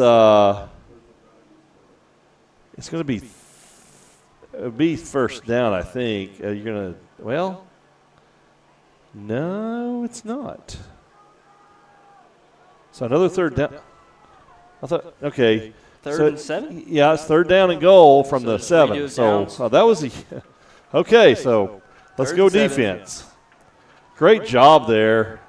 it's going to be first down. I think you're going to. Well, no, it's not. So another third down. I thought. Okay. Third So, and 7? Yeah, it's third down and goal from the redo 7. of So downs. that was the okay. So let's Third go and 7. defense. Great job there.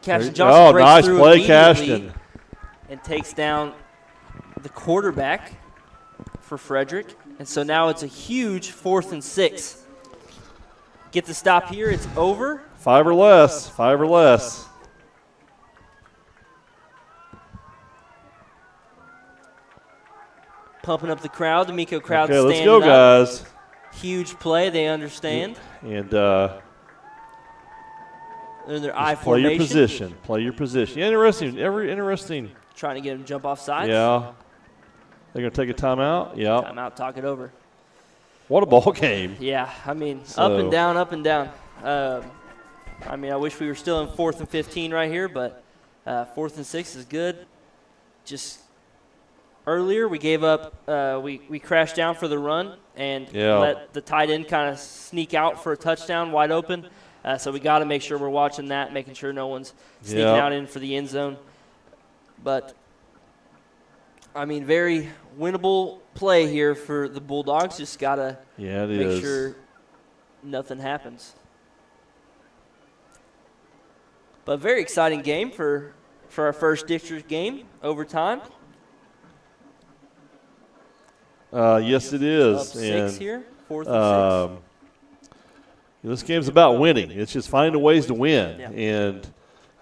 Cashton Johnson breaks nice through play, immediately Cashton. and takes down the quarterback for Frederick. And so now it's a huge 4th and 6. Get the stop here. It's over. 5 or less. 5 or less. Pumping up the crowd. The Minco crowd Okay, let's standing go, up. guys. Huge play. They understand. And They're in their I play formation. your position. Play your position. Interesting. Interesting. Trying to get him to jump off sides. Yeah. They're going to take a timeout. Yeah. Time out, talk it over. What a ball game. Yeah, I mean, So- up and down, up and down. I mean, I wish we were still in 4th and 15 right here, but 4th and 6 is good. Just earlier, we gave up, we crashed down for the run and let the tight end kind of sneak out for a touchdown wide open. So we got to make sure we're watching that, making sure no one's sneaking out in for the end zone. But, I mean, very winnable play here for the Bulldogs. Just got to make sure nothing happens. But very exciting game for our first district game, overtime. Yes, it is. Up 6 And, here, 4th and 6. This game's about winning. It's just finding ways to win. Yeah. And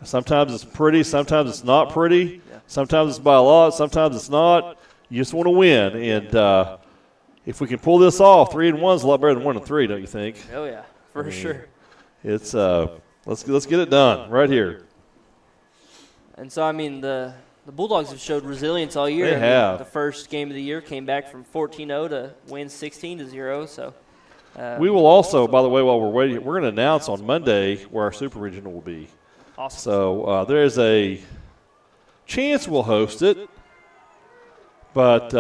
sometimes it's pretty, sometimes it's not pretty. Yeah. Sometimes it's by a lot, sometimes it's not. You just want to win. And if we can pull this off, 3-1 is a lot better than 1-3, don't you think? Oh, yeah, for sure. It's let's get it done right here. And so, I mean, the Bulldogs have showed resilience all year. They have. The first game of the year came back from 14-0 to win 16-0. So We will also, by the way, while we're waiting, we're going to announce on Monday where our super regional will be. awesome. So there's a chance we'll host it, but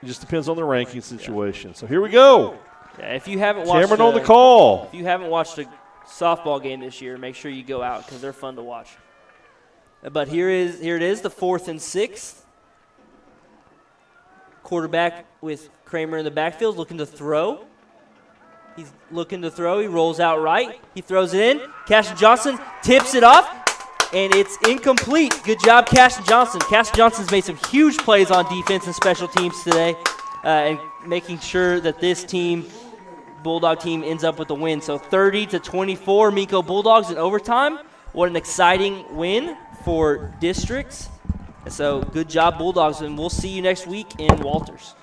it just depends on the ranking situation. So here we go. Yeah, if you haven't watched Cameron on the call. If you haven't watched a softball game this year, make sure you go out because they're fun to watch. But here it is, the 4th and 6. Quarterback with Kramer in the backfield looking to throw. He's looking to throw. He rolls out right. He throws it in. Cashton Johnson tips it off, and it's incomplete. Good job, Cashton Johnson. Cashton Johnson's made some huge plays on defense and special teams today and making sure that this team, Bulldog team, ends up with the win. So 30-24, Minco Bulldogs in overtime. What an exciting win for districts. So good job, Bulldogs, and we'll see you next week in Walters.